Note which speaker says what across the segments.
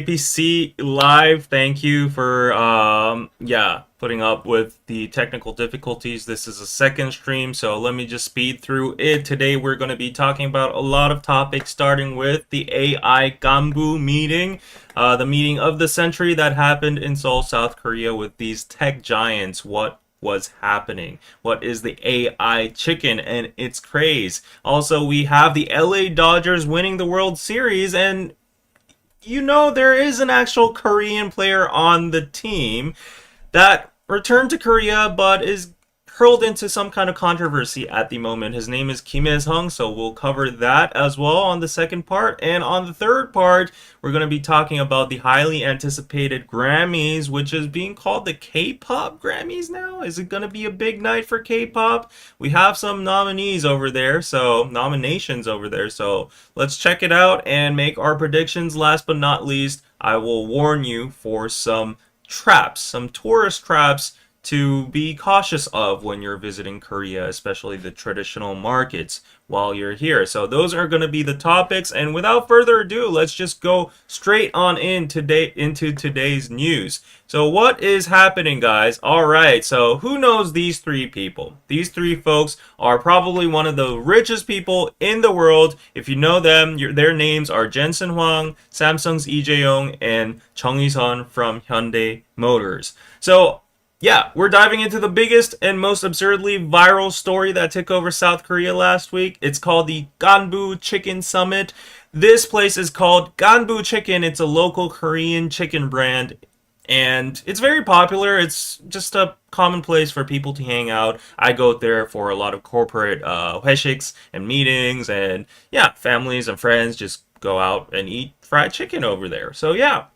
Speaker 1: KPC live. Thank you for putting up with the technical difficulties. This is a second stream, so let me just speed through it. Today we're going to be talking about a lot of topics, starting with the AI Ganbu meeting, the meeting of the century that happened in Seoul, South Korea with these tech giants. What was happening? What is the AI chicken and its craze? Also, we have the LA Dodgers winning the World Series, and there is an actual Korean player on the team that returned to Korea but is hurled into some kind of controversy at the moment. His name is Kim Hye-sung, so we'll cover that as well on the second part. And on the third part, we're going to be talking about the highly anticipated Grammys, which is being called the K-Pop Grammys now. Is it going to be a big night for K-Pop? We have some nominations over there, so let's check it out and make our predictions. Last but not least, I will warn you for some traps, some tourist traps to be cautious of when you're visiting Korea, especially the traditional markets while you're here. So those are going to be the topics, and without further ado, let's just go straight on into today's news. So what is happening, guys? All right, so who knows these three people? These three folks are probably one of the richest people in the world. If you know them, their names are Jensen Huang, Samsung's Lee Jae-yong, and Chung Hee-sun from Hyundai Motors. So yeah, we're diving into the biggest and most absurdly viral story that took over South Korea last week. It's called the Ganbu Chicken Summit. This place is called Ganbu Chicken. It's a local Korean chicken brand, and it's very popular. It's just a common place for people to hang out. I go there for a lot of corporate 회식s and meetings, and yeah, families and friends just go out and eat fried chicken over there. So yeah.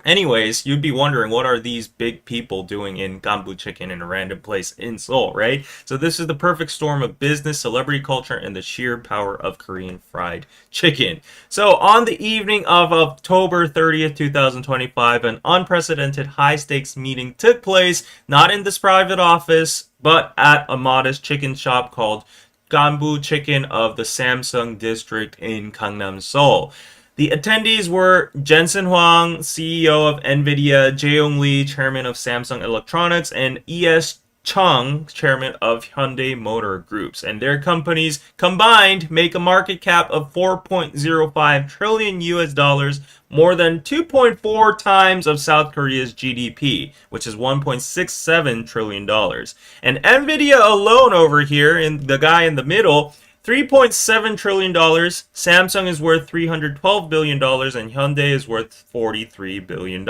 Speaker 1: Anyways, you'd be wondering, what are these big people doing in Ganbu Chicken in a random place in Seoul, right? So this is the perfect storm of business, celebrity culture, and the sheer power of Korean fried chicken. So on the evening of October 30th, 2025, an unprecedented high-stakes meeting took place, not in this private office, but at a modest chicken shop called Ganbu Chicken of the Samsung district in Gangnam, Seoul. The attendees were Jensen Huang, CEO of NVIDIA, Jae-yong Lee, chairman of Samsung Electronics, and E.S. Chung, chairman of Hyundai Motor Groups. And their companies combined make a market cap of 4.05 trillion US dollars, more than 2.4 times of South Korea's GDP, which is 1.67 trillion dollars. And NVIDIA alone over here, in the guy in the middle, $3.7 trillion. Samsung is worth $312 billion, and Hyundai is worth $43 billion.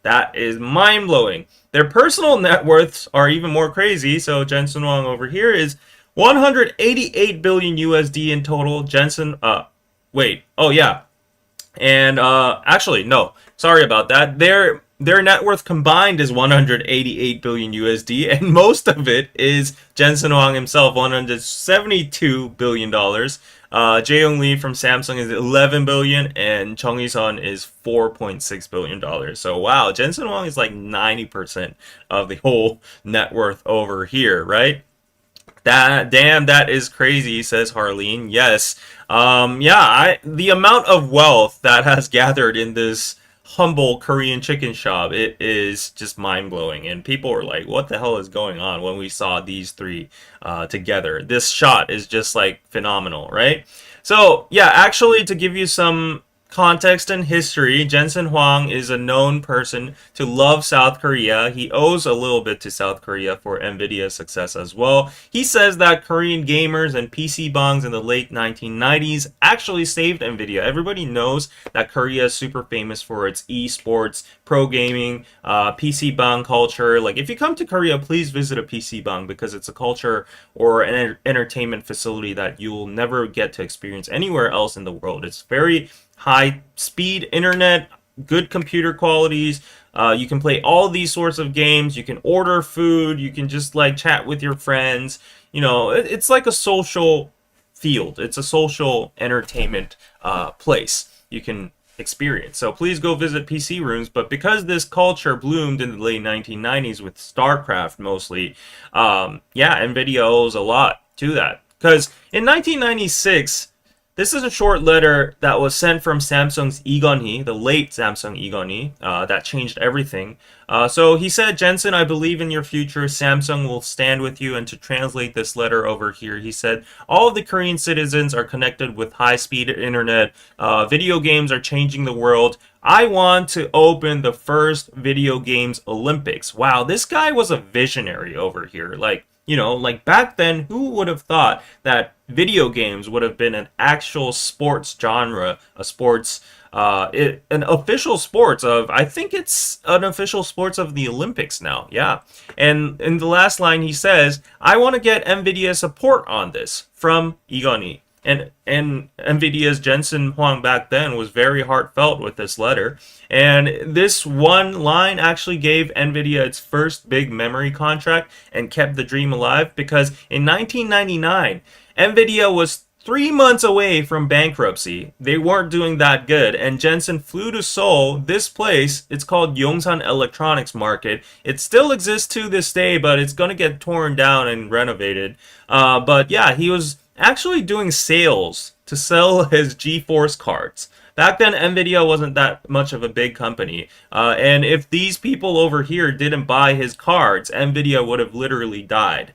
Speaker 1: That is mind-blowing. Their personal net worths are even more crazy. So Jensen Huang over here is 188 billion USD in total. Actually, no. Sorry about that. Their net worth combined is 188 billion USD, and most of it is Jensen Huang himself, 172 billion dollars. Jae-yong Lee from Samsung is 11 billion, and Chung Hee-sun is 4.6 billion dollars. So wow, Jensen Huang is like 90% of the whole net worth over here, right? That is crazy, says Harleen. Yes. The amount of wealth that has gathered in this humble Korean chicken shop, it is just mind-blowing, and people were like, what the hell is going on when we saw these three together. This shot is just like phenomenal, right? So yeah, actually, to give you some context and history, Jensen Huang is a known person to love South Korea. He owes a little bit to South Korea for NVIDIA's success as well. He says that Korean gamers and PC bongs in the late 1990s actually saved NVIDIA. Everybody knows that Korea is super famous for its esports, pro gaming, PC bang culture. Like, if you come to Korea, please visit a PC bang, because it's a culture or an entertainment facility that you'll never get to experience anywhere else in the world. It's very high speed internet, good computer qualities. You can play all these sorts of games. You can order food. You can just like chat with your friends. It's like a social field. It's a social entertainment place you can experience. So please go visit PC rooms. But because this culture bloomed in the late 1990s with StarCraft mostly, NVIDIA owes a lot to that. Because in 1996, this is a short letter that was sent from Samsung's Lee Gun-hee, the late Samsung Lee Gun-hee, that changed everything. So he said, Jensen, I believe in your future. Samsung will stand with you. And to translate this letter over here, he said, all of the Korean citizens are connected with high-speed internet. Video games are changing the world. I want to open the first video games Olympics. Wow, this guy was a visionary over here. Like, like back then, who would have thought that video games would have been an actual sports genre, a sports, an official sports of, I think it's an official sports of the Olympics now, yeah. And in the last line, he says, I want to get NVIDIA support on this from Igoni. And NVIDIA's Jensen Huang back then was very heartfelt with this letter. And this one line actually gave NVIDIA its first big memory contract and kept the dream alive, because in 1999, NVIDIA was 3 months away from bankruptcy. They weren't doing that good, and Jensen flew to Seoul. This place, it's called Yongsan Electronics Market. It still exists to this day, but it's going to get torn down and renovated. But yeah, he was actually doing sales to sell his GeForce cards. Back then, NVIDIA wasn't that much of a big company. And if these people over here didn't buy his cards, NVIDIA would have literally died.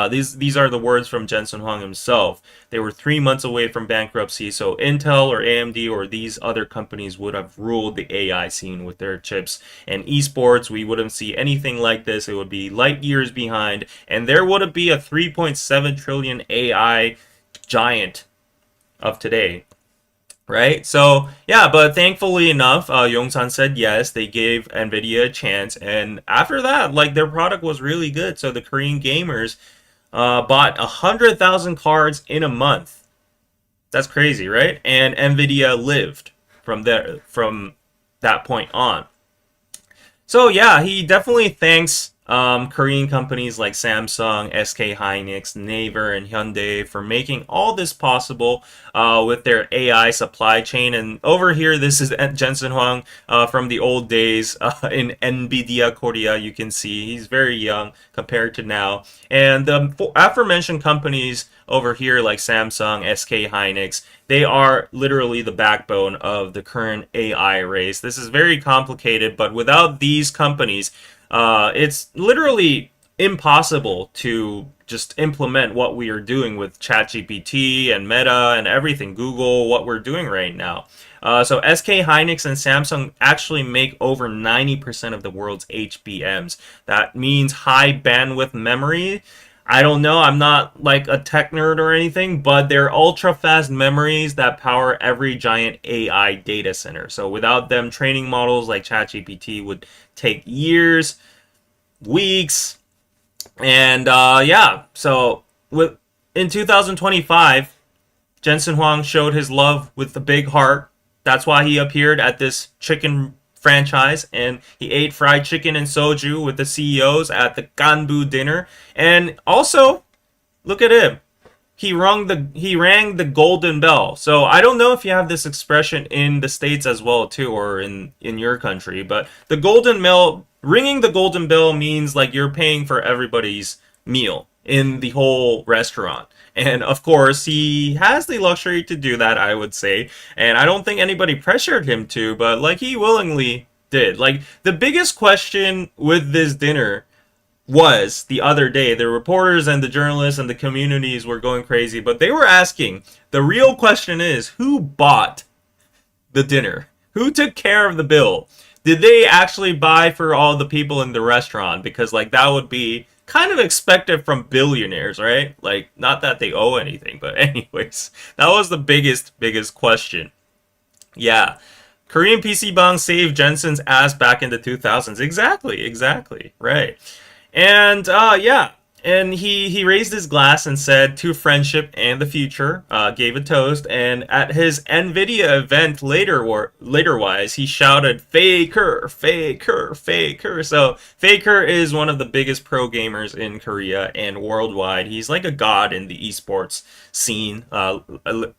Speaker 1: These are the words from Jensen Huang himself. They were 3 months away from bankruptcy, so Intel or AMD or these other companies would have ruled the AI scene with their chips. And esports, we wouldn't see anything like this. It would be light years behind, and there wouldn't be a 3.7 trillion AI giant of today, right? So yeah, but thankfully enough, Yongsan said yes, they gave NVIDIA a chance, and after that, like, their product was really good. So the Korean gamers bought 100,000 cards in a month. That's crazy, right? And NVIDIA lived from that point on. So yeah, he definitely thanks Korean companies like Samsung, SK Hynix, Naver, and Hyundai for making all this possible with their AI supply chain. And over here, this is Jensen Huang from the old days in NVIDIA Korea. You can see he's very young compared to now. And the aforementioned companies over here like Samsung, SK Hynix, they are literally the backbone of the current AI race. This is very complicated, but without these companies, it's literally impossible to just implement what we are doing with ChatGPT and Meta and everything, Google, what we're doing right now. So SK Hynix and Samsung actually make over 90% of the world's HBMs. That means high bandwidth memory. I don't know, I'm not like a tech nerd or anything, but they're ultra fast memories that power every giant AI data center. So without them, training models like ChatGPT would take years, weeks, and yeah. So in 2025, Jensen Huang showed his love with the big heart. That's why he appeared at this chicken franchise, and he ate fried chicken and soju with the CEOs at the Ganbu dinner. And also, look at him. He rang the golden bell. So I don't know if you have this expression in the States as well too, or in your country, but the golden bell, ringing the golden bell means like you're paying for everybody's meal in the whole restaurant. And of course, he has the luxury to do that, I would say. And I don't think anybody pressured him to, but like he willingly did. Like the biggest question with this dinner was the other day, the reporters and the journalists and the communities were going crazy, but they were asking, the real question is, who bought the dinner? Who took care of the bill? Did they actually buy for all the people in the restaurant? Because like that would be kind of expected from billionaires, right? Like, not that they owe anything, but anyways, that was the biggest question. Yeah, Korean PC Bang saved Jensen's ass back in the 2000s. Exactly, right. And yeah, and he raised his glass and said, to friendship and the future, gave a toast. And at his NVIDIA event later-wise, he shouted, faker. So Faker is one of the biggest pro gamers in Korea and worldwide. He's like a god in the esports scene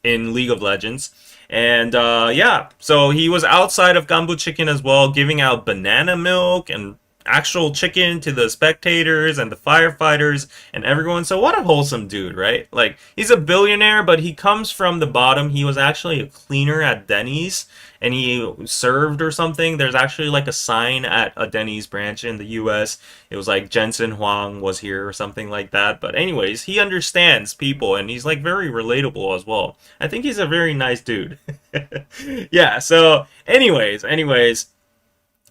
Speaker 1: in League of Legends. And yeah, so he was outside of Ganbu Chicken as well, giving out banana milk and actual chicken to the spectators and the firefighters and everyone. So what a wholesome dude, right? Like, he's a billionaire, but he comes from the bottom. He was actually a cleaner at Denny's, and he served or something. There's actually like a sign at a Denny's branch in the US. It was like Jensen Huang was here or something like that. But anyways, he understands people, and he's like very relatable as well. I think he's a very nice dude. Yeah, so anyways,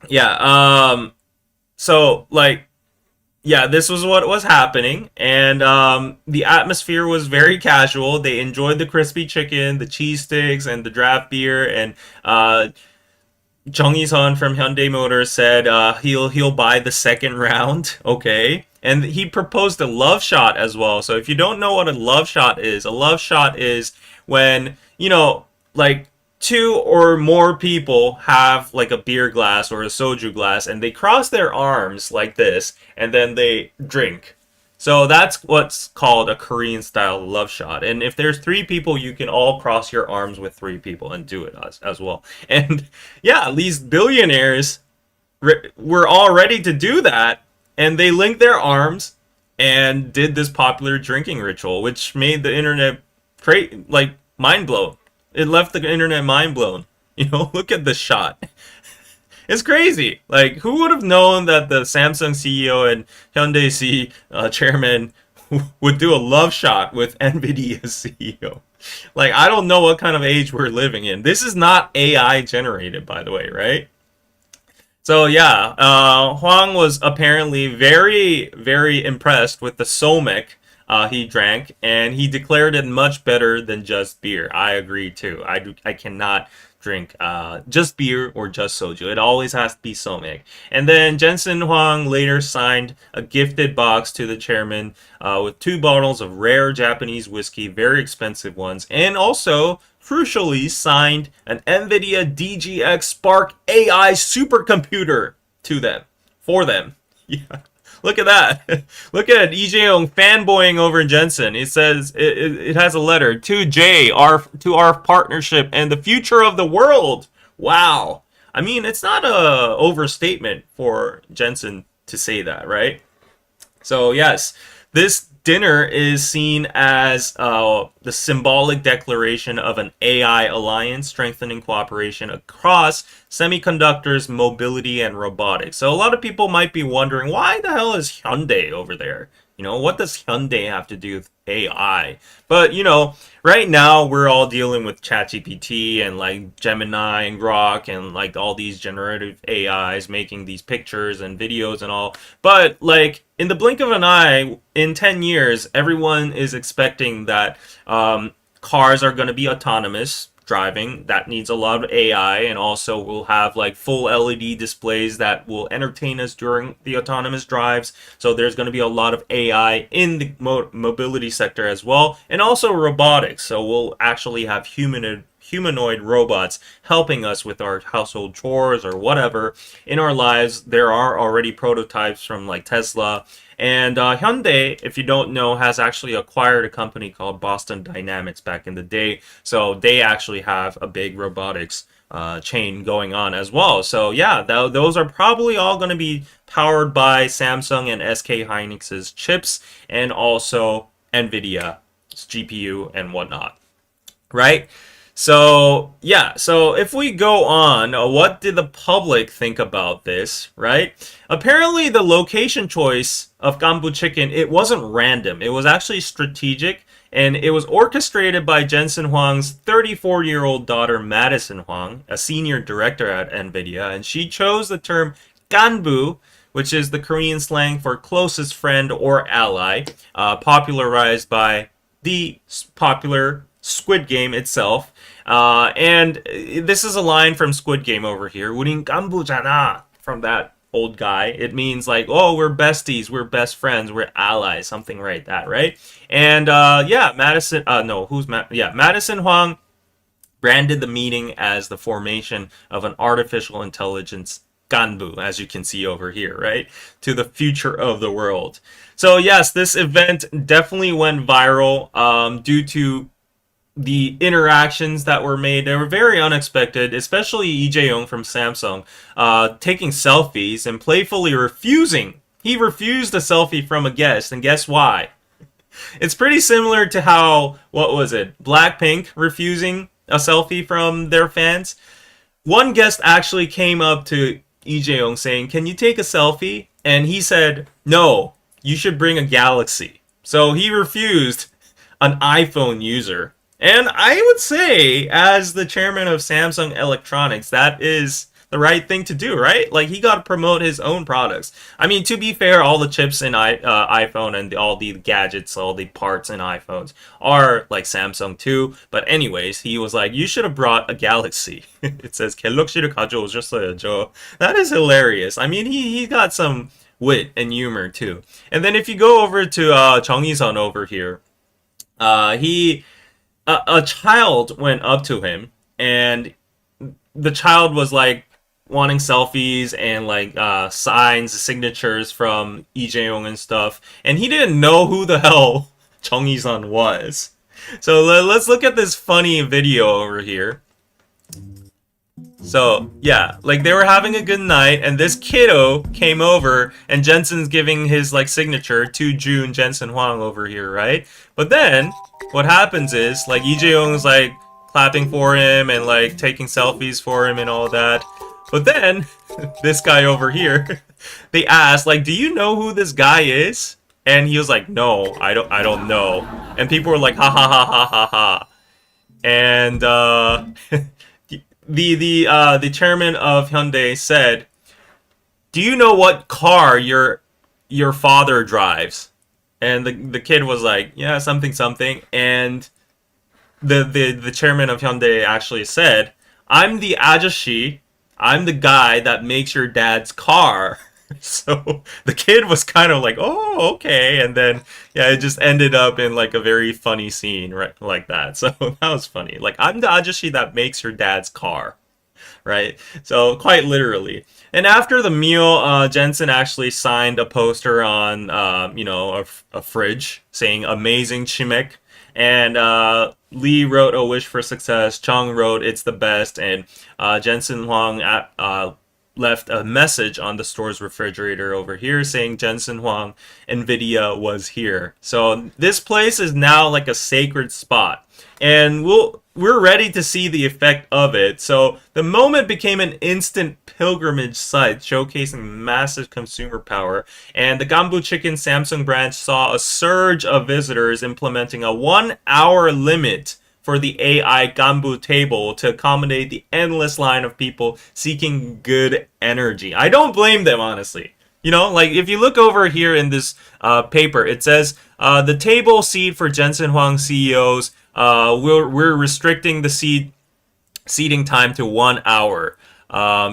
Speaker 1: yeah, so like, yeah, this was what was happening, and the atmosphere was very casual. They enjoyed the crispy chicken, the cheese sticks, and the draft beer. And Jung Hee-sun from Hyundai Motors said he'll buy the second round. Okay, and he proposed a love shot as well. So if you don't know what a love shot is when, like, two or more people have like a beer glass or a soju glass, and they cross their arms like this, and then they drink. So that's what's called a Korean style love shot. And if there's three people, you can all cross your arms with three people and do it as well. And yeah, these billionaires were all ready to do that, and they linked their arms and did this popular drinking ritual, which made the internet like mind blown. It left the internet mind blown. Look at this shot. It's crazy. Like, who would have known that the Samsung CEO and Hyundai chairman would do a love shot with NVIDIA's CEO? Like, I don't know what kind of age we're living in. This is not AI generated, by the way, right? So yeah, Huang was apparently very, very impressed with the somek he drank, and he declared it much better than just beer. I agree too. I cannot drink just beer or just soju. It always has to be somek. And then Jensen Huang later signed a gifted box to the chairman with 2 bottles of rare Japanese whiskey, very expensive ones, and also crucially signed an NVIDIA DGX Spark AI supercomputer for them. Yeah. Look at that. Look at Lee Jae-young fanboying over Jensen. It says, it has a letter to to our partnership and the future of the world. Wow. I mean, it's not a overstatement for Jensen to say that, right? So yes, this dinner is seen as the symbolic declaration of an AI alliance strengthening cooperation across semiconductors, mobility, and robotics. So a lot of people might be wondering, why the hell is Hyundai over there? What does Hyundai have to do with AI? But, right now we're all dealing with ChatGPT and like Gemini and Grok and like all these generative AIs making these pictures and videos and all. But like in the blink of an eye, in 10 years, everyone is expecting that cars are going to be autonomous driving. That needs a lot of AI, and also we'll have like full LED displays that will entertain us during the autonomous drives. So there's going to be a lot of AI in the mobility sector as well, and also robotics. So we'll actually have humanoid robots helping us with our household chores or whatever in our lives. There are already prototypes from like Tesla. And Hyundai, if you don't know, has actually acquired a company called Boston Dynamics back in the day. So they actually have a big robotics chain going on as well. So yeah, those are probably all going to be powered by Samsung and SK Hynix's chips, and also NVIDIA's GPU and whatnot, right? So yeah, so if we go on, what did the public think about this, right? Apparently the location choice of Ganbu Chicken, it wasn't random. It was actually strategic, and it was orchestrated by Jensen Huang's 34-year-old daughter, Madison Huang, a senior director at NVIDIA, and she chose the term Ganbu, which is the Korean slang for closest friend or ally, popularized by the popular Squid Game itself. And this is a line from Squid Game over here. 우린 깐부잖아, from that old guy. It means like, oh, we're besties, we're best friends, we're allies, something like that, right? And yeah, Madison Huang branded the meeting as the formation of an artificial intelligence Ganbu, as you can see over here, right? To the future of the world. So yes, this event definitely went viral due to the interactions that were made, they were very unexpected, especially Lee Jae-young from Samsung, taking selfies and playfully refusing. He refused a selfie from a guest, and guess why? It's pretty similar to how, what was it, Blackpink refusing a selfie from their fans. One guest actually came up to Lee Jae-young saying, "Can you take a selfie?" And he said, "No, you should bring a Galaxy." So he refused an iPhone user. And I would say, as the chairman of Samsung Electronics, that is the right thing to do, right? Like, he got to promote his own products. I mean, to be fair, all the chips in iPhone and all the gadgets, all the parts in iPhones are like Samsung too. But anyways, he was like, "You should have brought a Galaxy." It says, "갤럭시를 가져오셨어야죠." That is hilarious. I mean, he got some wit and humor too. And then if you go over to Jung Hee-sun over here, he a child went up to him, and the child was like wanting selfies and like signs, signatures from Lee Jae-young and stuff, and he didn't know who the hell Jung Hee-sun was. So let's look at this funny video over here. So, yeah, like they were having a good night, and this kiddo came over, and Jensen's giving his like signature to June Jensen Hwang over here, right? But then what happens is like Lee Jae-young's like clapping for him and like taking selfies for him and all that. But then this guy over here, they asked like, "Do you know who this guy is?" And he was like, "No, I don't know." And people were like, "Ha ha ha ha ha ha." And the chairman of Hyundai said, "Do you know what car your father drives?" And the kid was like, "Yeah, something something." And the chairman of Hyundai actually said, "I'm the ajashi. I'm the guy that makes your dad's car." So the kid was kind of like, "Oh, okay." And then, yeah, it just ended up in like a very funny scene, right? Like that. So that was funny. Like, "I'm the ajashi that makes your dad's car." Right? So quite literally. And after the meal, Jensen actually signed a poster on, a fridge saying "Amazing Chimek." And Lee wrote "A Wish for Success." Chung wrote "It's the best." And Jensen Hwang left a message on the store's refrigerator over here saying "Jensen Hwang, NVIDIA was here." So this place is now like a sacred spot. And we're ready to see the effect of it. So the moment became an instant pilgrimage site, showcasing massive consumer power. And the Ganbu Chicken Samsung branch saw a surge of visitors, implementing a 1-hour limit for the AI Ganbu table to accommodate the endless line of people seeking good energy. I don't blame them, honestly. You know, like if you look over here in this paper, it says the table seat for Jensen Hwang CEOs. We're restricting the seating time to 1 hour.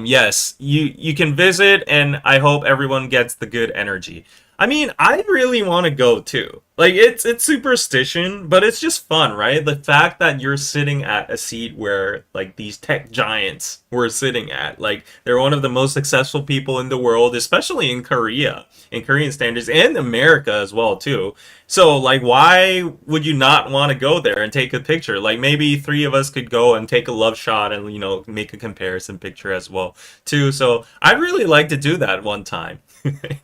Speaker 1: Yes, you can visit, and I hope everyone gets the good energy. I mean, I really want to go too. Like, it's superstition, but it's just fun, right? The fact that you're sitting at a seat where, like, these tech giants were sitting at. Like, they're one of the most successful people in the world, especially in Korea, in Korean standards, and America as well, too. So, like, why would you not want to go there and take a picture? Like, maybe 3 of us could go and take a love shot and, make a comparison picture as well, too. So, I'd really like to do that one time.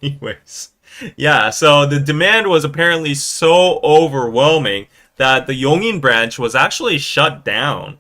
Speaker 1: Anyways. Yeah, so the demand was apparently so overwhelming that the Yongin branch was actually shut down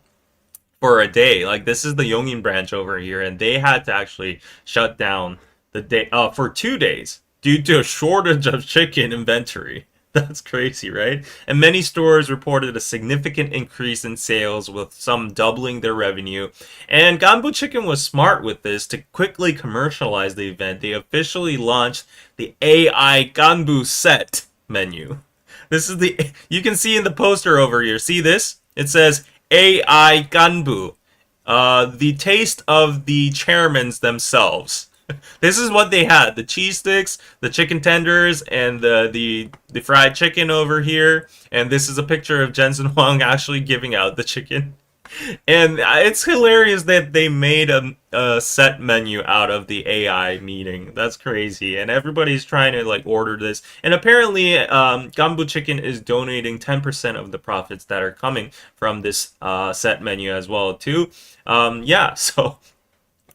Speaker 1: for a day. Like, this is the Yongin branch over here, and they had to actually shut down the day for 2 days due to a shortage of chicken inventory. That's crazy, right? And many stores reported a significant increase in sales, with some doubling their revenue. And Ganbu Chicken was smart with this to quickly commercialize the event. They officially launched the AI Ganbu set menu. This is you can see in the poster over here. See this? It says AI Ganbu. The taste of the chairmans themselves. This is what they had: the cheese sticks, the chicken tenders, and the fried chicken over here. And this is a picture of Jensen Hwang actually giving out the chicken. And it's hilarious that they made a set menu out of the AI meeting. That's crazy. And everybody's trying to like order this. And apparently, Gambu Chicken is donating 10% of the profits that are coming from this set menu as well too. Yeah, so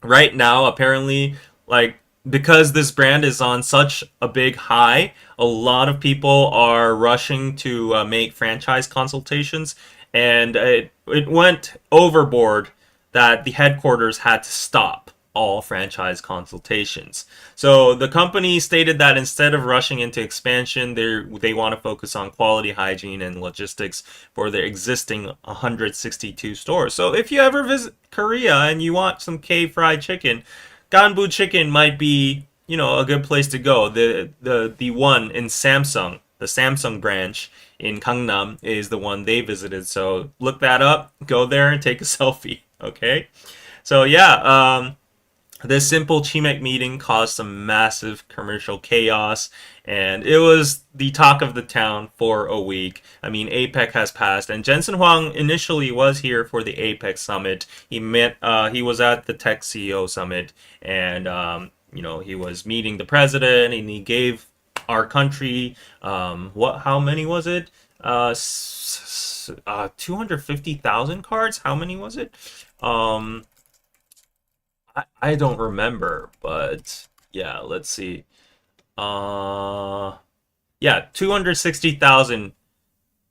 Speaker 1: right now apparently, like, because this brand is on such a big high, a lot of people are rushing to make franchise consultations, and it went overboard that the headquarters had to stop all franchise consultations. So the company stated that instead of rushing into expansion, they want to focus on quality, hygiene, and logistics for their existing 162 stores. So if you ever visit Korea and you want some K fried chicken, Ganbu Chicken might be, a good place to go. The one in Samsung, the Samsung branch in Gangnam is the one they visited. So look that up, go there and take a selfie, okay? So yeah, this simple Chimek meeting caused some massive commercial chaos, and it was the talk of the town for a week. I mean, APEC has passed, and Jensen Huang initially was here for the APEC summit. He was at the Tech CEO summit, and he was meeting the president, and he gave our country, how many was it? 250,000 cards. How many was it? I don't remember, but yeah, let's see. Yeah, 260,000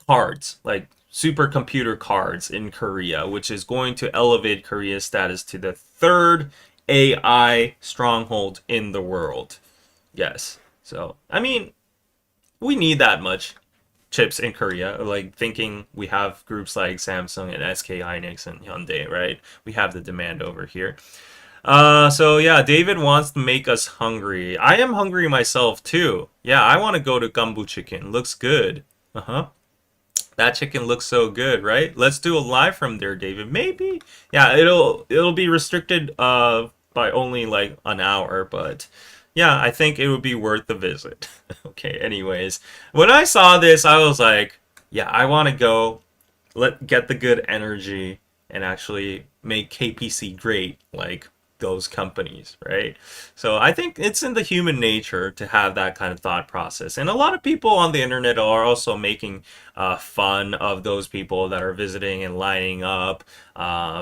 Speaker 1: cards, like supercomputer cards in Korea, which is going to elevate Korea's status to the third AI stronghold in the world. Yes. So, I mean, we need that much chips in Korea, like thinking we have groups like Samsung and SK Hynix and Hyundai, right? We have the demand over here. So yeah, David wants to make us hungry. I am hungry myself too. Yeah, I want to go to Gambu Chicken. Looks good. Uh-huh. That chicken looks so good, right? Let's do a live from there, David. Maybe. Yeah, it'll be restricted by only like an hour, but yeah, I think it would be worth the visit. Okay, anyways. When I saw this, I was like, yeah, I want to go get the good energy and actually make KPC great, like those companies, right? So I think it's in the human nature to have that kind of thought process. And a lot of people on the internet are also making fun of those people that are visiting and lining up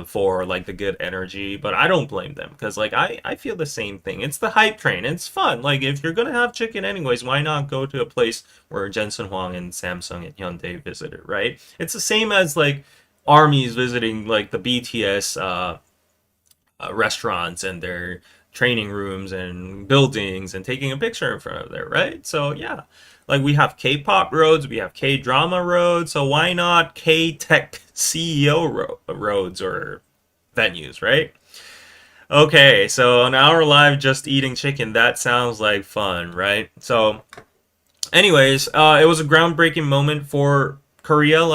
Speaker 1: for like the good energy. But I don't blame them, because like I feel the same thing. It's the hype train. It's fun. Like if you're gonna have chicken anyways, why not go to a place where Jensen Huang and Samsung and Hyundai visited, right? It's the same as like armies visiting like the BTS restaurants and their training rooms and buildings and taking a picture in front of there, right? So yeah, like we have K-pop roads, we have K-drama roads, so why not K-tech CEO roads or venues, right? Okay, so an hour live just eating chicken, that sounds like fun, right? So anyways, it was a groundbreaking moment for Korea,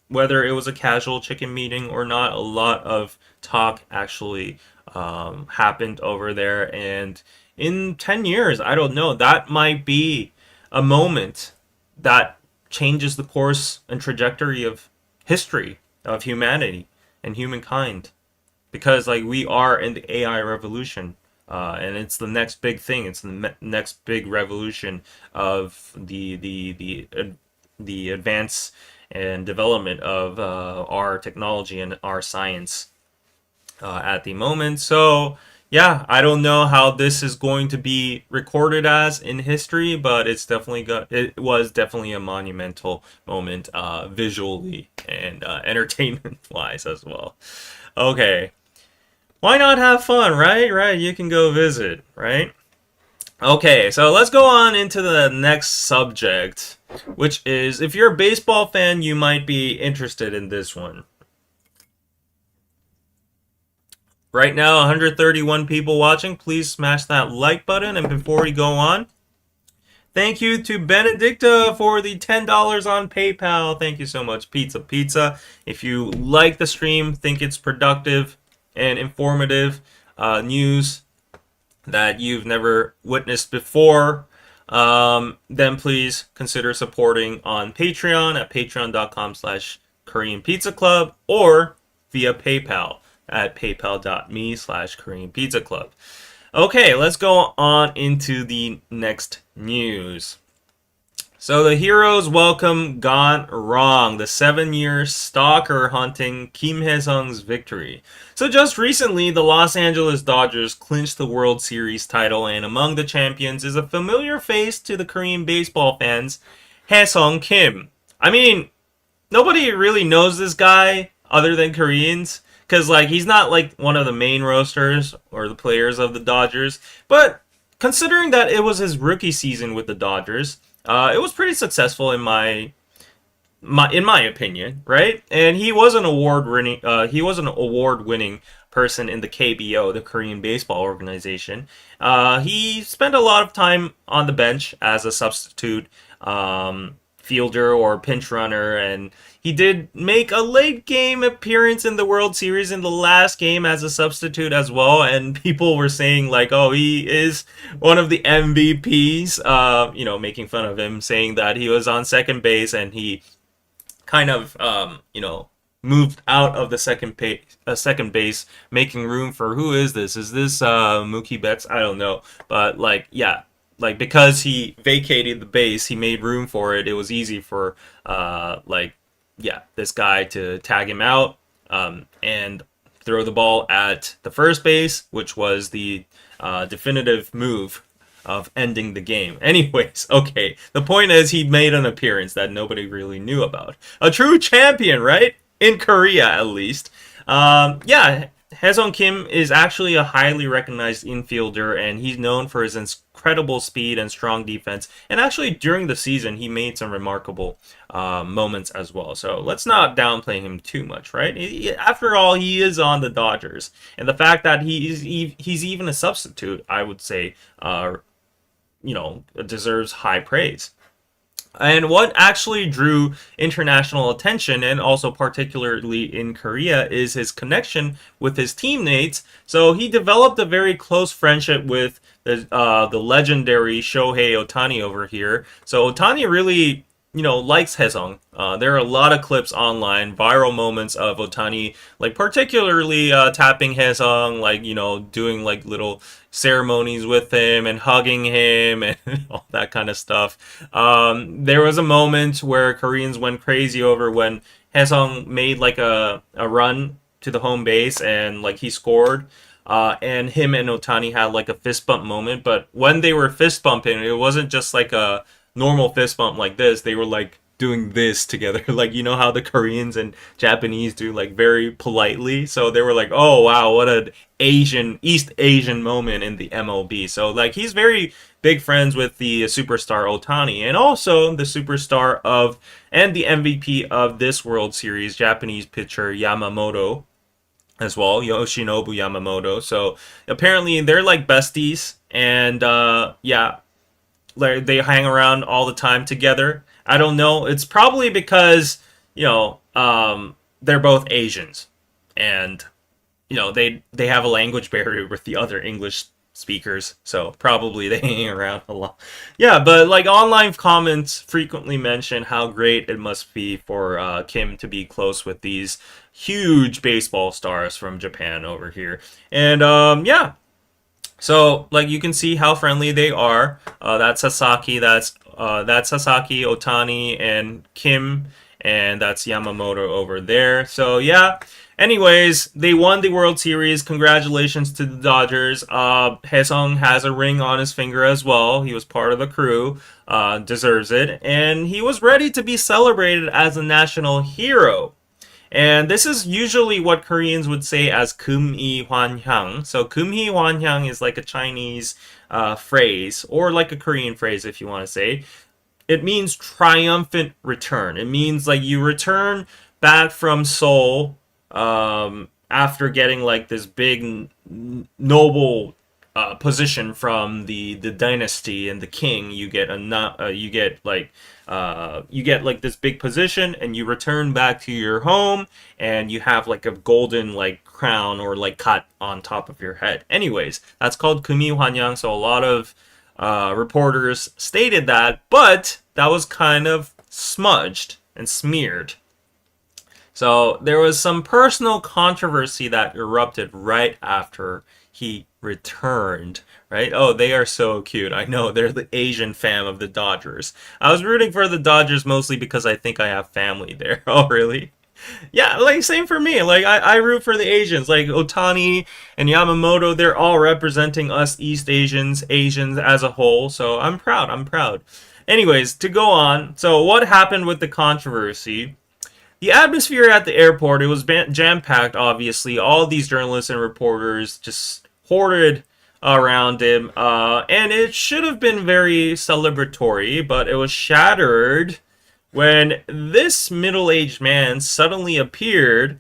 Speaker 1: whether it was a casual chicken meeting or not. A lot of talk actually happened over there, and in 10 years, I don't know, that might be a moment that changes the course and trajectory of history, of humanity and humankind, because like we are in the AI revolution, and it's the next big thing. It's the next big revolution of the advance and development of our technology and our science at the moment. So yeah, I don't know how this is going to be recorded as in history, but it was definitely a monumental moment visually and entertainment wise as well. Okay, why not have fun, right? You can go visit, right? Okay, so let's go on into the next subject, which is, if you're a baseball fan, you might be interested in this one. Right now, 131 people watching. Please smash that like button. And before we go on, thank you to Benedicta for the $10 on PayPal. Thank you so much, Pizza. If you like the stream, think it's productive and informative news that you've never witnessed before, then please consider supporting on Patreon at patreon.com/KPC Korean Pizza Club or via PayPal at paypal.me/Korean Pizza Club. Okay, let's go on into the next news. So the heroes welcome gone wrong. The 7-year stalker hunting Kim Hae-sung's victory. So just recently, the Los Angeles Dodgers clinched the World Series title, and among the champions is a familiar face to the Korean baseball fans, Hae-sung Kim. I mean, nobody really knows this guy other than Koreans, because like he's not like one of the main roasters or the players of the Dodgers. But considering that it was his rookie season with the Dodgers, it was pretty successful in my opinion, right? And he was an award winning person in the KBO, the Korean Baseball Organization. He spent a lot of time on the bench as a substitute fielder or pinch runner, and he did make a late game appearance in the World Series in the last game as a substitute as well. And people were saying like, "Oh, he is one of the MVPs," making fun of him, saying that he was on second base and he kind of moved out of the second base, making room for who is this? Is this Mookie Betts? I don't know, but like yeah. Like because he vacated the base, he made room for it. It was easy for this guy to tag him out and throw the ball at the first base, which was the definitive move of ending the game. Anyways, okay. The point is he made an appearance that nobody really knew about. A true champion, right? In Korea, at least. Hae-sung Kim is actually a highly recognized infielder, and he's known for his incredible speed and strong defense. And actually, during the season, he made some remarkable moments as well. So let's not downplay him too much, right? After all, he is on the Dodgers, and the fact that he's even a substitute, I would say, deserves high praise. And what actually drew international attention, and also particularly in Korea, is his connection with his teammates. So he developed a very close friendship with the legendary Shohei Ohtani over here. So Ohtani really, likes Hae-sung. There are a lot of clips online, viral moments of Ohtani, like particularly tapping Hae-sung, doing like little ceremonies with him and hugging him and all that kind of stuff. There was a moment where Koreans went crazy over when Hae-sung made like a run to the home base and like he scored. And him and Ohtani had like a fist bump moment, but when they were fist bumping, it wasn't just like a normal fist bump like this. They were like doing this together, like how the Koreans and Japanese do, like very politely. So they were like, "Oh wow, what an East Asian moment in the MLB." So like he's very big friends with the superstar Ohtani, and also the superstar of and the MVP of this World Series, Japanese pitcher Yamamoto as well, Yoshinobu Yamamoto. So apparently they're like besties, and they hang around all the time together. I don't know. It's probably because they're both Asians, and they have a language barrier with the other English speakers, so probably they hang around a lot. Yeah, but like online comments frequently mention how great it must be for Kim to be close with these huge baseball stars from Japan over here, and So, like, you can see how friendly they are. That's Sasaki, that's Sasaki, Ohtani, and Kim, and that's Yamamoto over there. So, yeah. Anyways, they won the World Series. Congratulations to the Dodgers. Hae-sung has a ring on his finger as well. He was part of the crew. Deserves it. And he was ready to be celebrated as a national hero. And this is usually what Koreans would say as 금-이 환향. So 금-이 환향 is like a Chinese phrase, or like a Korean phrase if you want to say. It means triumphant return. It means like you return back from Seoul after getting like this big noble position from the dynasty and the king. You get this big position, and you return back to your home, and you have like a golden like crown or like cut on top of your head. Anyways, that's called 금-이 환영. So a lot of reporters stated that, but that was kind of smudged and smeared. So there was some personal controversy that erupted right after he returned, right? Oh, they are so cute. I know, they're the Asian fam of the Dodgers. I was rooting for the Dodgers mostly because I think I have family there. Oh, really? Yeah, like same for me. Like I root for the Asians. Like Otani and Yamamoto, they're all representing us East Asians, Asians as a whole. So I'm proud. I'm proud. Anyways, to go on. So what happened with the controversy? The atmosphere at the airport, it was jam-packed, obviously. All these journalists and reporters just hoarded around him. And it should have been very celebratory, but it was shattered when this middle-aged man suddenly appeared.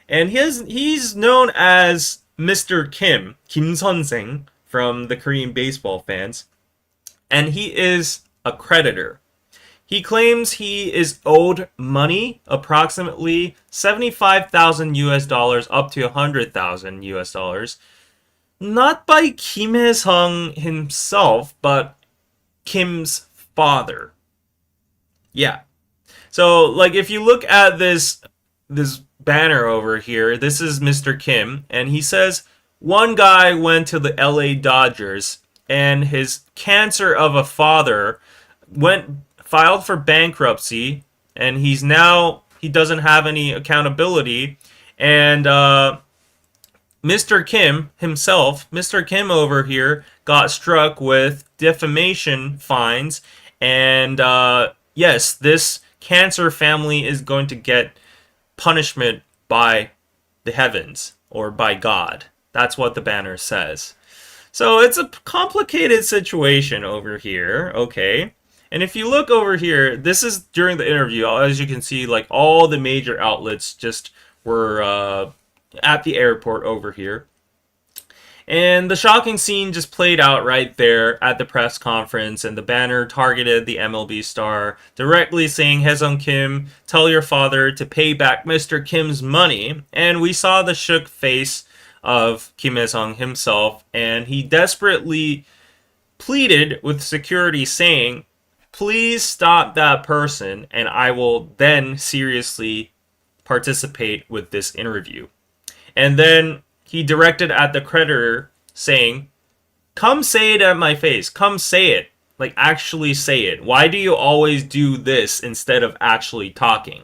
Speaker 1: And he's known as Mr. Kim Son-seng, from the Korean baseball fans. And he is a creditor. He claims he is owed money, approximately 75,000 US dollars up to 100,000 US dollars, not by Kim Hye-sung himself, but Kim's father. Yeah. So, like, if you look at this banner over here, this is Mr. Kim, and he says one guy went to the LA Dodgers, and his cancer of a father filed for bankruptcy, and he doesn't have any accountability, and Mr. Kim himself, Mr. Kim over here, got struck with defamation fines, and yes, this cancer family is going to get punishment by the heavens, or by God. That's what the banner says. So it's a complicated situation over here, okay? And if you look over here, this is during the interview. As you can see, like, all the major outlets just were at the airport over here. And the shocking scene just played out right there at the press conference, and the banner targeted the MLB star, directly saying, Hye-sung Kim, tell your father to pay back Mr. Kim's money. And we saw the shook face of Kim Hye-sung himself, and he desperately pleaded with security, saying, please stop that person, and I will then seriously participate with this interview. And then he directed at the creditor, saying, come say it at my face. Come say it. Like, actually say it. Why do you always do this instead of actually talking?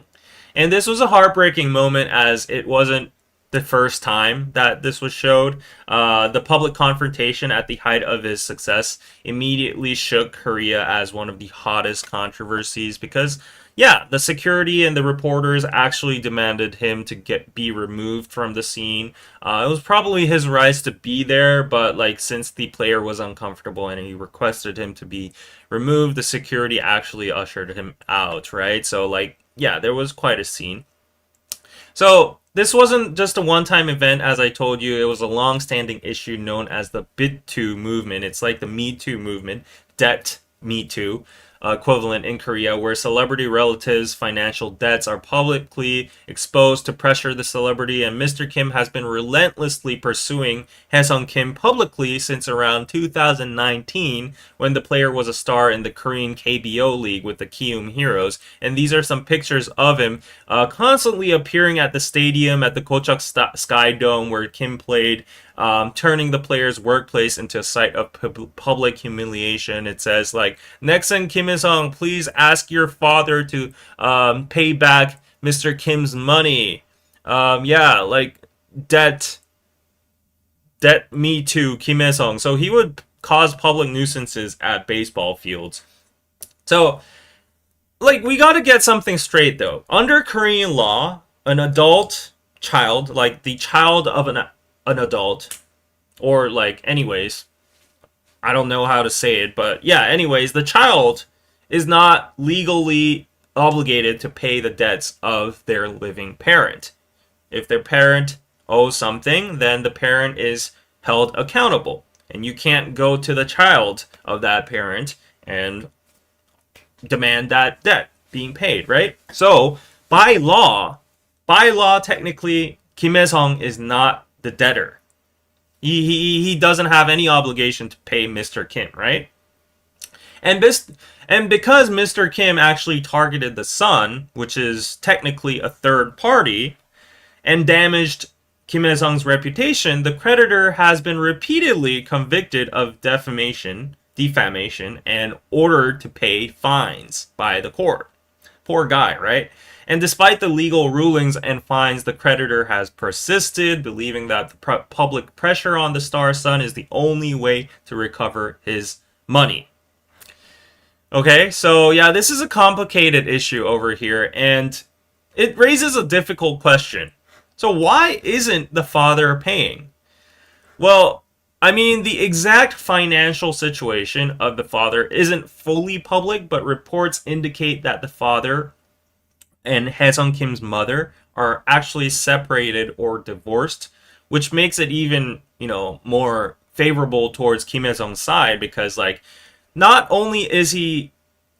Speaker 1: And this was a heartbreaking moment, as it wasn't the first time that this was showed. The public confrontation at the height of his success immediately shook Korea as one of the hottest controversies, because yeah, the security and the reporters actually demanded him to be removed from the scene. It was probably his right to be there, but like, since the player was uncomfortable and he requested him to be removed, the security actually ushered him out, right? So like, yeah, there was quite a scene. So this wasn't just a one-time event, as I told you. It was a long-standing issue known as the BitToo movement. It's like the Me Too movement, Debt Me Too, equivalent in Korea, where celebrity relatives' financial debts are publicly exposed to pressure the celebrity, and Mr. Kim has been relentlessly pursuing Hye-sung Kim publicly since around 2019, when the player was a star in the Korean KBO League with the Kium Heroes. And these are some pictures of him constantly appearing at the stadium at the Kochuk Sky Dome where Kim played, turning the player's workplace into a site of public humiliation. It says, like, next in Kim Hye-sung, please ask your father to pay back Mr. Kim's money. Yeah, like, debt me too, Kim Hye-sung. So he would cause public nuisances at baseball fields. So, like, we gotta get something straight, though. Under Korean law, an adult child, like the child of an adult, or like, anyways, I don't know how to say it, but yeah, anyways, the child is not legally obligated to pay the debts of their living parent. If their parent owes something, then the parent is held accountable, and you can't go to the child of that parent and demand that debt being paid, right? So by law, technically, Kim Hye-sung is not the debtor. He doesn't have any obligation to pay Mr. Kim, right? And this, and because Mr. Kim actually targeted the son, which is technically a third party, and damaged Kim Il-sung's reputation, the creditor has been repeatedly convicted of defamation, and ordered to pay fines by the court. Poor guy, right? And despite the legal rulings and fines, the creditor has persisted, believing that the public pressure on the star's son is the only way to recover his money. Okay, so yeah, this is a complicated issue over here, and it raises a difficult question. So why isn't the father paying? Well, I mean, the exact financial situation of the father isn't fully public, but reports indicate that the father and Haesung Kim's mother are actually separated or divorced, which makes it even, more favorable towards Kim Il-sung's side, because, like, not only is he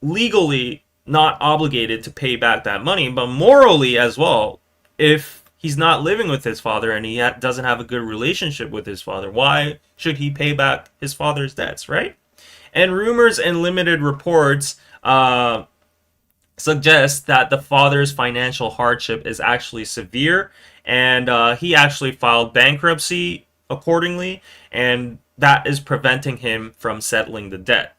Speaker 1: legally not obligated to pay back that money, but morally as well. If he's not living with his father and he doesn't have a good relationship with his father, why should he pay back his father's debts, right? And rumors and limited reports suggest that the father's financial hardship is actually severe, and he actually filed bankruptcy accordingly, and that is preventing him from settling the debt.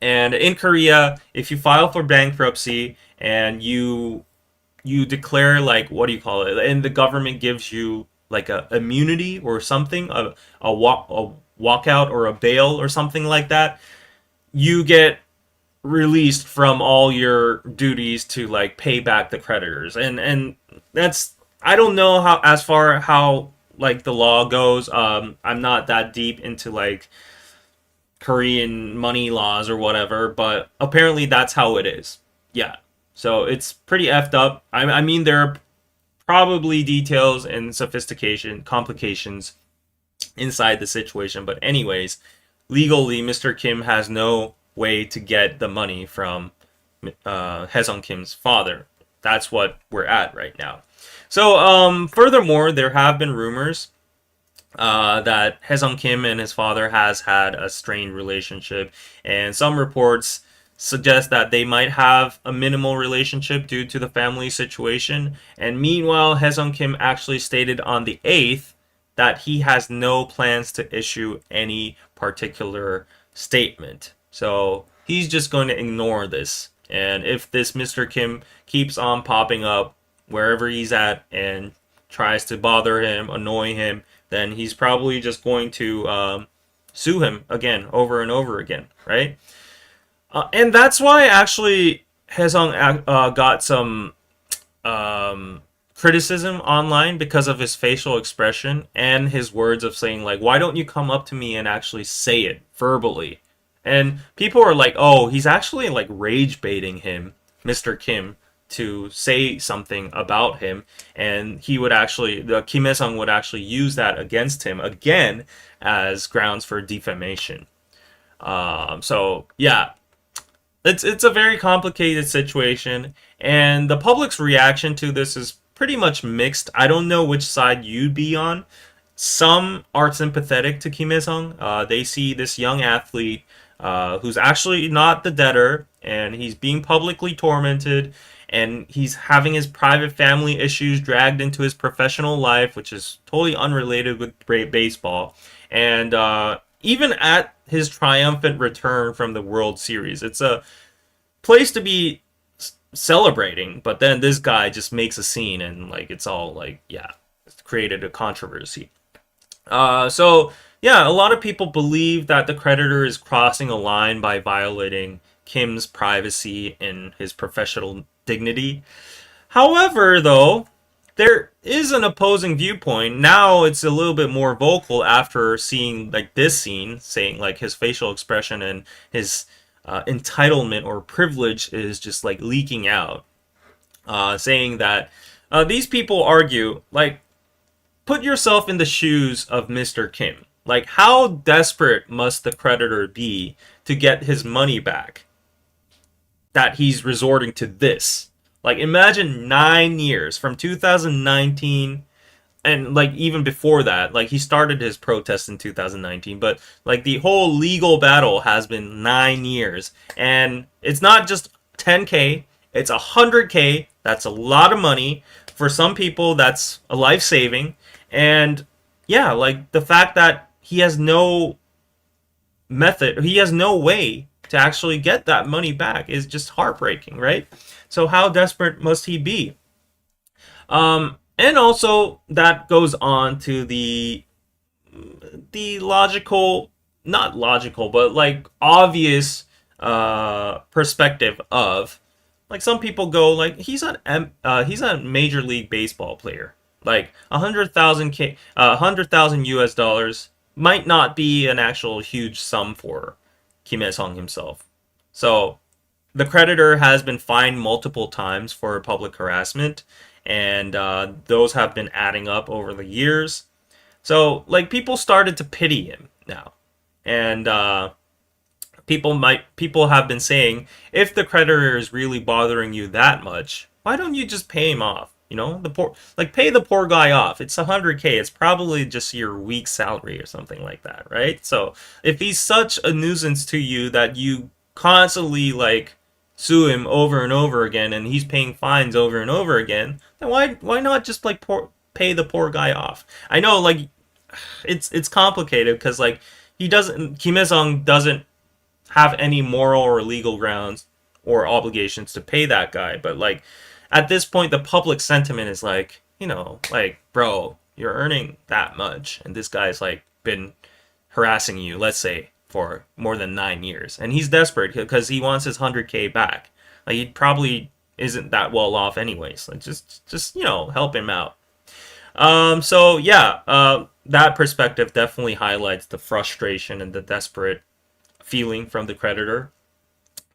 Speaker 1: And in Korea, if you file for bankruptcy and you declare, like, what do you call it, and the government gives you like a immunity or something, a walkout or a bail or something like that, you get released from all your duties to, like, pay back the creditors. And that's, I don't know how like the law goes. I'm not that deep into, like, Korean money laws or whatever, but apparently that's how it is. Yeah. So it's pretty effed up. I mean, there are probably details and complications inside the situation. But anyways, legally, Mr. Kim has no way to get the money from Haesung Kim's father. That's what we're at right now. So, furthermore, there have been rumors that Haesung Kim and his father has had a strained relationship, and some reports suggest that they might have a minimal relationship due to the family situation. And meanwhile, Haesung Kim actually stated on the 8th that he has no plans to issue any particular statement. So he's just going to ignore this. And if this Mr. Kim keeps on popping up wherever he's at and tries to bother him, annoy him, then he's probably just going to sue him again, over and over again, right? And that's why actually Haesung got some criticism online because of his facial expression and his words of saying, like, why don't you come up to me and actually say it verbally? And people are like, oh, he's actually, like, rage baiting him, Mr. Kim, to say something about him, and he would actually, the Kim Il-sung would actually use that against him again as grounds for defamation. So yeah, it's a very complicated situation, and the public's reaction to this is pretty much mixed. I don't know which side you'd be on. Some are sympathetic to Kim Il-sung. They see this young athlete who's actually not the debtor, and he's being publicly tormented, and he's having his private family issues dragged into his professional life, which is totally unrelated with baseball. And even at his triumphant return from the World Series, it's a place to be celebrating, but then this guy just makes a scene, and, like, it's all like, yeah, it's created a controversy. So yeah, a lot of people believe that the creditor is crossing a line by violating Kim's privacy and his professional dignity. However, though, there is an opposing viewpoint. Now it's a little bit more vocal after seeing, like, this scene, saying, like, his facial expression and his entitlement or privilege is just, like, leaking out. Saying that these people argue, like, put yourself in the shoes of Mr. Kim. Like, how desperate must the creditor be to get his money back that he's resorting to this? Like, imagine 9 years from 2019 and like even before that, like he started his protest in 2019, but like the whole legal battle has been 9 years, and it's not just 10K, it's 100K. That's a lot of money for some people. That's a life saving, and yeah, like the fact that he has no method, he has no way to actually get that money back is just heartbreaking, right? So how desperate must he be? And also that goes on to the logical, not logical, but like obvious perspective of like some people go like he's a major league baseball player. Like 100,000 US dollars might not be an actual huge sum for Kim Il-sung himself. So the creditor has been fined multiple times for public harassment, and those have been adding up over the years. So like people started to pity him now, and people have been saying, if the creditor is really bothering you that much, why don't you just pay him off? You know, the poor, like pay the poor guy off. It's 100K. It's probably just your week's salary or something like that, right? So if he's such a nuisance to you that you constantly like sue him over and over again, and he's paying fines over and over again, then why not just like pay the poor guy off? I know like it's complicated because like Kim Il-sung doesn't have any moral or legal grounds or obligations to pay that guy, but like at this point the public sentiment is like, you know, like bro, you're earning that much and this guy's like been harassing you, let's say for more than 9 years, and he's desperate because he wants his 100K back. Like he probably isn't that well off anyways. Like just you know, help him out. So yeah, that perspective definitely highlights the frustration and the desperate feeling from the creditor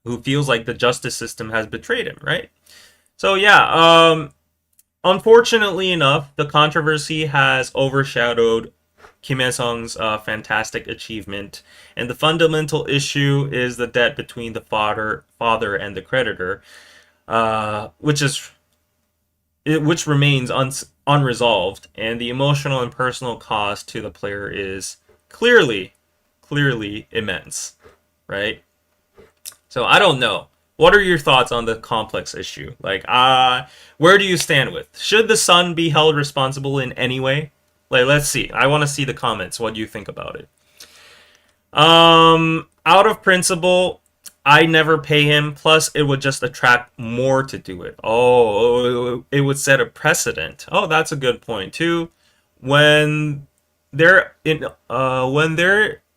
Speaker 1: who feels like the justice system has betrayed him, right? So yeah, unfortunately enough, the controversy has overshadowed Kim Il-sung's fantastic achievement, and the fundamental issue is the debt between the father and the creditor, which remains unresolved, and the emotional and personal cost to the player is clearly immense, right? So I don't know. What are your thoughts on the complex issue? Like, where do you stand with? Should the son be held responsible in any way? Like, let's see. I want to see the comments. What do you think about it? Out of principle, I never pay him. Plus, it would just attract more to do it. Oh, it would set a precedent. Oh, that's a good point too. When there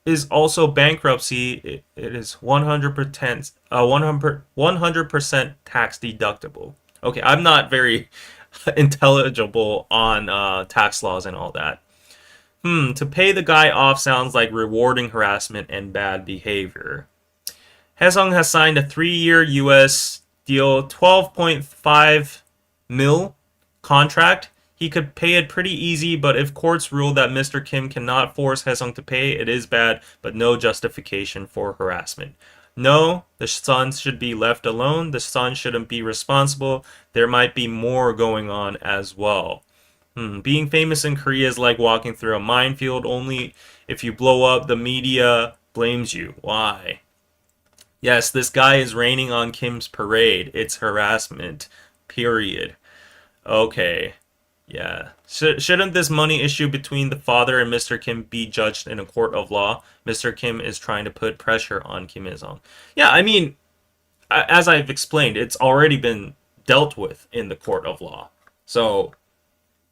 Speaker 1: is also bankruptcy, it is 100% 100% tax deductible. Okay, I'm not very intelligible on tax laws and all that. To pay the guy off sounds like rewarding harassment and bad behavior. Haesung has signed a 3-year US deal, 12.5 mil contract. He could pay it pretty easy, but if courts rule that Mr. Kim cannot force Haesung to pay, it is bad, but no justification for harassment. No, the son should be left alone. The son shouldn't be responsible. There might be more going on as well. Being famous in Korea is like walking through a minefield. Only if you blow up, the media blames you. Why? Yes, this guy is raining on Kim's parade. It's harassment. Period. Okay. Yeah. Shouldn't this money issue between the father and Mr. Kim be judged in a court of law? Mr. Kim is trying to put pressure on Kim Il-sung. Yeah, I mean, as I've explained, it's already been dealt with in the court of law. So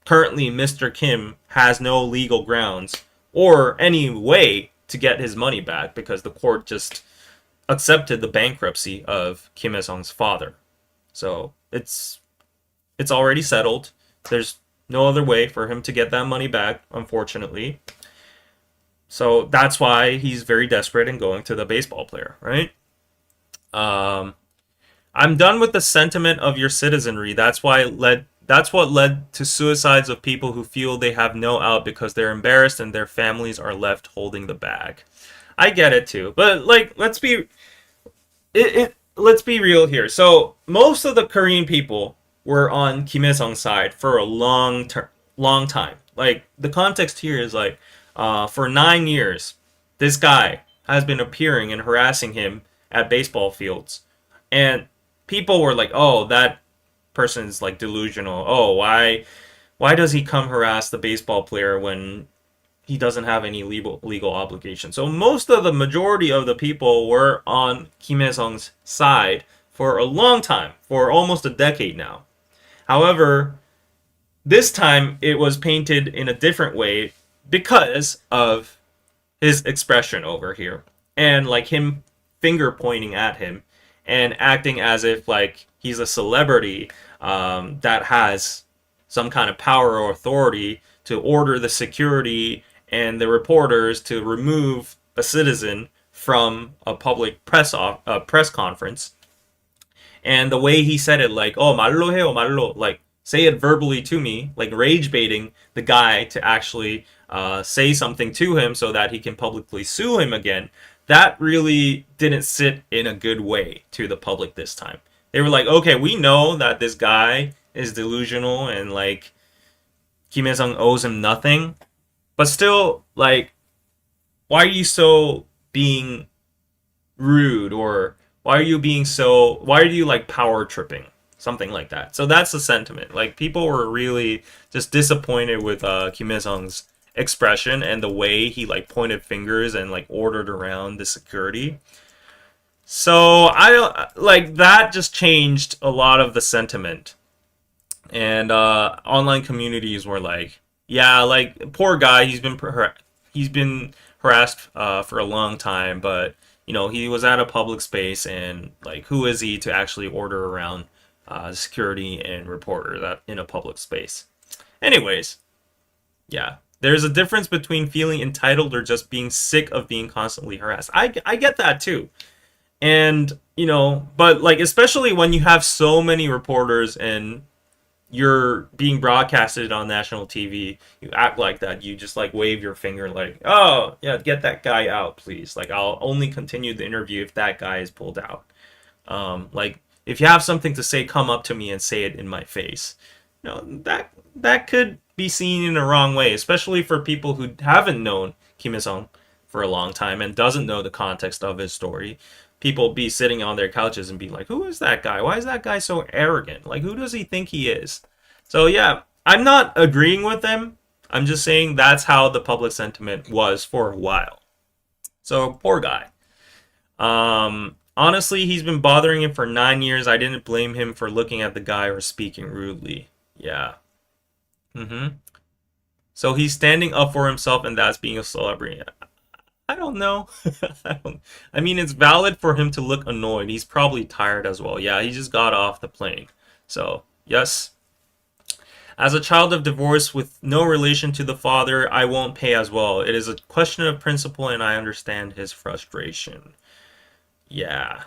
Speaker 1: currently, Mr. Kim has no legal grounds or any way to get his money back because the court just accepted the bankruptcy of Kim Il-sung's father. So it's already settled. There's no other way for him to get that money back, unfortunately. So that's why he's very desperate and going to the baseball player, right? I'm done with the sentiment of your citizenry. That's what led to suicides of people who feel they have no out because they're embarrassed and their families are left holding the bag. I get it too, but like let's be real here. So most of the Korean people were on Kim Il-sung's side for a long time. like the context here is like, for 9 years, this guy has been appearing and harassing him at baseball fields, and people were like, "Oh, that person's like delusional. Oh, why does he come harass the baseball player when he doesn't have any legal obligation?" So most of the majority of the people were on Kim Hae-sung's side for a long time, for almost a decade now. However, this time it was painted in a different way because of his expression over here and like him finger pointing at him and acting as if like he's a celebrity that has some kind of power or authority to order the security and the reporters to remove a citizen from a public press conference. And the way he said it, like, "Oh, 말로 해요, 말로," like, say it verbally to me, like rage baiting the guy to actually say something to him so that he can publicly sue him again. That really didn't sit in a good way to the public this time. They were like, okay, we know that this guy is delusional and like Kim Hae-sung owes him nothing, but still, like, why are you so being rude, or why are you like power tripping, something like that. So that's the sentiment. Like, people were really just disappointed with Kim Hae-sung's expression and the way he like pointed fingers and like ordered around the security. So I don't like that, just changed a lot of the sentiment. And online communities were like, yeah, like, poor guy, he's been harassed for a long time, but you know, he was at a public space, and like, who is he to actually order around security and reporter that in a public space? Anyways, yeah, there's a difference between feeling entitled or just being sick of being constantly harassed. I get that too. And, you know, but like, especially when you have so many reporters and you're being broadcasted on national TV, you act like that. You just like wave your finger like, "Oh, yeah, get that guy out, please. Like, I'll only continue the interview if that guy is pulled out." Like, if you have something to say, come up to me and say it in my face. You know, that could be seen in a wrong way, especially for people who haven't known Kim Il-sung for a long time and doesn't know the context of his story. People be sitting on their couches and be like, "Who is that guy? Why is that guy so arrogant? Like, who does he think he is?" So yeah, I'm not agreeing with them. I'm just saying that's how the public sentiment was for a while. So poor guy. Honestly, he's been bothering him for 9 years. I didn't blame him for looking at the guy or speaking rudely. Yeah. So he's standing up for himself, and that's being a celebrity. I don't know. I mean, it's valid for him to look annoyed. He's probably tired as well. Yeah, he just got off the plane. So, yes. As a child of divorce with no relation to the father, I won't pay as well. It is a question of principle, and I understand his frustration. Yeah.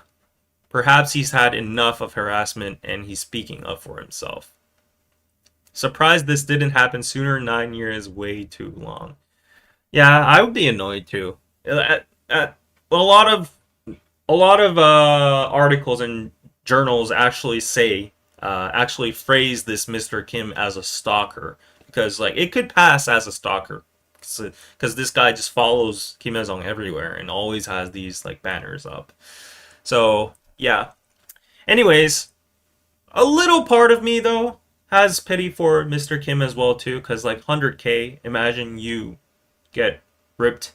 Speaker 1: Perhaps he's had enough of harassment and he's speaking up for himself. Surprised this didn't happen sooner. 9 years, way too long. Yeah, I would be annoyed too. A lot of articles and journals actually actually phrase this Mr. Kim as a stalker, because like it could pass as a stalker, because this guy just follows Kim Hae-sung everywhere and always has these like banners up. So yeah. Anyways, a little part of me though has pity for Mr. Kim as well too, because like 100K, imagine you get ripped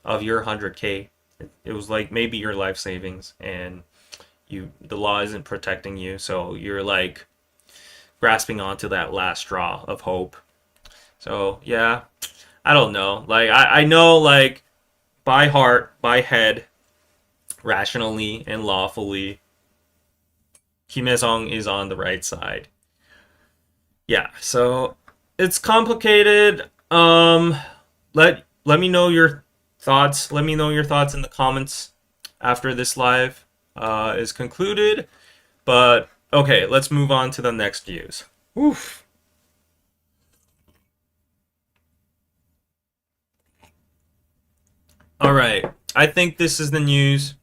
Speaker 1: of your 100K. It was like maybe your life savings, and the law isn't protecting you, so you're like grasping onto that last straw of hope. So yeah, I don't know. Like, I know, like, by heart, by head, rationally and lawfully, Kim Hae-sung is on the right side. Yeah, so it's complicated. Let me know your thoughts. Let me know your thoughts in the comments after this live is concluded. But okay, let's move on to the next news. Oof. All right, I think this is the news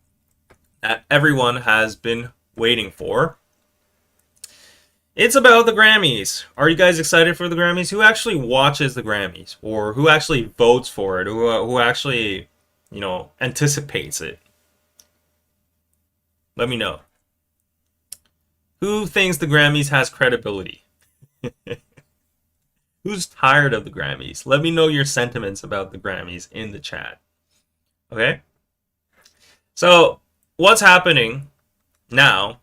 Speaker 1: that everyone has been waiting for. It's about the Grammys. Are you guys excited for the Grammys? Who actually watches the Grammys? Or who actually votes for it? Who actually, anticipates it? Let me know. Who thinks the Grammys has credibility? Who's tired of the Grammys? Let me know your sentiments about the Grammys in the chat. Okay? So, what's happening now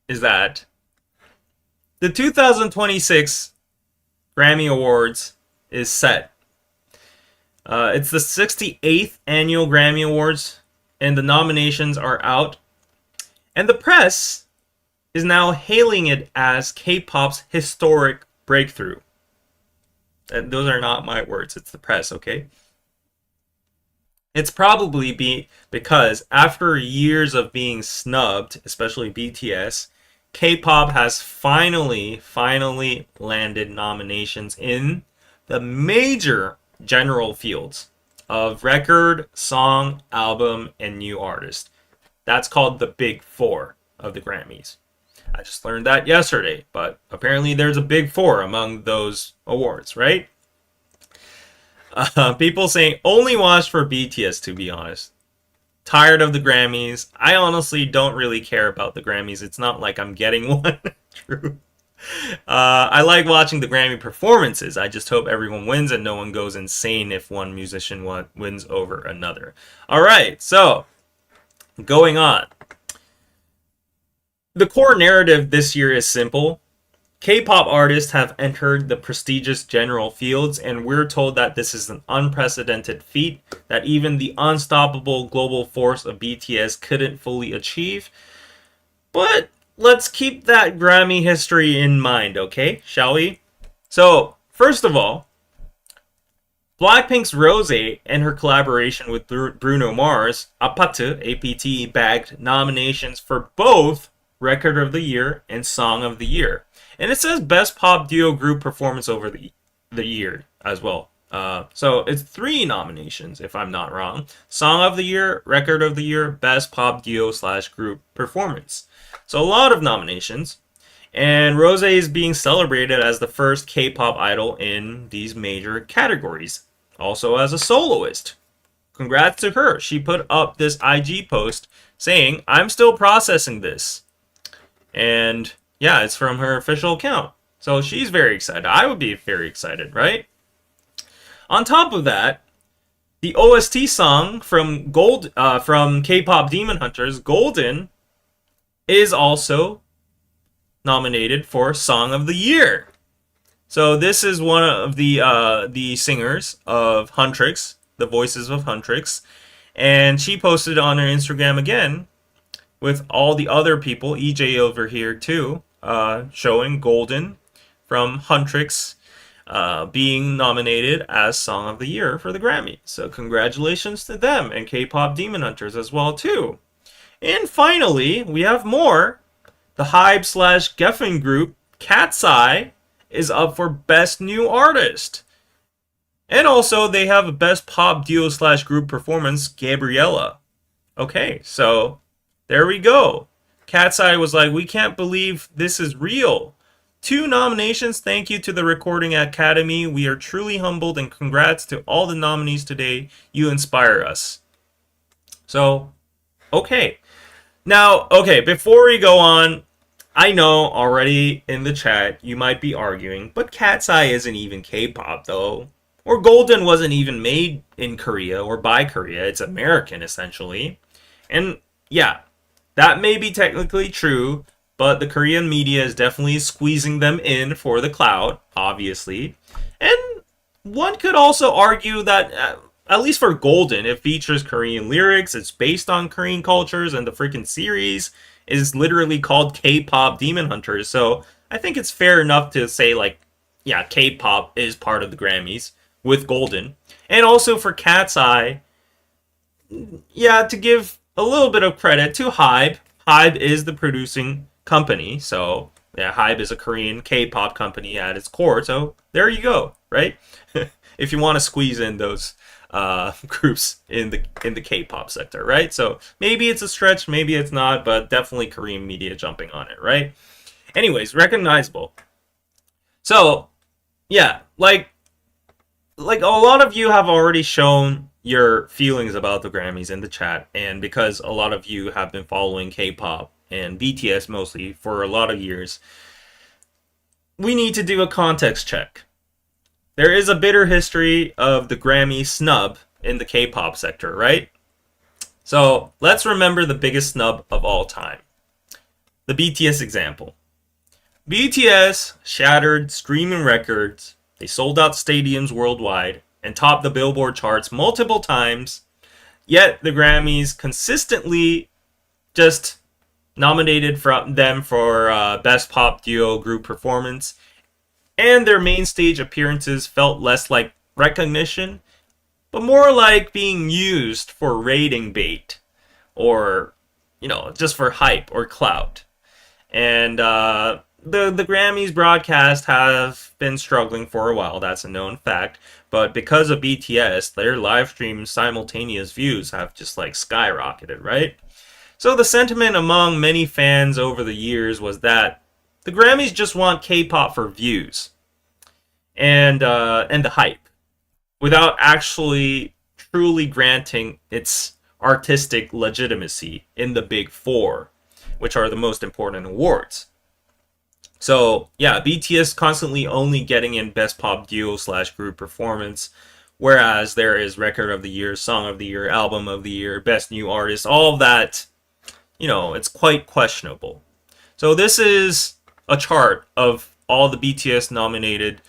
Speaker 1: is that the 2026 Grammy Awards is set. It's the 68th annual Grammy Awards, and the nominations are out. And the press is now hailing it as K-pop's historic breakthrough. And those are not my words, it's the press, okay? It's probably because after years of being snubbed, especially BTS, K-pop has finally landed nominations in the major general fields of record, song, album, and new artist. That's called the Big Four of the Grammys. I just learned that yesterday, but apparently there's a Big Four among those awards, right? People saying only watch for BTS, to be honest. Tired of the Grammys. I honestly don't really care about the Grammys. It's not like I'm getting one. True. I like watching the Grammy performances. I just hope everyone wins and no one goes insane if one musician wins over another. All right, so going on. The core narrative this year is simple. K-pop artists have entered the prestigious general fields, and we're told that this is an unprecedented feat that even the unstoppable global force of BTS couldn't fully achieve. But let's keep that Grammy history in mind, okay? Shall we? So, first of all, Blackpink's Rose and her collaboration with Bruno Mars, 아파트, APT, bagged nominations for both Record of the Year and Song of the Year. And it says Best Pop Duo Group Performance over the year as well. So it's 3 nominations, if I'm not wrong. Song of the Year, Record of the Year, Best Pop Duo / Group Performance. So a lot of nominations. And Rose is being celebrated as the first K-pop idol in these major categories. Also as a soloist. Congrats to her. She put up this IG post saying, "I'm still processing this." And yeah, it's from her official account. So she's very excited. I would be very excited, right? On top of that, the OST song from K-pop Demon Hunters, Golden, is also nominated for Song of the Year. So this is one of the singers of Huntrix, the voices of Huntrix, and she posted on her Instagram again with all the other people, EJ over here too, showing Golden from Huntrix being nominated as Song of the Year for the Grammy. So congratulations to them and K-pop Demon Hunters as well too. And finally, we have more. The Hybe / Geffen group, Cat's Eye, is up for Best New Artist. And also, they have a Best Pop Duo / Group Performance, Gabriella. Okay, so there we go. Cat's Eye was like, we can't believe this is real. 2 nominations. Thank you to the Recording Academy. We are truly humbled, and congrats to all the nominees today. You inspire us. So, okay. Now, okay, before we go on, I know already in the chat you might be arguing, but Cat's Eye isn't even K-pop though. Or Golden wasn't even made in Korea or by Korea. It's American essentially. And yeah, that may be technically true, but the Korean media is definitely squeezing them in for the clout, obviously. And one could also argue that, at least for Golden, it features Korean lyrics, it's based on Korean cultures, and the freaking series is literally called K-pop Demon Hunters. So I think it's fair enough to say, like, yeah, K-pop is part of the Grammys with Golden. And also for Cat's Eye, yeah, to give a little bit of credit to Hybe. Hybe is the producing company. So, yeah, Hybe is a Korean K-pop company at its core. So there you go, right? If you want to squeeze in those groups in the K-pop sector, right? So maybe it's a stretch, maybe it's not, but definitely Korean media jumping on it, right? Anyways, recognizable. So, yeah, like a lot of you have already shown your feelings about the Grammys in the chat, and because a lot of you have been following K-pop and BTS mostly for a lot of years, we need to do a context check. There is a bitter history of the Grammy snub in the K-pop sector, right? So let's remember the biggest snub of all time. The BTS example. BTS shattered streaming records, they sold out stadiums worldwide, and topped the Billboard charts multiple times, yet the Grammys consistently just nominated them for Best Pop Duo Group Performance, and their main stage appearances felt less like recognition, but more like being used for rating bait, or, just for hype or clout. And the Grammys broadcast have been struggling for a while, that's a known fact, but because of BTS, their live stream simultaneous views have just like skyrocketed, right? So the sentiment among many fans over the years was that the Grammys just want K-pop for views and the hype, without actually truly granting its artistic legitimacy in the Big Four, which are the most important awards. So, yeah, BTS constantly only getting in Best Pop Duo / Group Performance, whereas there is Record of the Year, Song of the Year, Album of the Year, Best New Artist, all of that, it's quite questionable. So this is a chart of all the BTS nominated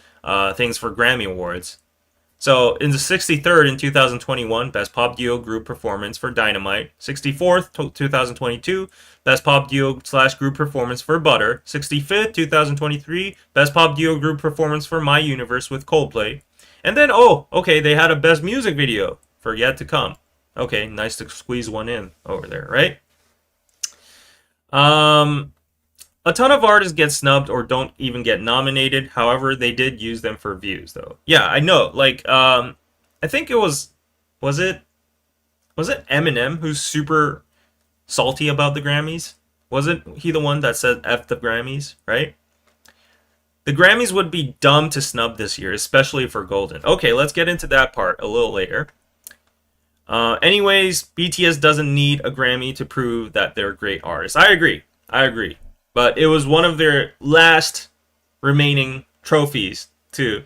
Speaker 1: things for Grammy Awards. So in the 63rd in 2021, Best Pop Duo Group Performance for Dynamite. 64th, 2022, Best Pop Duo / Group Performance for Butter. 65th, 2023, Best Pop Duo Group Performance for My Universe with Coldplay. And then, they had a Best Music Video for Yet to Come. Okay, nice to squeeze one in over there, right? A ton of artists get snubbed or don't even get nominated. However, they did use them for views, though. Yeah, I know. Like, I think it was it Eminem who's super salty about the Grammys? Wasn't he the one that said F the Grammys, right? The Grammys would be dumb to snub this year, especially for Golden. Okay, let's get into that part a little later. Anyways, BTS doesn't need a Grammy to prove that they're great artists. I agree. But it was one of their last remaining trophies to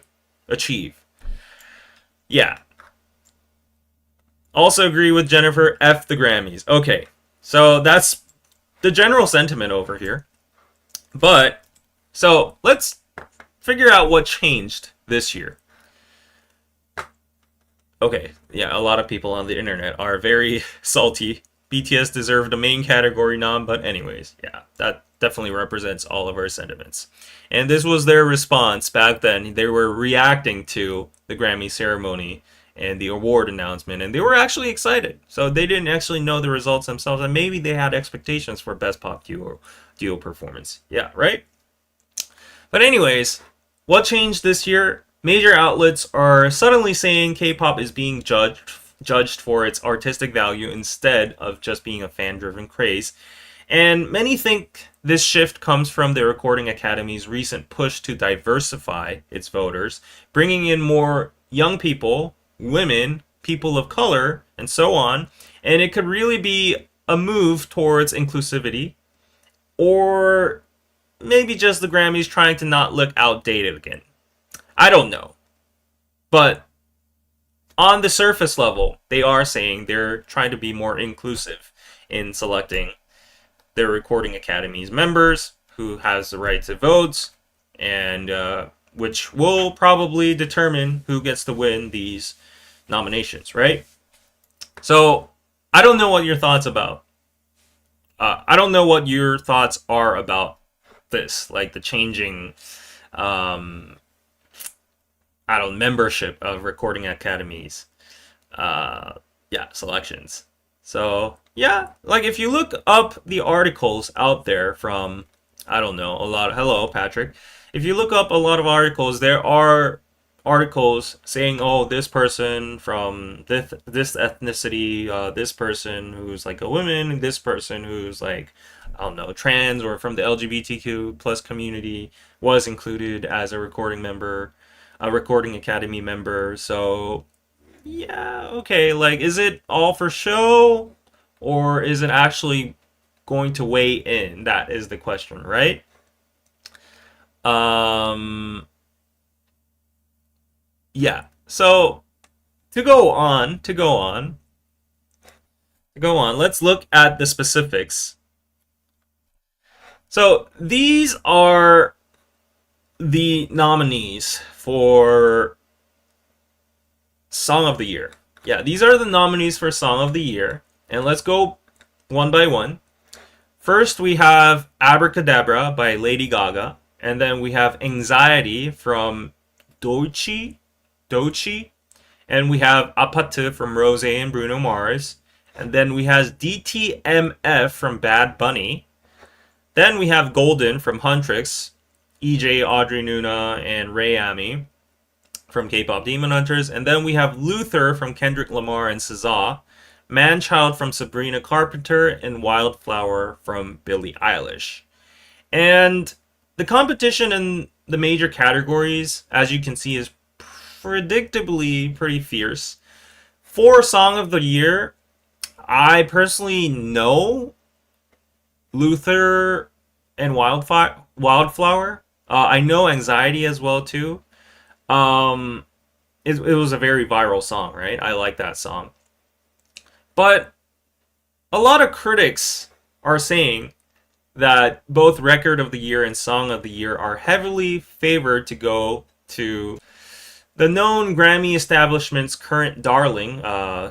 Speaker 1: achieve. Yeah. Also agree with Jennifer, F the Grammys. Okay, so that's the general sentiment over here. But, so let's figure out what changed this year. Okay, yeah, a lot of people on the internet are very salty. BTS deserved a main category nom, but anyways, yeah, that definitely represents all of our sentiments. And this was their response back then. They were reacting to the Grammy ceremony and the award announcement, and they were actually excited. So they didn't actually know the results themselves, and maybe they had expectations for Best Pop Duo Performance. Yeah, right? But anyways, what changed this year? Major outlets are suddenly saying K-pop is being judged for its artistic value instead of just being a fan-driven craze. And many think this shift comes from the Recording Academy's recent push to diversify its voters, bringing in more young people, women, people of color, and so on. And it could really be a move towards inclusivity, or maybe just the Grammys trying to not look outdated again. I don't know. But on the surface level, they are saying they're trying to be more inclusive in selecting their Recording Academy's members, who has the right to vote, and which will probably determine who gets to win these nominations, right? So I don't know what your thoughts about. I don't know what your thoughts are about this, like the changing membership of Recording Academies selections. So yeah, like if you look up the articles out there from hello Patrick, if you look up a lot of articles, there are articles saying, oh, this person from this ethnicity, this person who's like a woman, this person who's like, I don't know, trans or from the LGBTQ plus community was included as a recording member, a recording academy member. So yeah, okay, like, is it all for show or is it actually going to weigh in? That is the question, right? Um, yeah. So to go on, let's look at the specifics. So these are the nominees for Song of the Year. Yeah, these are the nominees for Song of the Year. And let's go one by one. First, we have Abracadabra by Lady Gaga. And then we have Anxiety from Doechii. And we have Apatu from Rose and Bruno Mars. And then we have DTMF from Bad Bunny. Then we have Golden from Huntrix, EJ, Audrey Nuna, and Ray Ami from K-Pop Demon Hunters. And then we have Luther from Kendrick Lamar and SZA, Manchild from Sabrina Carpenter, and Wildflower from Billie Eilish. And the competition in the major categories, as you can see, is predictably pretty fierce. For Song of the Year, I personally know Luther and Wildflower. I know Anxiety as well too. It was a very viral song, right? I like that song. But a lot of critics are saying that both Record of the Year and Song of the Year are heavily favored to go to the known Grammy establishment's current darling,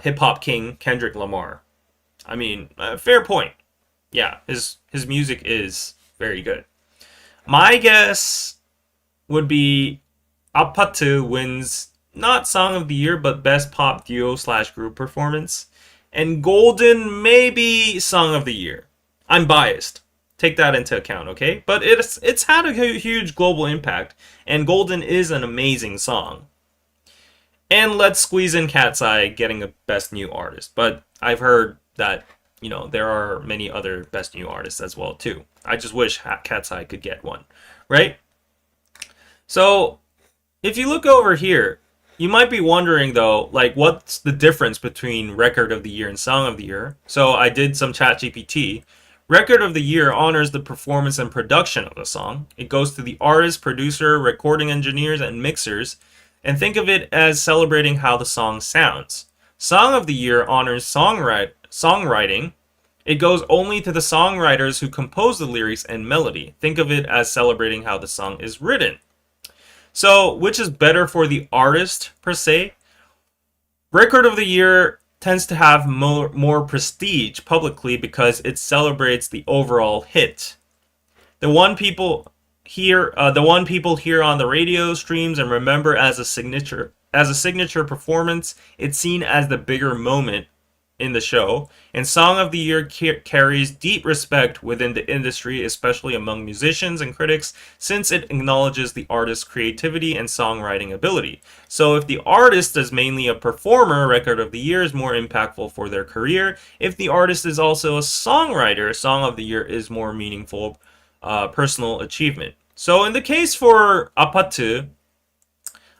Speaker 1: hip hop king Kendrick Lamar. I mean, fair point. Yeah, his music is very good. My guess would be Apatu wins not Song of the Year, but Best Pop Duo slash Group Performance. And Golden maybe Song of the Year. I'm biased. Take that into account, okay? But it's had a huge global impact, and Golden is an amazing song. And let's squeeze in Cat's Eye getting a Best New Artist. But I've heard that, there are many other Best New Artists as well, too. I just wish Cat's Eye could get one, right? So, if you look over here, you might be wondering, though, like, what's the difference between Record of the Year and Song of the Year? So I did some ChatGPT. Record of the Year honors the performance and production of the song. It goes to the artist, producer, recording engineers, and mixers, and think of it as celebrating how the song sounds. Song of the Year honors songwriting. It goes only to the songwriters who compose the lyrics and melody. Think of it as celebrating how the song is written. So, which is better for the artist, per se? Record of the Year tends to have more prestige publicly because it celebrates the overall hit. The one people hear on the radio streams and remember as a signature performance. It's seen as the bigger moment in the show, and Song of the Year carries deep respect within the industry, especially among musicians and critics, since it acknowledges the artist's creativity and songwriting ability. So if the artist is mainly a performer, Record of the Year is more impactful for their career. If the artist is also a songwriter, Song of the Year is more meaningful personal achievement. So in the case for Apatu,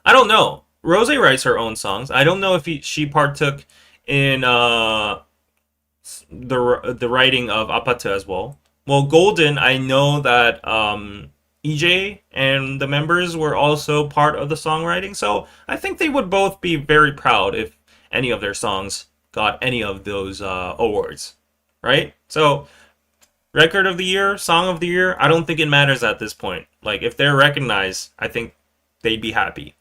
Speaker 1: I don't know. Rose writes her own songs. I don't know if she partook in the writing of Apatu as well. Well, Golden, I know that EJ and the members were also part of the songwriting, so I think they would both be very proud if any of their songs got any of those awards, right? So, Record of the Year, Song of the Year, I don't think it matters at this point. Like, if they're recognized, I think they'd be happy.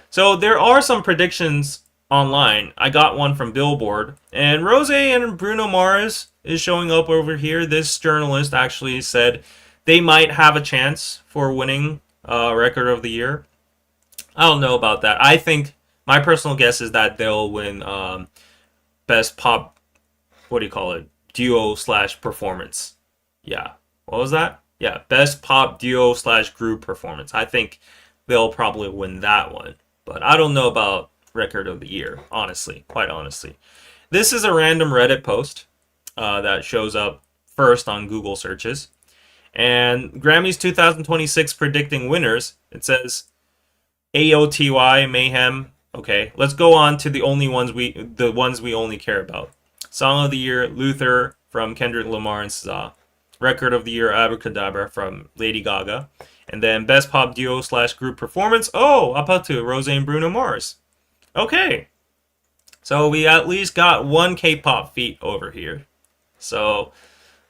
Speaker 1: So, there are some predictions online. I got one from Billboard, and Rose and Bruno Mars is showing up over here. This journalist actually said they might have a chance for winning Record of the Year. I don't know about that. I think my personal guess is that they'll win Best Pop, what do you call it, Duo slash Performance. Yeah, what was that? Yeah, Best Pop Duo slash Group Performance. I think they'll probably win that one. But I don't know about record of the year, honestly, quite honestly. This is a random Reddit post that shows up first on Google searches. And Grammys 2026 predicting winners. It says AOTY Mayhem. Okay, let's go on to the ones we only care about. Song of the year Luther from Kendrick Lamar and SZA. Record of the year Abracadabra from Lady Gaga. And then best pop duo / group performance. Oh, Apatu, Rose and Bruno Mars. Okay, so we at least got one K-pop feat over here. So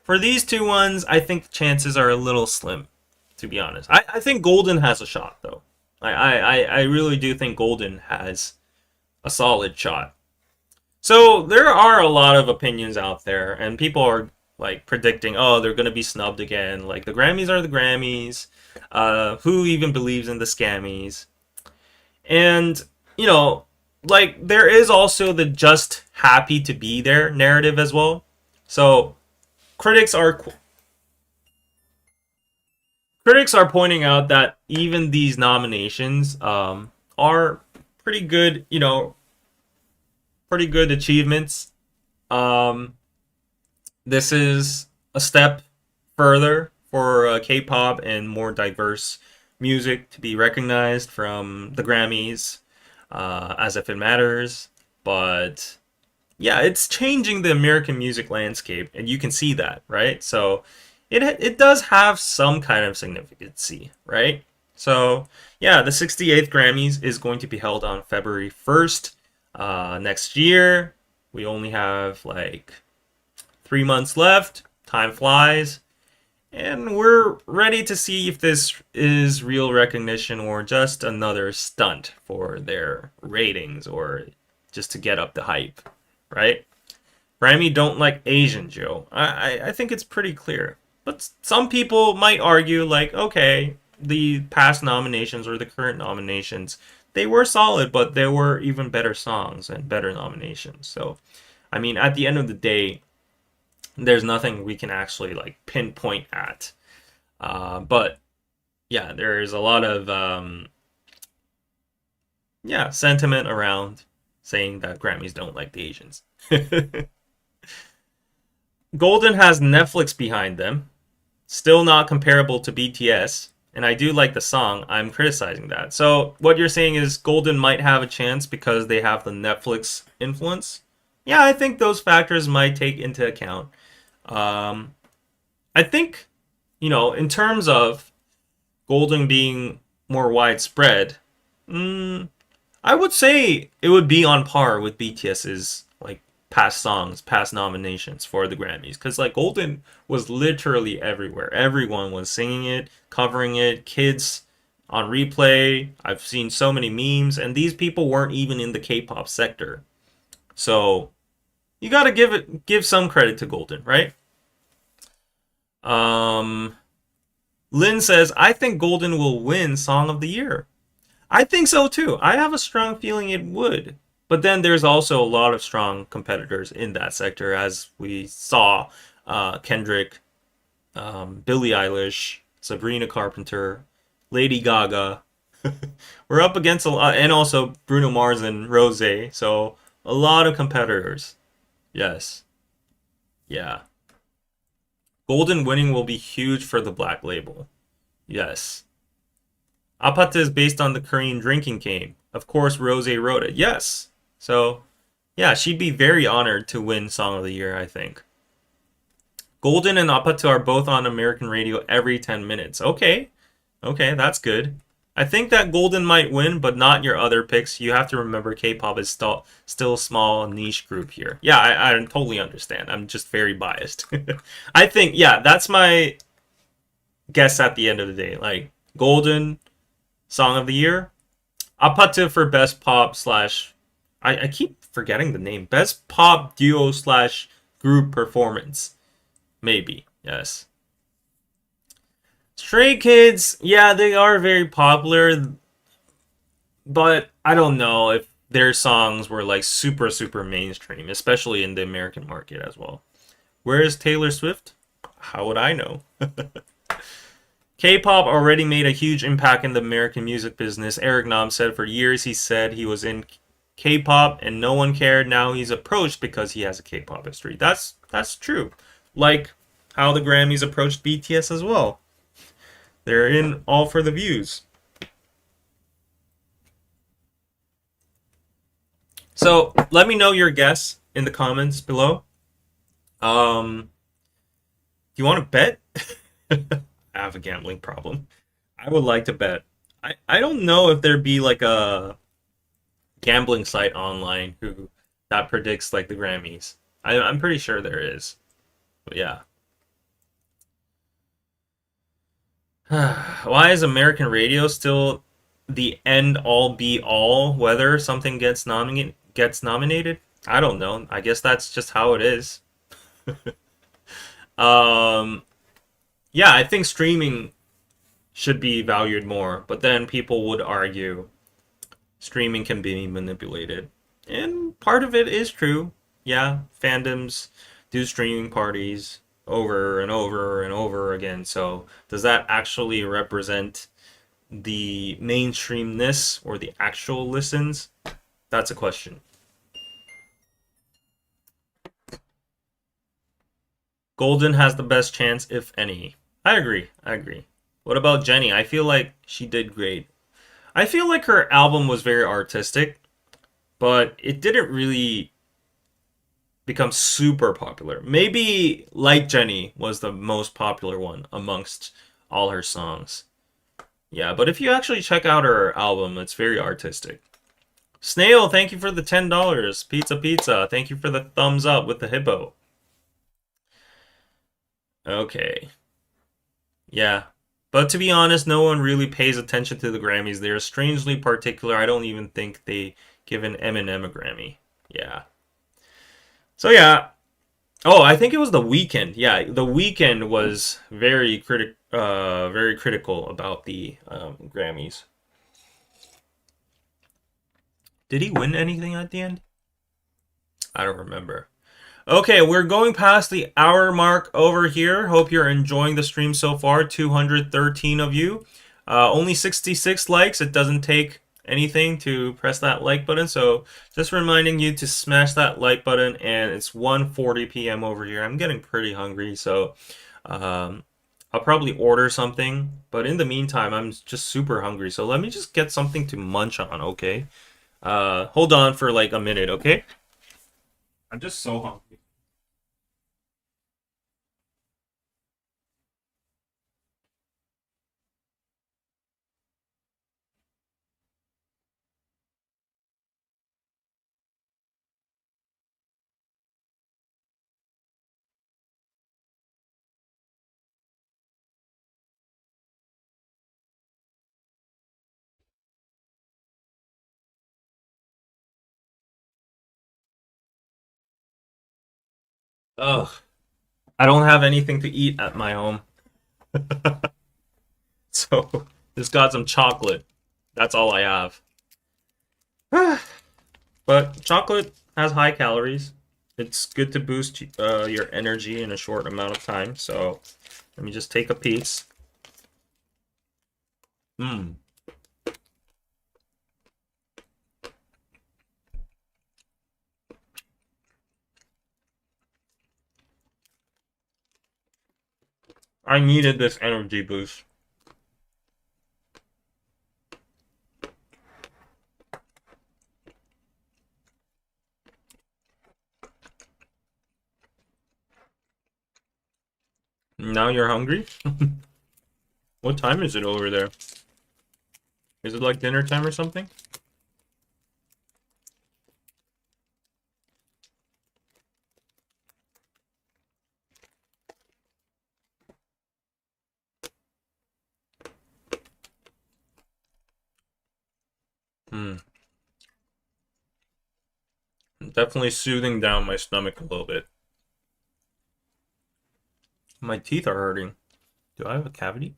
Speaker 1: for these two ones, I think the chances are a little slim, to be honest. I think Golden has a shot, though. I really do think Golden has a solid shot. So there are a lot of opinions out there, and people are like predicting, oh, they're gonna be snubbed again. Like the Grammys are the Grammys. Who even believes in the scammies? And you know, like there is also the just happy to be there narrative as well. So critics are pointing out that even these nominations are pretty good, you know, pretty good achievements. This is a step further for K-pop and more diverse music to be recognized from the Grammys, as if it matters. But yeah, it's changing the American music landscape, and you can see that, right? So it does have some kind of significance, right? So yeah, the 68th Grammys is going to be held on February 1st next year. We only have like 3 months left. Time flies. And we're ready to see if this is real recognition or just another stunt for their ratings or just to get up the hype, right? Grammy don't like Asian, Joe. I think it's pretty clear. But some people might argue, like, okay, the past nominations or the current nominations, they were solid, but there were even better songs and better nominations. So, I mean, at the end of the day, there's nothing we can actually like pinpoint at. But yeah, there's a lot of sentiment around saying that Grammys don't like the Asians. Golden has Netflix behind them. Still not comparable to BTS. And I do like the song. I'm criticizing that. So what you're saying is Golden might have a chance because they have the Netflix influence? Yeah, I think those factors might take into account. I think, you know, in terms of Golden being more widespread, I would say it would be on par with BTS's like past songs, past nominations for the Grammys. Because like Golden was literally everywhere. Everyone was singing it, covering it, kids on replay. I've seen so many memes, and these people weren't even in the K-pop sector. So you gotta give some credit to Golden, right? Lynn says, I think Golden will win Song of the Year. I think so too. I have a strong feeling it would. But then there's also a lot of strong competitors in that sector, as we saw Kendrick, Billie Eilish, Sabrina Carpenter, Lady Gaga. We're up against a lot, and also Bruno Mars and Rose. So a lot of competitors. Yes. Yeah. Golden winning will be huge for the Black Label. Yes. Apata is based on the Korean drinking game. Of course, Rose wrote it. Yes. So, yeah, she'd be very honored to win Song of the Year, I think. Golden and Apata are both on American radio every 10 minutes. Okay. Okay, that's good. I think that Golden might win, but not your other picks. You have to remember K-pop is still a small niche group here. Yeah, I totally understand. I'm just very biased. I think, yeah, that's my guess at the end of the day. Like, Golden, Song of the Year. Apata for best pop / I keep forgetting the name. Best pop duo / group performance. Maybe, yes. Stray Kids, yeah, they are very popular, but I don't know if their songs were like super, super mainstream, especially in the American market as well. Where is Taylor Swift? How would I know? K-pop already made a huge impact in the American music business. Eric Nam said for years he said he was in K-pop and no one cared. Now he's approached because he has a K-pop history. That's true. Like how the Grammys approached BTS as well. They're in all for the views. So let me know your guess in the comments below. Do you want to bet? I have a gambling problem. I would like to bet. I don't know if there'd be like a gambling site online who that predicts like the Grammys. I'm pretty sure there is. But yeah. Why is American radio still the end all be all whether something gets nominated? I don't know. I guess that's just how it is. Um yeah, I think streaming should be valued more, but then people would argue streaming can be manipulated. And part of it is true. Yeah, fandoms do streaming parties over and over and over again. So, does that actually represent the mainstreamness or the actual listens? That's a question. Golden has the best chance, if any. I agree. I agree. What about Jenny? I feel like she did great. I feel like her album was very artistic, but it didn't really become super popular. Maybe Like Jenny was the most popular one amongst all her songs. Yeah, but if you actually check out her album, it's very artistic. Snail, thank you for the $10. Pizza Pizza, thank you for the thumbs up with the hippo. Okay. Yeah. But to be honest, no one really pays attention to the Grammys. They're strangely particular. I don't even think they give an Eminem a Grammy. Yeah. So yeah. Oh, I think it was The Weeknd. Yeah, The Weeknd was very critical about the Grammys. Did he win anything at the end? I don't remember. Okay, we're going past the hour mark over here. Hope you're enjoying the stream so far. 213 of you. Only 66 likes. It doesn't take anything to press that like button. So just reminding you to smash that like button. And it's 1:40 p.m. over here. I'm getting pretty hungry. So I'll probably order something. But in the meantime, I'm just super hungry. So let me just get something to munch on, okay? Hold on for like a minute, okay? I'm just so hungry. Ugh. I don't have anything to eat at my home. So just got some chocolate. That's all I have. But chocolate has high calories. It's good to boost your energy in a short amount of time. So let me just take a piece. Mmm. I needed this energy boost. Now you're hungry? What time is it over there? Is it like dinner time or something? Hmm. Definitely soothing down my stomach a little bit. My teeth are hurting. Do I have a cavity?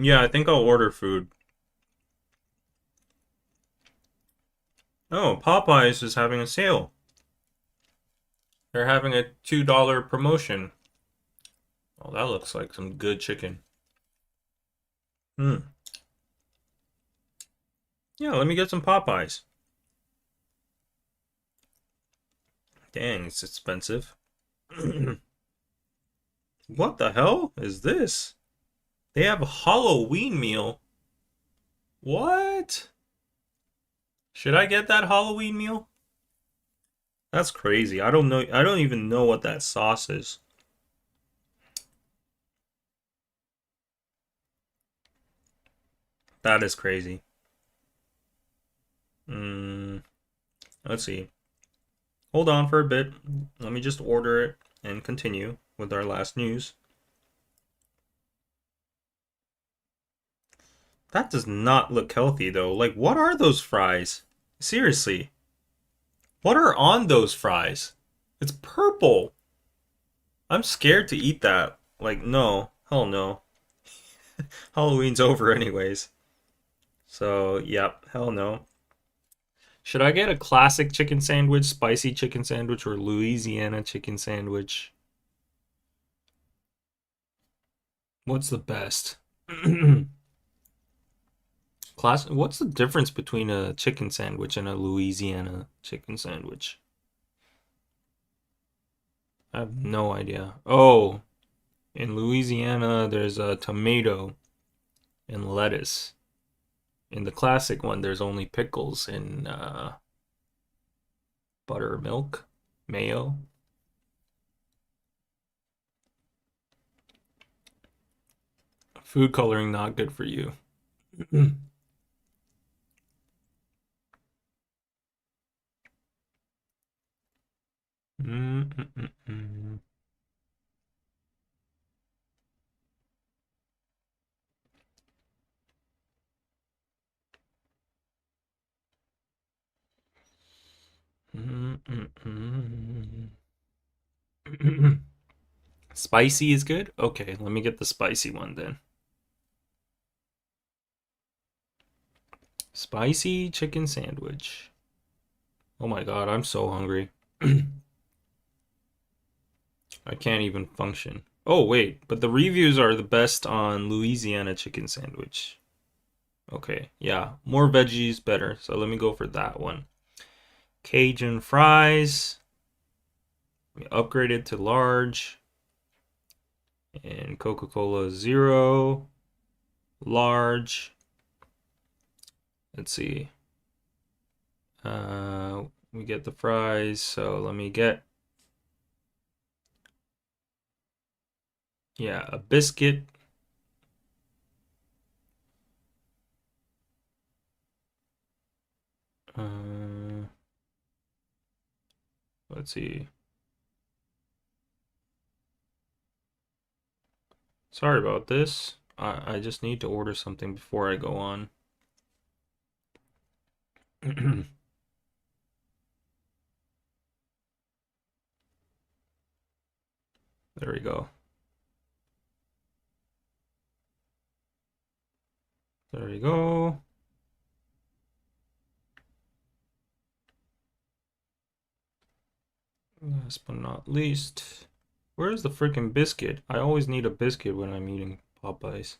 Speaker 1: Yeah, I think I'll order food. Oh, Popeyes is having a sale. They're having a $2 promotion. Oh, that looks like some good chicken. Hmm. Yeah, let me get some Popeyes. Dang, it's expensive. What the hell is this? They have a Halloween meal. What? Should I get that Halloween meal? That's crazy. I don't know. I don't even know what that sauce is. That is crazy. Mm, let's see. Hold on for a bit. Let me just order it and continue with our last news. That does not look healthy though. Like, what are those fries? Seriously. What are on those fries? It's purple. I'm scared to eat that. Like, no. Hell no. Halloween's over anyways. So, yep. Hell no. Should I get a classic chicken sandwich, spicy chicken sandwich, or Louisiana chicken sandwich? What's the best? What's the difference between a chicken sandwich and a Louisiana chicken sandwich? I have no idea. Oh, in Louisiana, there's a tomato and lettuce. In the classic one, there's only pickles and buttermilk, mayo. Food coloring not good for you. Spicy is good? Okay, let me get the spicy one then. Spicy chicken sandwich. Oh my god, I'm so hungry. I can't even function. Oh wait, but the reviews are the best on Louisiana chicken sandwich. Okay, yeah, more veggies better. So let me go for that one. Cajun fries. We upgraded to large. And Coca-Cola Zero, large. Let's see. We get the fries, so let me get, yeah, a biscuit. Let's see. Sorry about this. I just need to order something before I go on. There we go. There we go. Last but not least, where's the freaking biscuit? I always need a biscuit when I'm eating Popeyes.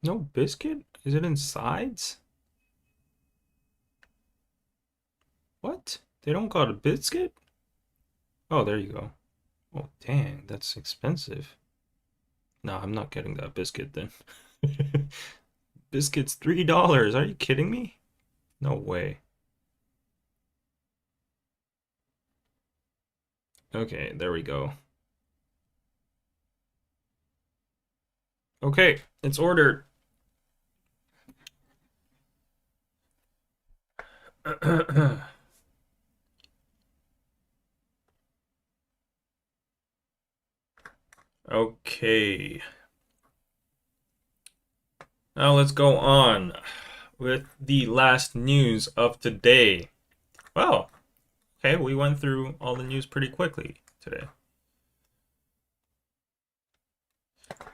Speaker 1: No biscuit? Is it in sides? What? They don't got a biscuit? Oh, there you go. Oh, dang, that's expensive. No, I'm not getting that biscuit then. Biscuit's $3. Are you kidding me? No way. Okay, there we go. Okay, it's ordered. Okay. Now let's go on with the last news of today. Well, Okay, we went through all the news pretty quickly today.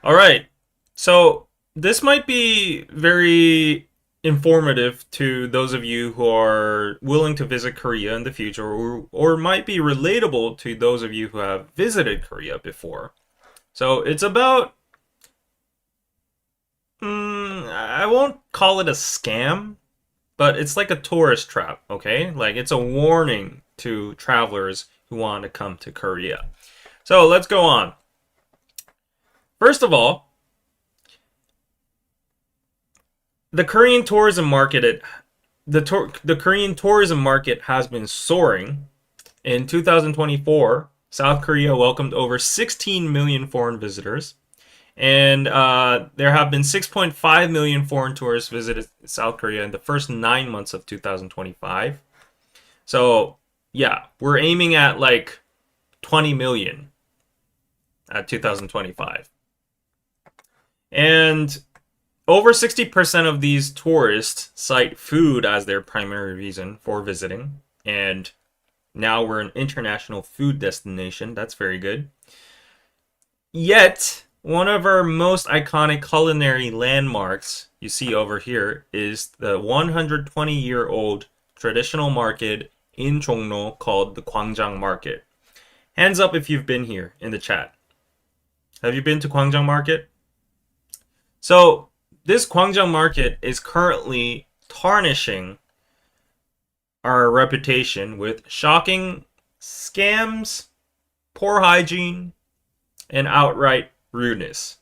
Speaker 1: All right, so this might be very informative to those of you who are willing to visit Korea in the future, or might be relatable to those of you who have visited Korea before. So it's about, I won't call it a scam, but it's like a tourist trap, okay? Like it's a warning to travelers who want to come to Korea. So let's go on. First of all, the Korean tourism market the Korean tourism market has been soaring. In 2024, South Korea welcomed over 16 million foreign visitors, and there have been 6.5 million foreign tourists visited South Korea in the first 9 months of 2025. So yeah, we're aiming at like 20 million at 2025. And over 60% of these tourists cite food as their primary reason for visiting. And now we're an international food destination. That's very good. Yet, one of our most iconic culinary landmarks you see over here is the 120-year-old traditional market in Jongno called the Gwangjang Market. Hands up if you've been here in the chat. Have you been to Gwangjang Market? So, this Gwangjang Market is currently tarnishing our reputation with shocking scams, poor hygiene, and outright rudeness.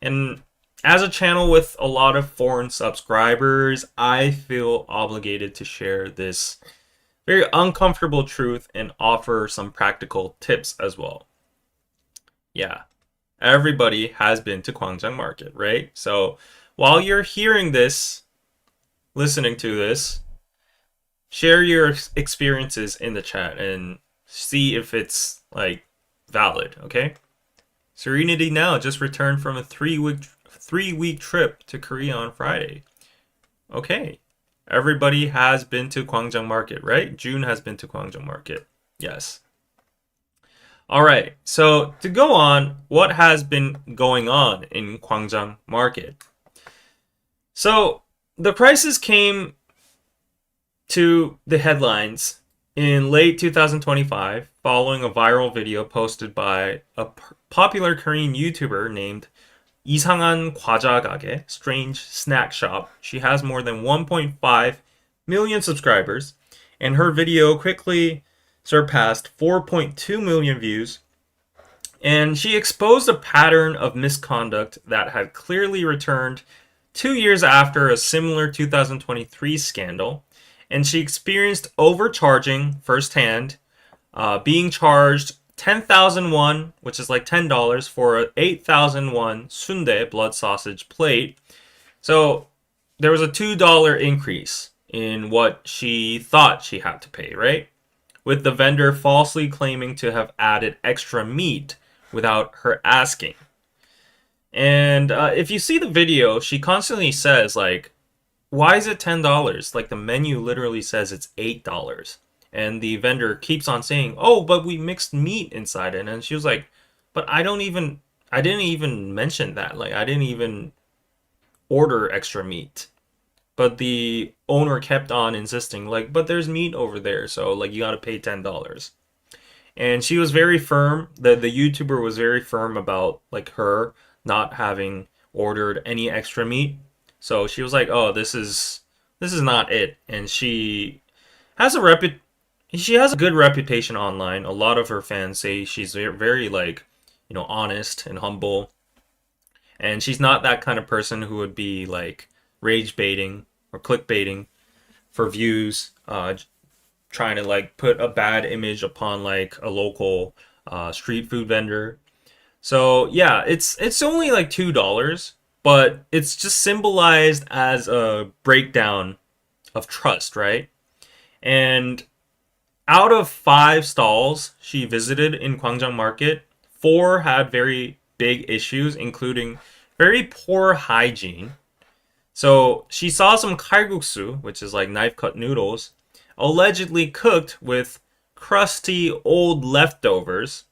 Speaker 1: And as a channel with a lot of foreign subscribers, I feel obligated to share this very uncomfortable truth and offer some practical tips as well. Yeah, everybody has been to Gwangjang Market, right? So while you're hearing this, listening to this, share your experiences in the chat and see if it's like valid, okay? Serenity now just returned from a three-week trip to Korea on Friday. Okay. Everybody has been to Gwangjang Market, right? June has been to Gwangjang Market. Yes. All right. So to go on, what has been going on in Gwangjang Market? So the crisis came to the headlines in late 2025 following a viral video posted by a popular Korean YouTuber named 이상한 과자 가게, Strange Snack Shop. She has more than 1.5 million subscribers, and her video quickly surpassed 4.2 million views. And she exposed a pattern of misconduct that had clearly returned 2 years after a similar 2023 scandal. And she experienced overcharging firsthand, being charged 10,000 won, which is like $10, for an 8,000 won sundae, blood sausage plate. So there was a $2 increase in what she thought she had to pay, right? With the vendor falsely claiming to have added extra meat without her asking. And if you see the video, she constantly says, like, why is it $10? Like, the menu literally says it's $8. And the vendor keeps on saying, oh, but we mixed meat inside it. And she was like, but I didn't even mention that. Like, I didn't even order extra meat. But the owner kept on insisting, like, but there's meat over there. So, like, you got to pay $10. And she was very firm. The YouTuber was very firm about, like, her not having ordered any extra meat. So she was like, oh, this is not it. And she has a good reputation online. A lot of her fans say she's very like, honest and humble. And she's not that kind of person who would be like rage baiting or clickbaiting for views, trying to like put a bad image upon like a local street food vendor. So yeah, it's only like $2, but it's just symbolized as a breakdown of trust, right? And out of 5 stalls she visited in Gwangjang Market, 4 had very big issues, including very poor hygiene. So she saw some kalguksu, which is like knife-cut noodles, allegedly cooked with crusty old leftovers.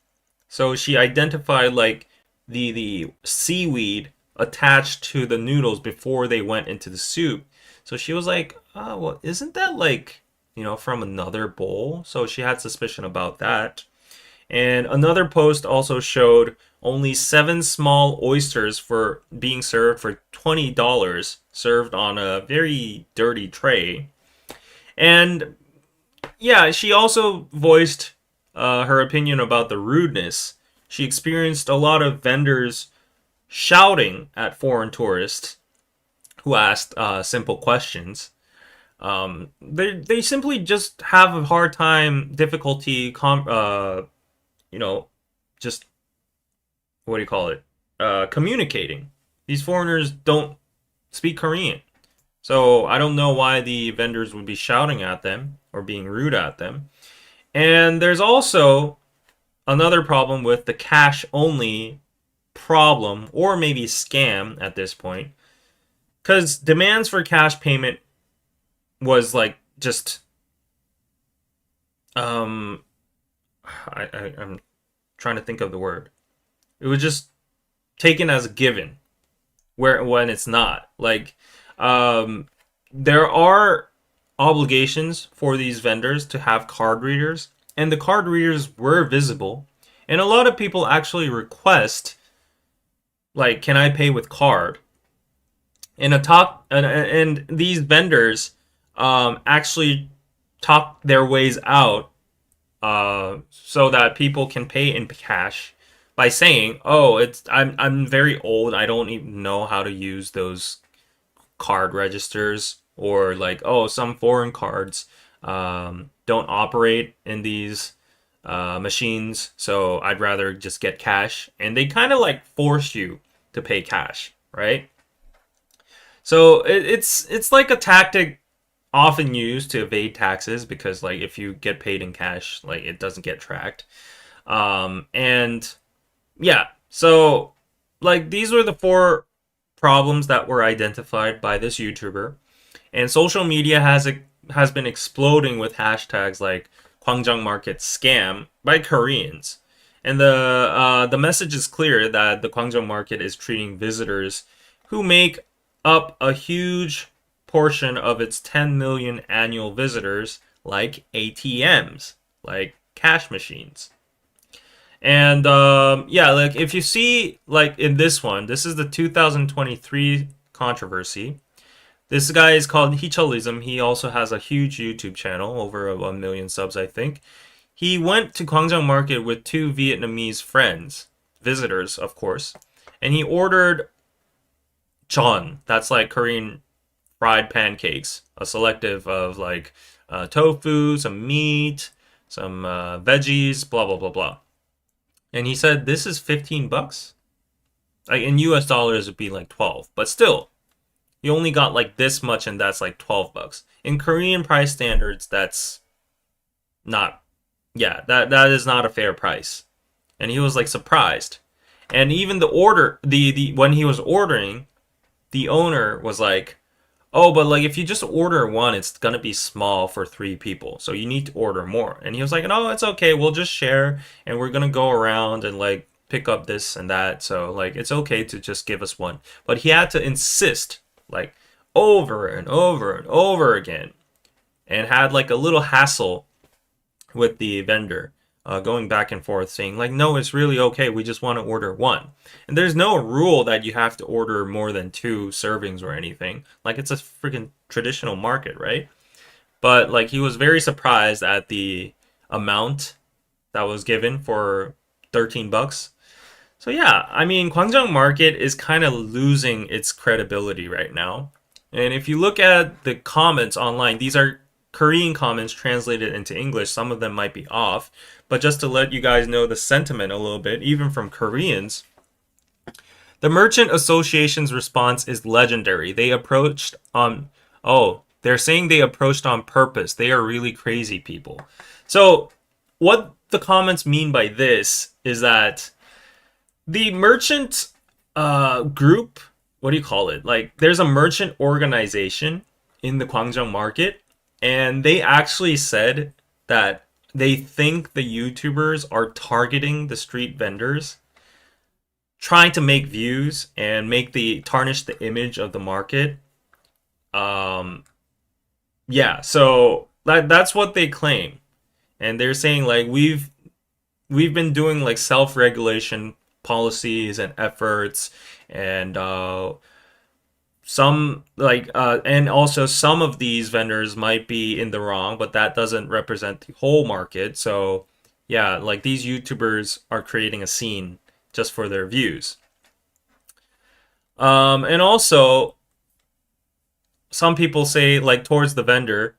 Speaker 1: So she identified like the seaweed attached to the noodles before they went into the soup. So she was like, "Oh, well, isn't that like, from another bowl?" So she had suspicion about that. And another post also showed only 7 small oysters for being served for $20, served on a very dirty tray. And yeah, she also voiced her opinion about the rudeness. She experienced a lot of vendors shouting at foreign tourists who asked simple questions. They simply just have a hard time, difficulty, you know, just what do you call it? Communicating. These foreigners don't speak Korean. So I don't know why the vendors would be shouting at them or being rude at them. And there's also another problem with the cash only problem, or maybe scam at this point, because demands for cash payment was like just um I'm trying to think of the word. It was just taken as a given, where when it's not. Like there are obligations for these vendors to have card readers, and the card readers were visible, and a lot of people actually request, like, can I pay with card? And these vendors actually talk their ways out so that people can pay in cash by saying, "Oh, I'm very old. I don't even know how to use those card registers," or like, "Oh, some foreign cards don't operate in these machines, so I'd rather just get cash." And they kind of like force you to pay cash, right? So it's like a tactic often used to evade taxes, because like if you get paid in cash, like it doesn't get tracked. And yeah, so like these were the 4 problems that were identified by this YouTuber, and social media has been exploding with hashtags like Gwangjang Market scam by Koreans. And the message is clear that the Gwangjang Market is treating visitors who make up a huge portion of its 10 million annual visitors like ATMs, like cash machines. And yeah, like if you see, like in this one, this is the 2023 controversy. This guy is called Hichelism. He also has a huge YouTube channel, over 1 million subs, I think. He went to Gwangjang Market with 2 Vietnamese friends, visitors, of course, and he ordered jeon. That's like Korean fried pancakes, a selective of like tofu, some meat, some veggies, blah blah blah blah. And he said this is $15. Like in US dollars it'd be like 12, but still, you only got like this much, and that's like $12. In Korean price standards, that's not, yeah, that is not a fair price. And he was like surprised. And even the order, the when he was ordering, the owner was like, "Oh, but like if you just order one, it's gonna be small for 3 people, so you need to order more." And he was like, "No, it's okay. We'll just share, and we're gonna go around and like pick up this and that. So like it's okay to just give us one." But he had to insist, like over and over and over again, and had like a little hassle with the vendor, going back and forth saying like, "No, it's really okay, we just want to order one." And there's no rule that you have to order more than 2 servings or anything. Like it's a freaking traditional market, right? But like he was very surprised at the amount that was given for $13. So yeah, I mean, Gwangjang Market is kind of losing its credibility right now. And if you look at the comments online, these are Korean comments translated into English. Some of them might be off, but just to let you guys know the sentiment a little bit, even from Koreans, the Merchant Association's response is legendary. They approached on, oh, they're saying they approached on purpose. They are really crazy people. So what the comments mean by this is that the merchant group, what do you call it? Like there's a merchant organization in the Gwangjang Market, and they actually said that they think the YouTubers are targeting the street vendors, trying to make views and make the tarnish the image of the market. Um, yeah, so that's what they claim, and they're saying like we've been doing like self-regulation policies and efforts, and and also some of these vendors might be in the wrong, but that doesn't represent the whole market. So yeah, like these YouTubers are creating a scene just for their views. And also some people say like towards the vendor,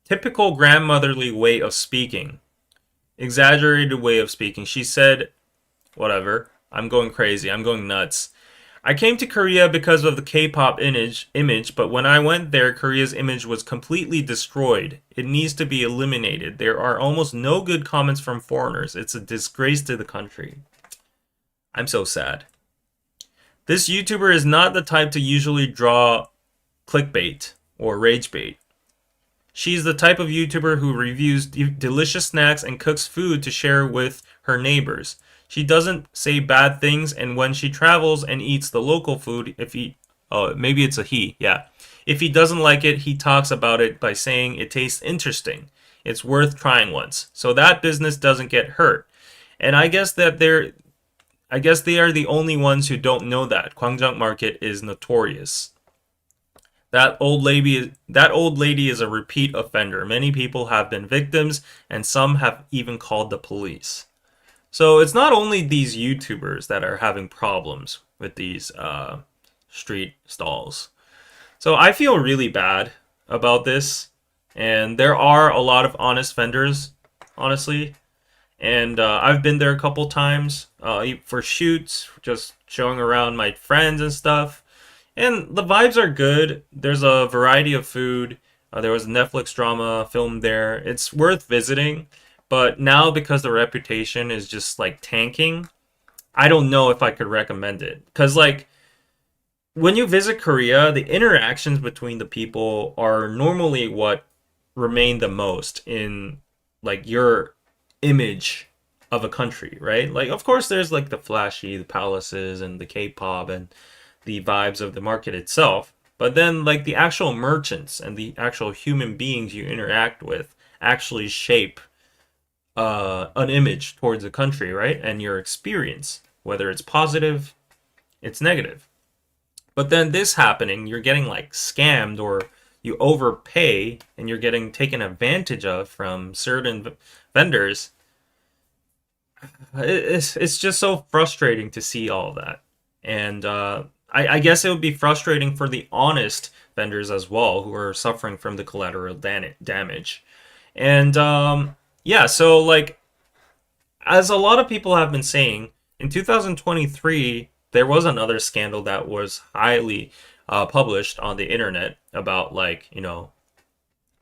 Speaker 1: typical grandmotherly way of speaking, exaggerated way of speaking. She said, whatever, I'm going crazy, I'm going nuts. I came to Korea because of the K-pop image, but when I went there, Korea's image was completely destroyed. It needs to be eliminated. There are almost no good comments from foreigners. It's a disgrace to the country. I'm so sad. This YouTuber is not the type to usually draw clickbait or rage bait. She's the type of YouTuber who reviews delicious snacks and cooks food to share with her neighbors. She doesn't say bad things, and when she travels and eats the local food, maybe it's a he, yeah. If he doesn't like it, he talks about it by saying it tastes interesting. It's worth trying once. So that business doesn't get hurt. And I guess they are the only ones who don't know that Gwangjang Market is notorious. That old lady is a repeat offender. Many people have been victims, and some have even called the police. So it's not only these YouTubers that are having problems with these street stalls. So I feel really bad about this, and there are a lot of honest vendors, honestly. And I've been there a couple times for shoots, just showing around my friends and stuff. And the vibes are good. There's a variety of food. There was a Netflix drama filmed there. It's worth visiting. But now, because the reputation is just like tanking, I don't know if I could recommend it. Because, like, when you visit Korea, the interactions between the people are normally what remain the most in, like, your image of a country, right? Like, of course, there's like the flashy, the palaces, and the K-pop, and the vibes of the market itself. But then, like, the actual merchants and the actual human beings you interact with actually shape an image towards a country, right? And your experience, whether it's positive, it's negative. But then this happening, you're getting like scammed, or you overpay and you're getting taken advantage of from certain vendors. It's just so frustrating to see all of that. And I guess it would be frustrating for the honest vendors as well, who are suffering from the collateral damage. And yeah, so like, as a lot of people have been saying, in 2023, there was another scandal that was highly published on the internet about, like, you know,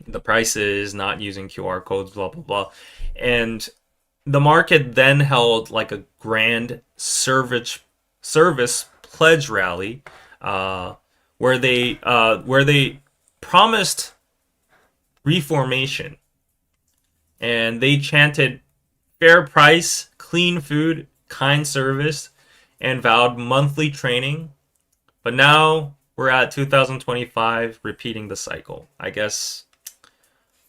Speaker 1: the prices, not using QR codes, blah, blah, blah. And the market then held like a grand service pledge rally where they promised reformation, and they chanted fair price, clean food, kind service, and vowed monthly training. But now we're at 2025, repeating the cycle. I guess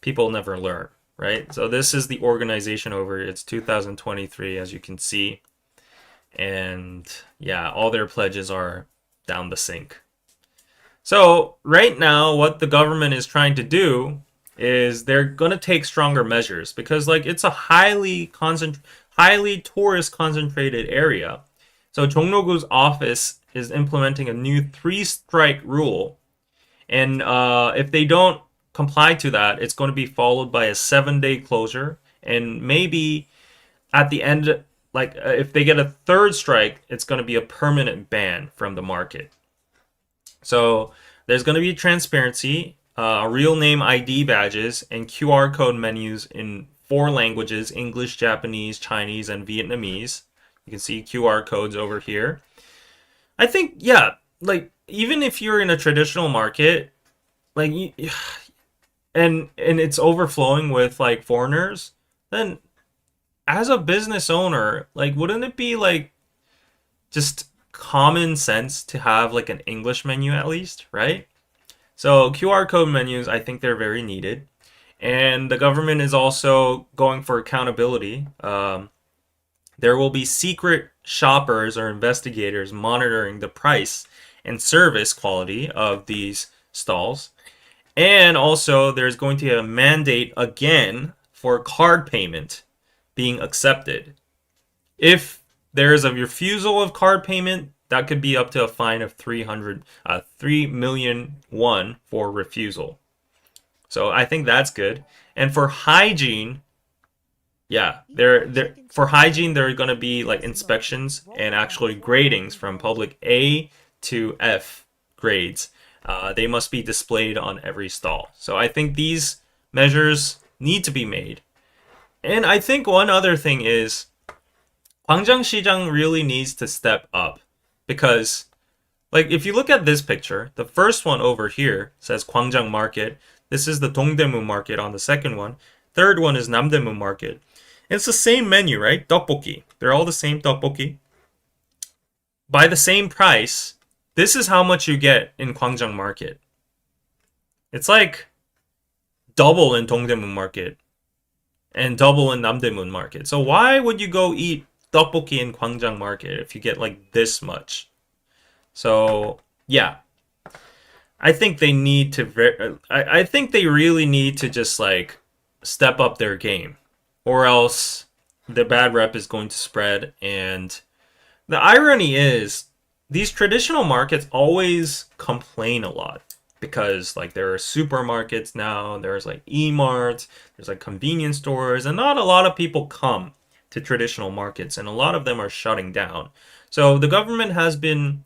Speaker 1: people never learn, right? So this is the organization over. It's 2023, as you can see. And yeah, all their pledges are down the sink. So right now, what the government is trying to do is they're going to take stronger measures, because like it's a highly tourist concentrated area. So Jongno-gu's office is implementing a new 3-strike rule, and if they don't comply to that, it's going to be followed by a 7-day closure, and maybe at the end, like if they get a 3rd strike, it's going to be a permanent ban from the market. So there's going to be transparency, real name ID badges, and QR code menus in 4 languages: English, Japanese, Chinese, and Vietnamese. You can see QR codes over here. I think, yeah, like, even if you're in a traditional market, like, and it's overflowing with like foreigners, then as a business owner, like wouldn't it be like just common sense to have like an English menu at least, right? So QR code menus, I think they're very needed. And the government is also going for accountability. There will be secret shoppers or investigators monitoring the price and service quality of these stalls. And also, there's going to be a mandate again for card payment being accepted. If there is a refusal of card payment, that could be up to a fine of 3 million won for refusal. So I think that's good. And for hygiene, yeah, there for hygiene there are going to be like inspections and actually gradings from public A to F grades. They must be displayed on every stall. So I think these measures need to be made. And I think one other thing is 광장시장 really needs to step up because like if you look at this picture, the first one over here says 광장 Market. This is the Dongdaemun Market on the second one. Third one is Namdaemun Market. It's the same menu, right? Tteokbokki. They're all the same tteokbokki. By the same price, this is how much you get in Gwangjang Market. It's like double in Dongdaemun Market and double in Namdaemun Market. So why would you go eat tteokbokki in Gwangjang Market if you get like this much? So yeah, I think they need to. I think they really need to just like step up their game, or else the bad rep is going to spread. And the irony is, these traditional markets always complain a lot because like there are supermarkets now, there's like e-marts, there's like convenience stores, and not a lot of people come to traditional markets, and a lot of them are shutting down. So the government has been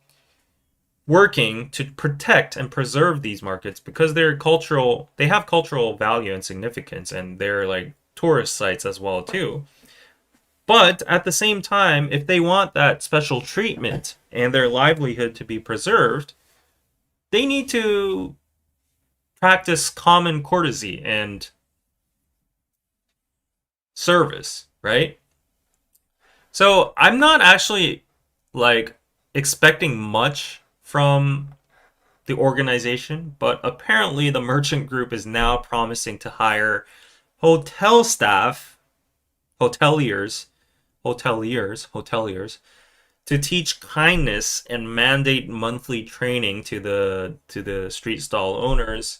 Speaker 1: working to protect and preserve these markets because they have cultural value and significance, and they're like tourist sites as well too. But at the same time, if they want that special treatment and their livelihood to be preserved, they need to practice common courtesy and service, right? So I'm not actually like expecting much from the organization, but apparently the merchant group is now promising to hire hotel staff, hoteliers, hoteliers, to teach kindness and mandate monthly training to the street stall owners,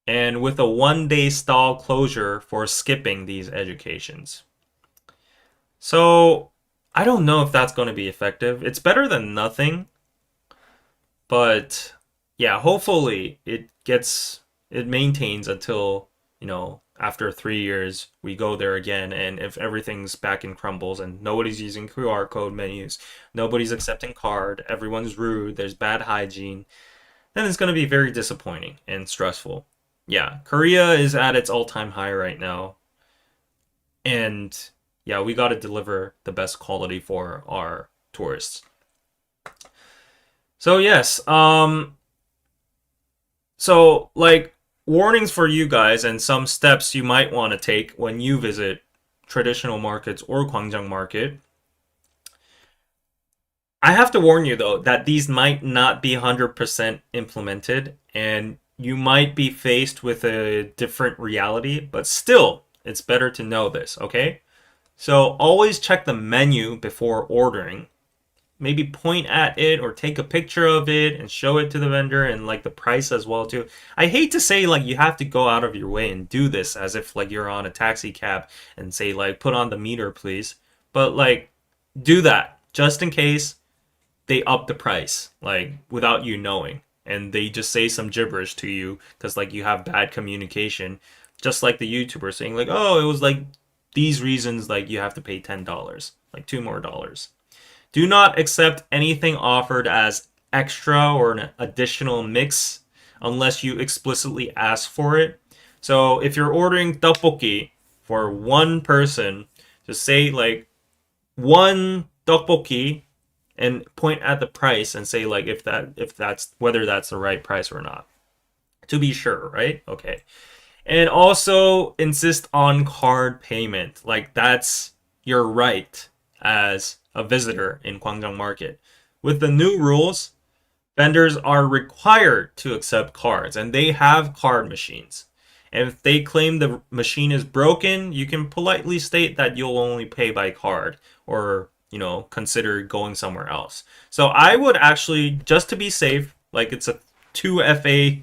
Speaker 1: and with a 1 day stall closure for skipping these educations. So I don't know if that's going to be effective. It's better than nothing, but yeah, hopefully it maintains until, after 3 years, we go there again, and if everything's back in crumbles and nobody's using QR code menus, nobody's accepting card, everyone's rude, there's bad hygiene, then it's going to be very disappointing and stressful. Yeah, Korea is at its all-time high right now, and yeah, we got to deliver the best quality for our tourists. So yes, so like warnings for you guys and some steps you might want to take when you visit traditional markets or Gwangjang Market. I have to warn you though that these might not be 100% implemented, and you might be faced with a different reality, but still, it's better to know this, okay? So always check the menu before ordering. Maybe point at it or take a picture of it and show it to the vendor, and like the price as well too. I hate to say like you have to go out of your way and do this as if like you're on a taxi cab and say like put on the meter please. But like do that just in case they up the price like without you knowing, and they just say some gibberish to you because like you have bad communication, just like the YouTuber saying like, oh, it was like these reasons, like you have to pay $10, like $2 more. Do not accept anything offered as extra or an additional mix unless you explicitly ask for it. So if you're ordering tteokbokki for one person, just say like one tteokbokki and point at the price and say like if that's whether that's the right price or not. To be sure, right? Okay. And also insist on card payment. Like that's your right as a visitor in Gwangjang Market. With the new rules, vendors are required to accept cards and they have card machines. And if they claim the machine is broken, you can politely state that you'll only pay by card or, consider going somewhere else. So I would actually, just to be safe, like it's a 2FA,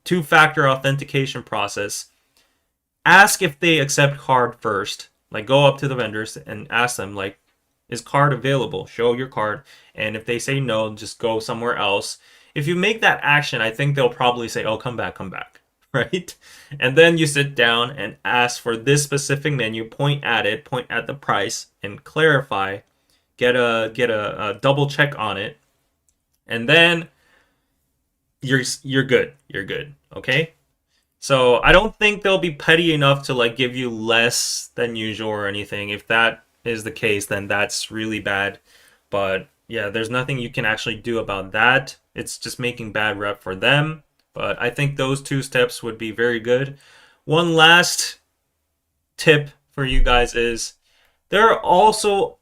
Speaker 1: two-factor authentication process, ask if they accept card first. Like go up to the vendors and ask them like, is card available? Show your card. And if they say no, just go somewhere else. If you make that action, I think they'll probably say, oh, come back, come back. Right? And then you sit down and ask for this specific menu, point at it, point at the price, and clarify. Get a double check on it. And then you're good. You're good. Okay? So I don't think they'll be petty enough to like give you less than usual or anything. If that is the case, then that's really bad. But yeah, there's nothing you can actually do about that. It's just making bad rep for them. But I think those two steps would be very good. One last tip for you guys is there are also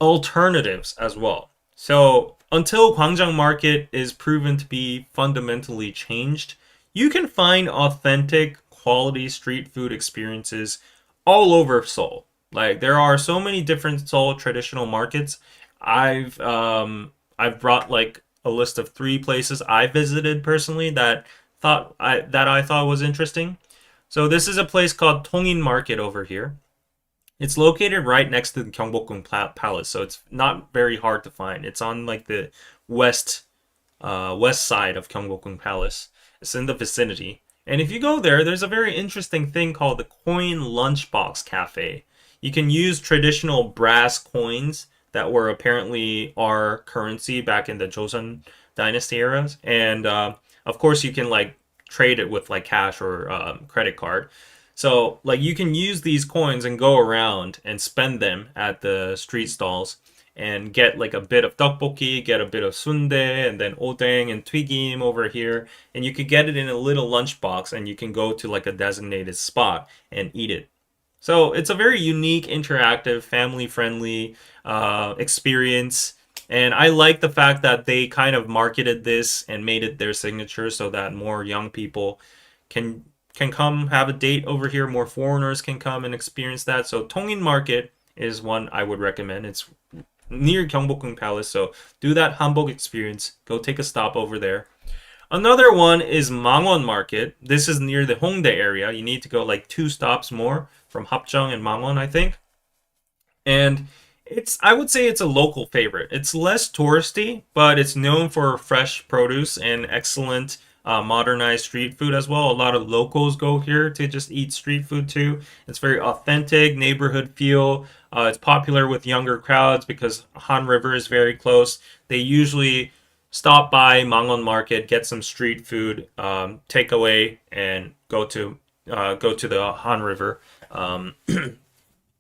Speaker 1: alternatives as well. So until Gwangjang Market is proven to be fundamentally changed, you can find authentic, quality street food experiences all over Seoul. Like there are so many different Seoul traditional markets. I've brought like a list of 3 places I visited personally that I thought was interesting. So this is a place called Tongin Market over here. It's located right next to the Gyeongbokgung Palace, so it's not very hard to find. It's on like the west side of Gyeongbokgung Palace. It's in the vicinity. And if you go there, there's a very interesting thing called the Coin Lunchbox Cafe. You can use traditional brass coins that were apparently our currency back in the Joseon Dynasty eras. And of course, you can like trade it with like cash or credit card. So like you can use these coins and go around and spend them at the street stalls and get like a bit of tteokbokki, get a bit of sundae, and then odeng and twigim over here. And you could get it in a little lunchbox and you can go to like a designated spot and eat it. So it's a very unique, interactive, family-friendly experience. And I like the fact that they kind of marketed this and made it their signature so that more young people can come have a date over here. More foreigners can come and experience that. So Tongin Market is one I would recommend. It's near Gyeongbokgung Palace, so do that hanbok experience. Go take a stop over there. Another one is Mangwon Market. This is near the Hongdae area. You need to go like 2 stops more from Hapjeong and Mangwon, I think. And I would say it's a local favorite. It's less touristy, but it's known for fresh produce and excellent modernized street food as well. A lot of locals go here to just eat street food too. It's very authentic, neighborhood feel. It's popular with younger crowds because Han River is very close. They usually stop by Mangwon Market, get some street food, take away, and go to the Han River,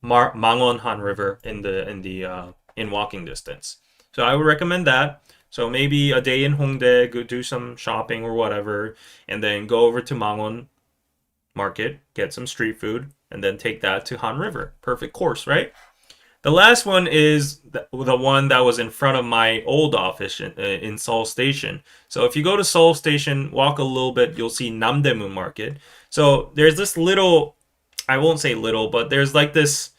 Speaker 1: Mangwon Han River in walking distance. So I would recommend that. So maybe a day in Hongdae, go do some shopping or whatever, and then go over to Mangwon Market, get some street food, and then take that to Han River. Perfect course, right? The last one is the one that was in front of my old office in Seoul Station. So if you go to Seoul Station, walk a little bit, you'll see Namdaemun Market. So there's this little, I won't say little, but there's like this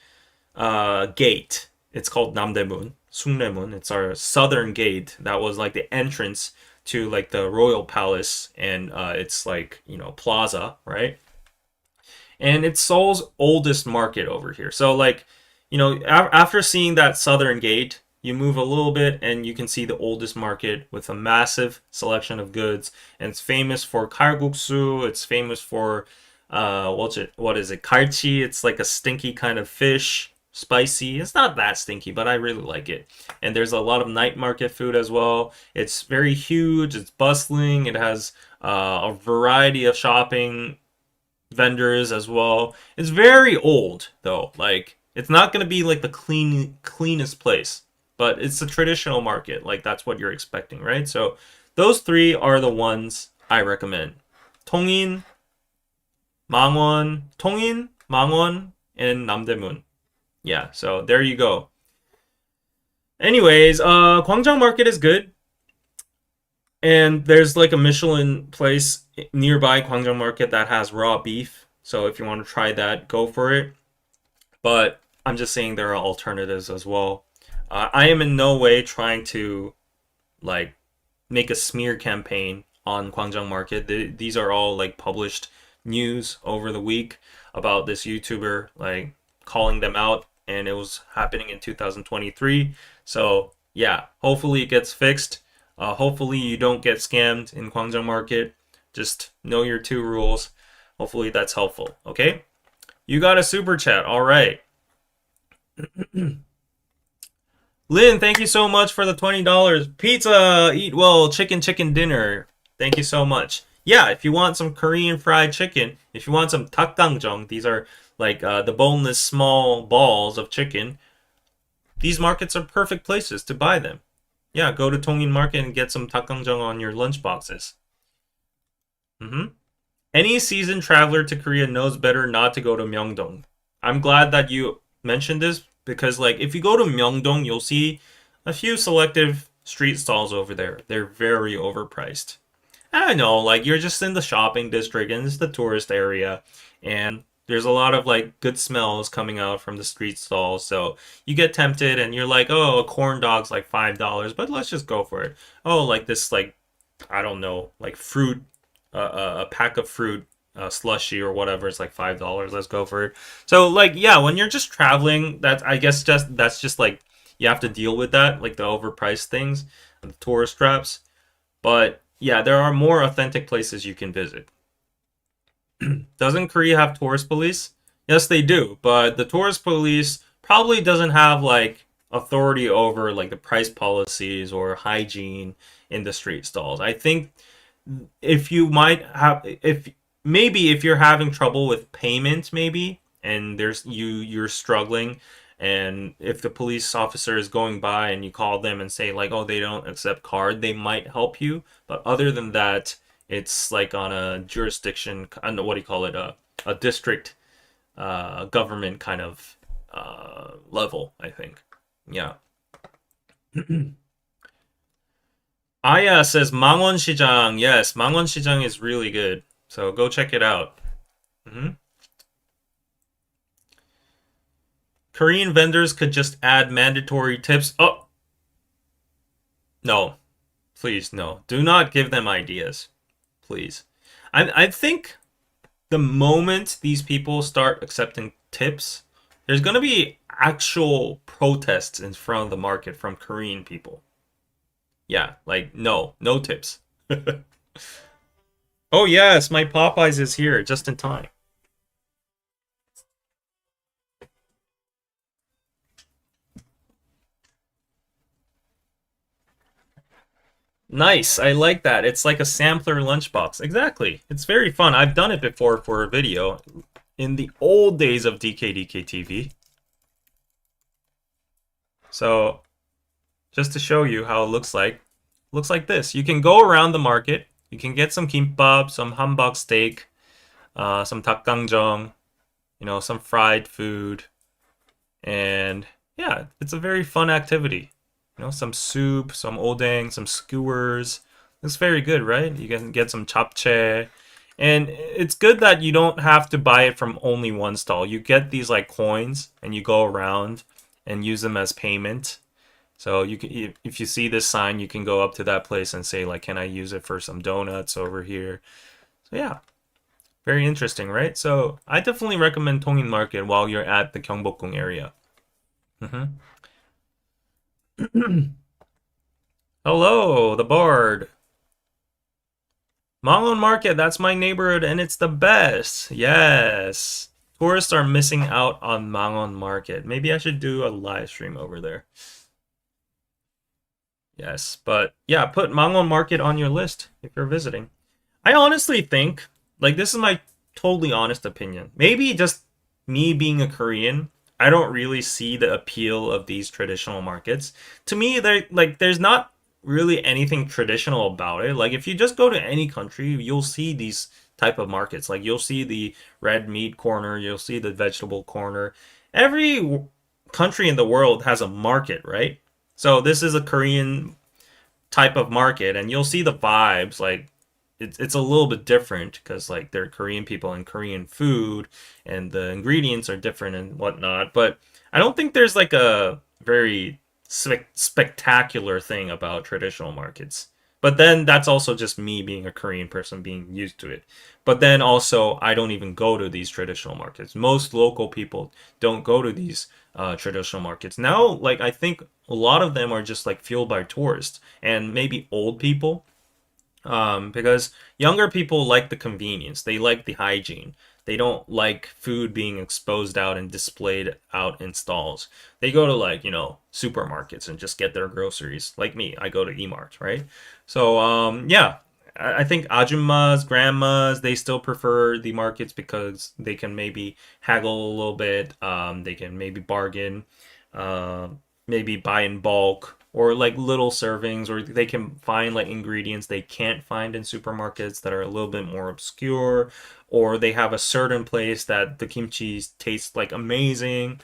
Speaker 1: gate. It's called Namdaemun, Sungnaemun. It's our southern gate that was like the entrance to like the royal palace, and it's like, plaza, right? And it's Seoul's oldest market over here. So like, after seeing that southern gate, you move a little bit and you can see the oldest market with a massive selection of goods. And it's famous for kalguksu. It's famous for what is it? Karchi. It's like a stinky kind of fish, spicy. It's not that stinky, but I really like it. And there's a lot of night market food as well. It's very huge. It's bustling. It has a variety of shopping vendors as well. It's very old though. Like, it's not going to be like the cleanest place, but it's a traditional market. Like, that's what you're expecting, right? So those 3 are the ones I recommend. Tongin, Mangwon, Tongin, Mangwon, and Namdaemun. Yeah, so there you go. Anyways, Gwangjang Market is good. And there's like a Michelin place nearby Gwangjang Market that has raw beef. So if you want to try that, go for it. But I'm just saying there are alternatives as well. I am in no way trying to like make a smear campaign on Gwangjang Market. These are all like published news over the week about this YouTuber like calling them out, and it was happening in 2023. So yeah, hopefully it gets fixed. Hopefully you don't get scammed in Gwangjang Market. Just know your two rules. Hopefully that's helpful. Okay, you got a super chat. All right. Lynn, thank you so much for the $20. Pizza, eat well, chicken dinner. Thank you so much. Yeah, if you want some Korean fried chicken, if you want some 닭강정, these are like the boneless small balls of chicken. These markets are perfect places to buy them. Yeah, go to Tongin Market and get some 닭강정 on your lunch boxes. Any seasoned traveler to Korea knows better not to go to Myeongdong. I'm glad that you mentioned this because, like, if you go to Myeongdong, you'll see a few selective street stalls over there. They're very overpriced. I know, like, you're just in the shopping district and it's the tourist area, and there's a lot of like good smells coming out from the street stalls. So you get tempted and you're like, oh, a corn dog's like $5, but let's just go for it. Oh, like this, like, I don't know, like fruit, a pack of fruit slushy or whatever, it's like $5. Let's go for it. So like, yeah, when you're just traveling, that's, I guess, that's just like you have to deal with that, like the overpriced things, the tourist traps. But yeah, there are more authentic places you can visit. Doesn't Korea have tourist police? Yes, they do, but the tourist police probably doesn't have like authority over like the price policies or hygiene in the street stalls. I think if you might have, if maybe if you're having trouble with payment, maybe, and you're struggling, and if the police officer is going by and you call them and say like, oh, they don't accept card, they might help you. But other than that, it's like on a jurisdiction, I don't know, what do you call it, a district government kind of level, I think. Yeah. Aya says Mangwon-시장. Yes, Mangwon-시장 is really good. So go check it out. Korean vendors could just add mandatory tips. Oh, no. Please, no. Do not give them ideas. Please. I think the moment these people start accepting tips, there's going to be actual protests in front of the market from Korean people. Yeah, like, no tips. Oh, yes, my Popeyes is here just in time. Nice, I like that. It's like a sampler lunchbox. Exactly. It's very fun. I've done it before for a video in the old days of DKDKTV. So, just to show you how it looks like this. You can go around the market. You can get some kimbap, some hamburg steak, some 닭강정, some fried food. And yeah, it's a very fun activity. Some soup, some odeng, some skewers. It's very good, right? You can get some japchae. And it's good that you don't have to buy it from only one stall. You get these like coins and you go around and use them as payment. So you can, if you see this sign, you can go up to that place and say like, can I use it for some donuts over here? So yeah, very interesting, right? So I definitely recommend Tongin Market while you're at the Gyeongbokgung area. Hello, the Bard. Mangwon Market, that's my neighborhood and it's the best. Yes. Tourists are missing out on Mangwon Market. Maybe I should do a live stream over there. Yes, but yeah, put Mangwon Market on your list if you're visiting. I honestly think, like, this is my totally honest opinion. Maybe just me being a Korean, I don't really see the appeal of these traditional markets. To me, there's not really anything traditional about it. Like, if you just go to any country, you'll see these type of markets. Like you'll see the red meat corner, you'll see the vegetable corner. Every country in the world has a market, right? So this is a Korean type of market, and you'll see the vibes. Like it's a little bit different because like they're Korean people and Korean food, and the ingredients are different and whatnot. But I don't think there's like a very spectacular thing about traditional markets. But then that's also just me being a Korean person being used to it. But then also, I don't even go to these traditional markets. Most local people don't go to these traditional markets. Now, like, I think a lot of them are just like fueled by tourists and maybe old people, because younger people like the convenience, they like the hygiene. They don't like food being exposed out and displayed out in stalls. They go to like, supermarkets and just get their groceries. Like me, I go to E-Mart, right? So, yeah, I think ajumas, grandmas, they still prefer the markets because they can maybe haggle a little bit. They can maybe bargain, uh, maybe buy in bulk or like little servings, or they can find like ingredients they can't find in supermarkets that are a little bit more obscure, or they have a certain place that the kimchi tastes like amazing.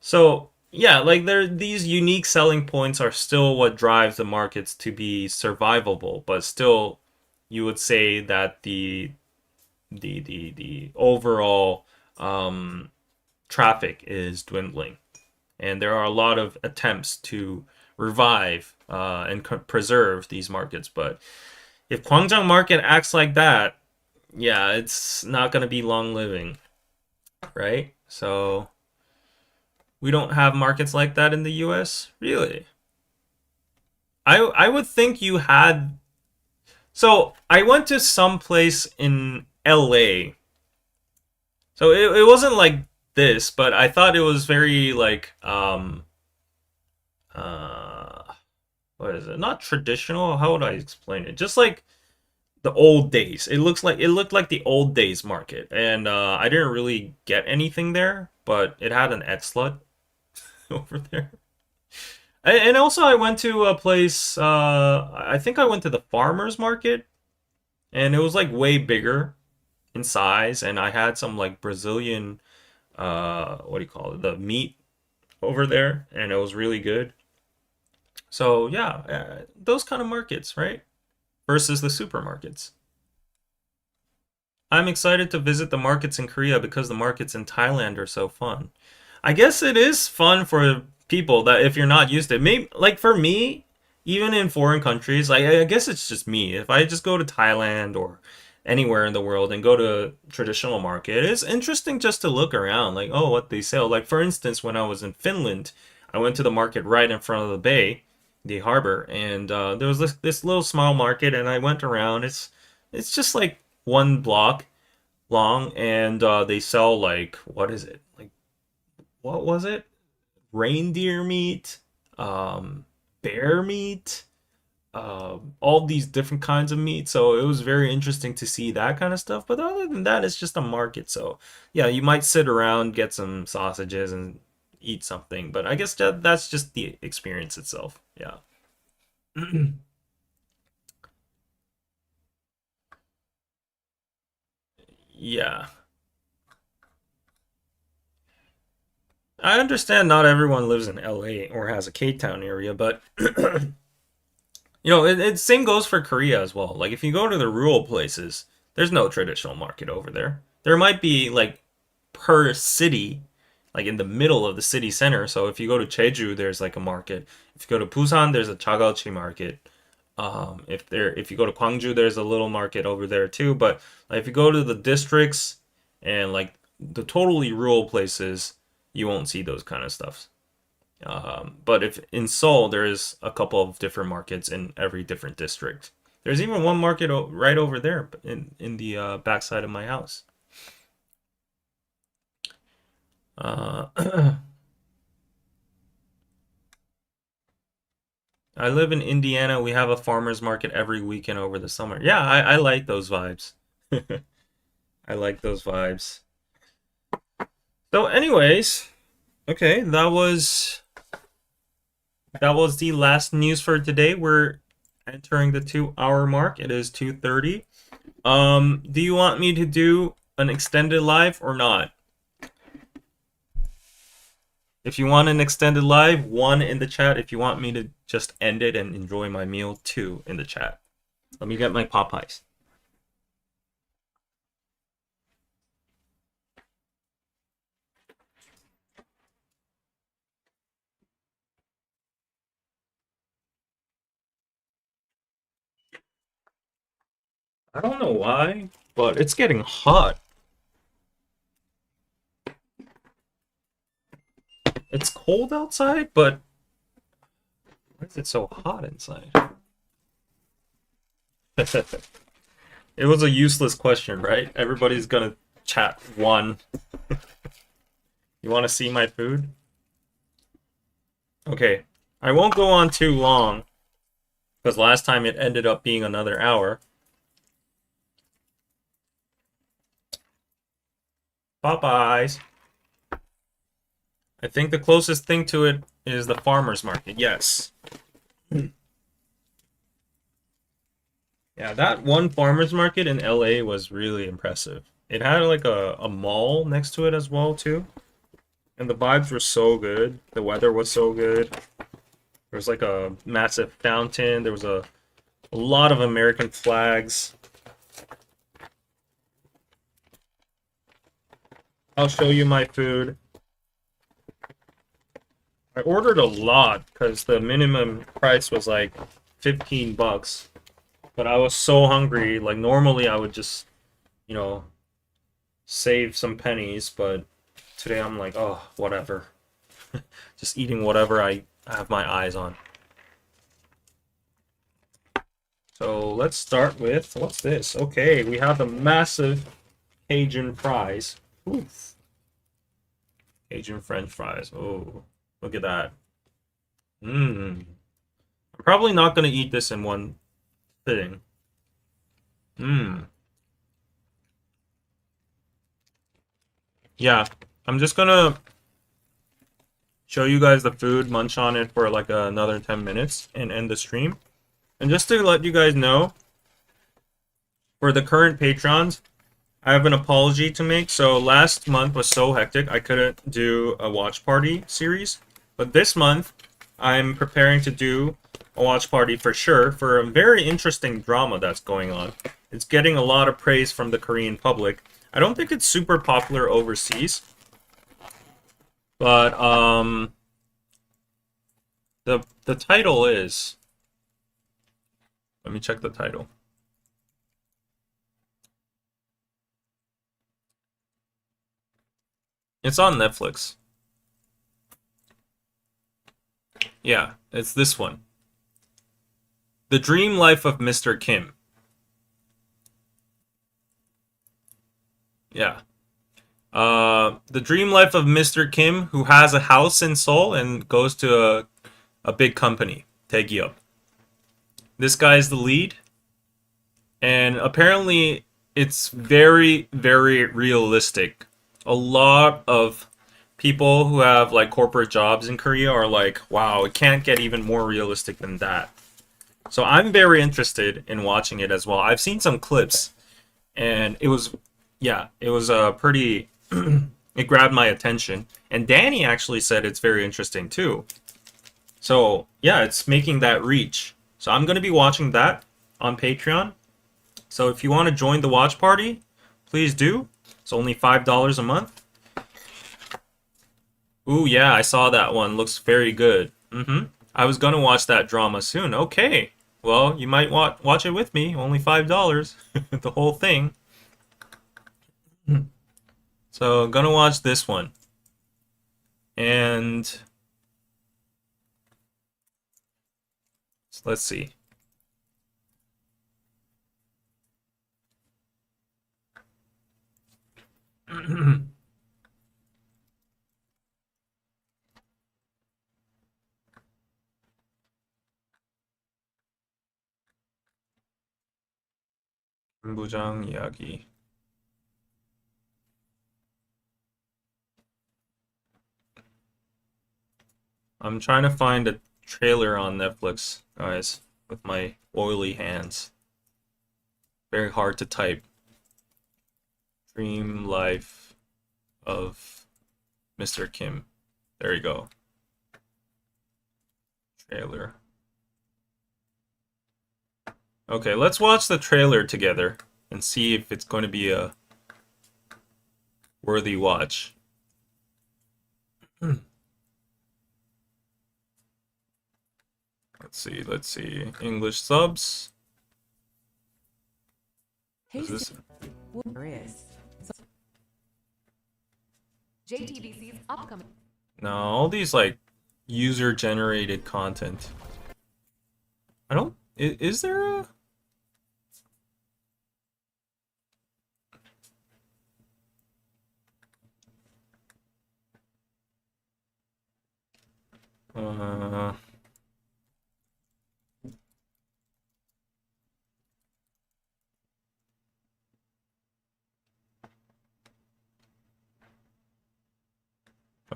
Speaker 1: So yeah, like there these unique selling points are still what drives the markets to be survivable, but still you would say that the overall traffic is dwindling, and there are a lot of attempts to revive and preserve these markets. But if Gwangjang Market acts like that, yeah, it's not going to be long living, right? So we don't have markets like that in the US, really. I would think you had. So I went to some place in LA. So it wasn't like this, but I thought it was very like uh what is it? Not traditional. How would I explain it? Just like the old days. It looked like the old days market, and I didn't really get anything there, but it had an X-Slut over there. And also, I went to a place. I think I went to the farmers market, and it was like way bigger in size, and I had some like Brazilian, what do you call it, the meat over there, and it was really good. So yeah, those kind of markets, right? Versus the supermarkets. I'm excited to visit the markets in Korea because the markets in Thailand are so fun. I guess it is fun for people that if you're not used to it. Maybe like for me, even in foreign countries, like I guess it's just me. If I just go to Thailand or anywhere in the world and go to a traditional market, it's interesting just to look around, like, oh, what they sell. Like for instance, when I was in Finland, I went to the market right in front of the bay, the harbor, and there was this little small market, and I went around. It's just like one block long, and they sell like what is it? Like what was it? Reindeer meat, bear meat, all these different kinds of meat. So it was very interesting to see that kind of stuff. But other than that, it's just a market. So yeah, you might sit around, get some sausages, and eat something. But I guess that's just the experience itself. Yeah. Yeah. I understand not everyone lives in LA or has a K-Town area, but it same goes for Korea as well. Like if you go to the rural places, there's no traditional market over there. There might be like per city, like in the middle of the city center. So if you go to Jeju, there's like a market. If you go to Busan, there's a Chagachi market. If you go to Gwangju, there's a little market over there too. But like, if you go to the districts and like the totally rural places, you won't see those kind of stuff. But if in Seoul, there is a couple of different markets in every different district. There's even one market right over there in the backside of my house. Uh, I live in Indiana. We have a farmers market every weekend over the summer. Yeah, I like those vibes. I like those vibes. So, anyways, okay, that was the last news for today. We're entering the 2 hour mark. It is 2:30. Do you want me to do an extended live or not? If you want an extended live, 1 in the chat. If you want me to just end it and enjoy my meal, 2 in the chat. Let me get my Popeyes. I don't know why, but it's getting hot. It's cold outside, but why is it so hot inside? It was a useless question, right? Everybody's gonna chat 1. You want to see my food? Okay, I won't go on too long, because last time it ended up being another hour. Popeyes. I think the closest thing to it is the farmer's market. Yes. Yeah, that one farmer's market in LA was really impressive. It had like a mall next to it as well too. And the vibes were so good. The weather was so good. There was like a massive fountain. There was a lot of American flags. I'll show you my food. I ordered a lot because the minimum price was like 15 bucks. But I was so hungry. Like normally I would just, you know, save some pennies, but today I'm like, oh, whatever. Just eating whatever I have my eyes on. So let's start with, what's this? Okay, we have the massive Cajun fries. Oof. Cajun French fries. Oh, look at that. Mmm. I'm probably not going to eat this in one sitting. Mmm. Yeah, I'm just gonna show you guys the food, munch on it for like another 10 minutes, and end the stream. And just to let you guys know, for the current patrons, I have an apology to make. So last month was so hectic, I couldn't do a watch party series. But this month, I'm preparing to do a watch party for sure for a very interesting drama that's going on. It's getting a lot of praise from the Korean public. I don't think it's super popular overseas. But the title is, let me check the title. It's on Netflix. Yeah, it's this one. The Dream Life of Mr. Kim. Yeah. The Dream Life of Mr. Kim, who has a house in Seoul and goes to a big company, Taegyeop. This guy's the lead, and apparently it's very, very realistic. A lot of people who have like corporate jobs in Korea are like, wow, it can't get even more realistic than that. So I'm very interested in watching it as well. I've seen some clips, and it was, yeah, it was pretty. It grabbed my attention, and Danny actually said it's very interesting too. So yeah, it's making that reach. So I'm gonna be watching that on Patreon. So if you want to join the watch party, please do. It's only $5 a month. Ooh, yeah, I saw that one. Looks very good. I was gonna watch that drama soon. Okay. Well, you might watch it with me. Only $5. The whole thing. So, I'm gonna watch this one. And let's see. 부장 이야기. I'm trying to find a trailer on Netflix, guys, with my oily hands. Very hard to type. Dream life of Mr. Kim. There you go. Trailer. Okay, let's watch the trailer together and see if it's going to be a worthy watch. Let's see. English subs. Is this?
Speaker 2: JTBC's upcoming.
Speaker 1: No, all these like user-generated content. I don't. Is there a?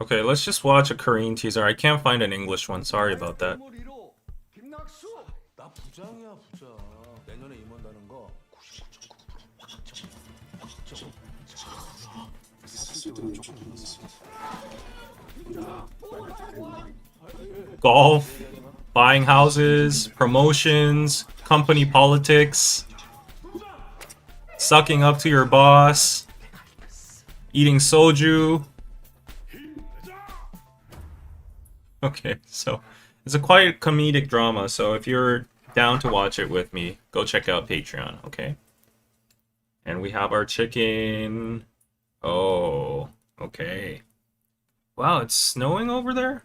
Speaker 1: Okay, let's just watch a Korean teaser. I can't find an English one. Sorry about that. Golf, buying houses, promotions, company politics, sucking up to your boss, eating soju. Okay, so it's a quite comedic drama, so if you're down to watch it with me, go check out Patreon, okay? And we have our chicken. Oh, okay. Wow, it's snowing over there?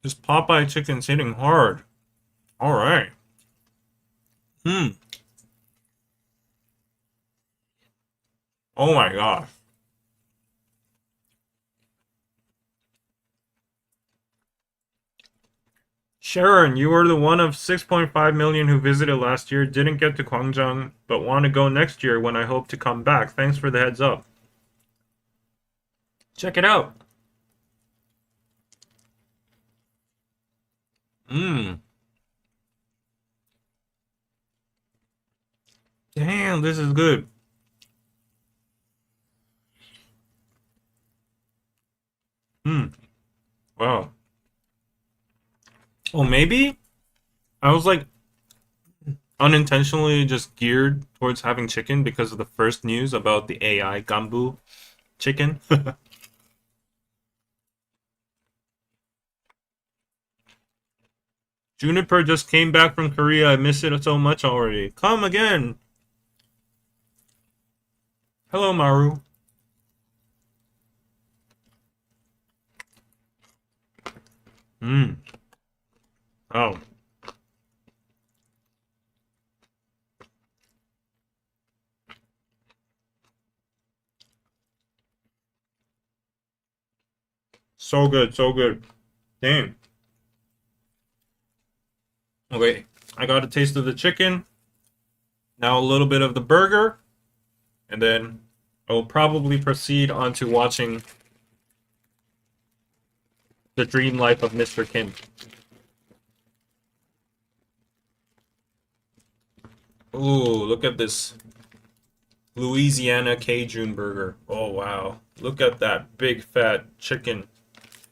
Speaker 1: This Popeye chicken's hitting hard. Alright. Oh my gosh. Sharon, you were the one of 6.5 million who visited last year, didn't get to Gwangjang, but want to go next year when I hope to come back. Thanks for the heads up. Check it out. Damn, this is good. Wow. Oh, maybe I was like unintentionally just geared towards having chicken because of the first news about the AI Gambu chicken. Juniper just came back from Korea. I miss it so much already. Come again. Hello, Maru. Oh. So good, so good. Damn. Okay, I got a taste of the chicken. Now a little bit of the burger. And then I will probably proceed on to watching The Dream Life of Mr. Kim. Ooh, look at this Louisiana Cajun burger. Oh, wow. Look at that big fat chicken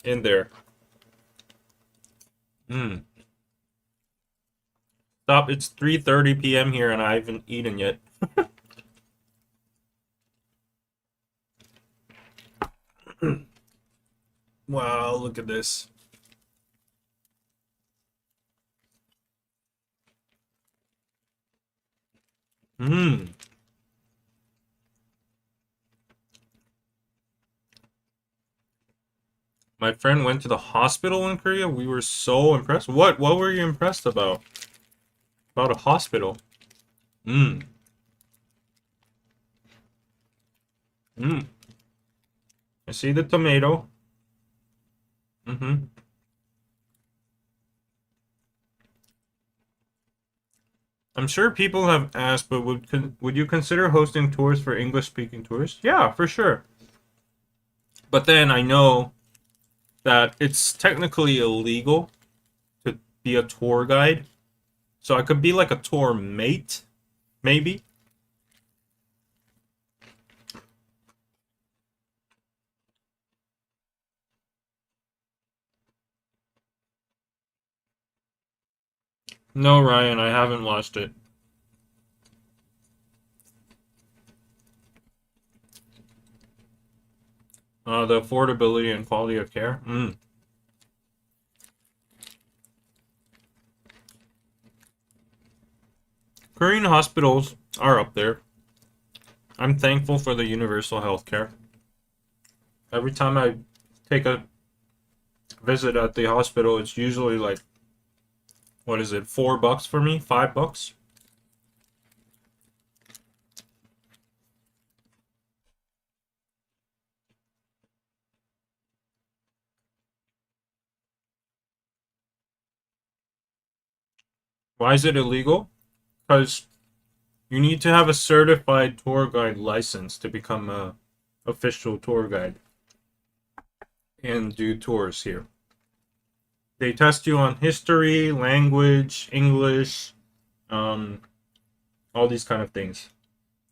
Speaker 1: in there. Stop, it's 3:30 p.m. here and I haven't eaten yet. Wow, look at this. My friend went to the hospital in Korea. We were so impressed. What were you impressed about? About a hospital? I see the tomato. I'm sure people have asked, but would you consider hosting tours for English-speaking tourists? Yeah, for sure. But then I know that it's technically illegal to be a tour guide. So I could be like a tour mate, maybe. No, Ryan, I haven't watched it. The affordability and quality of care. Korean hospitals are up there. I'm thankful for the universal health care. Every time I take a visit at the hospital, it's usually like, what is it, $4 for me? $5? Why is it illegal? Because you need to have a certified tour guide license to become a official tour guide and do tours here. They test you on history, language, English, um, all these kind of things.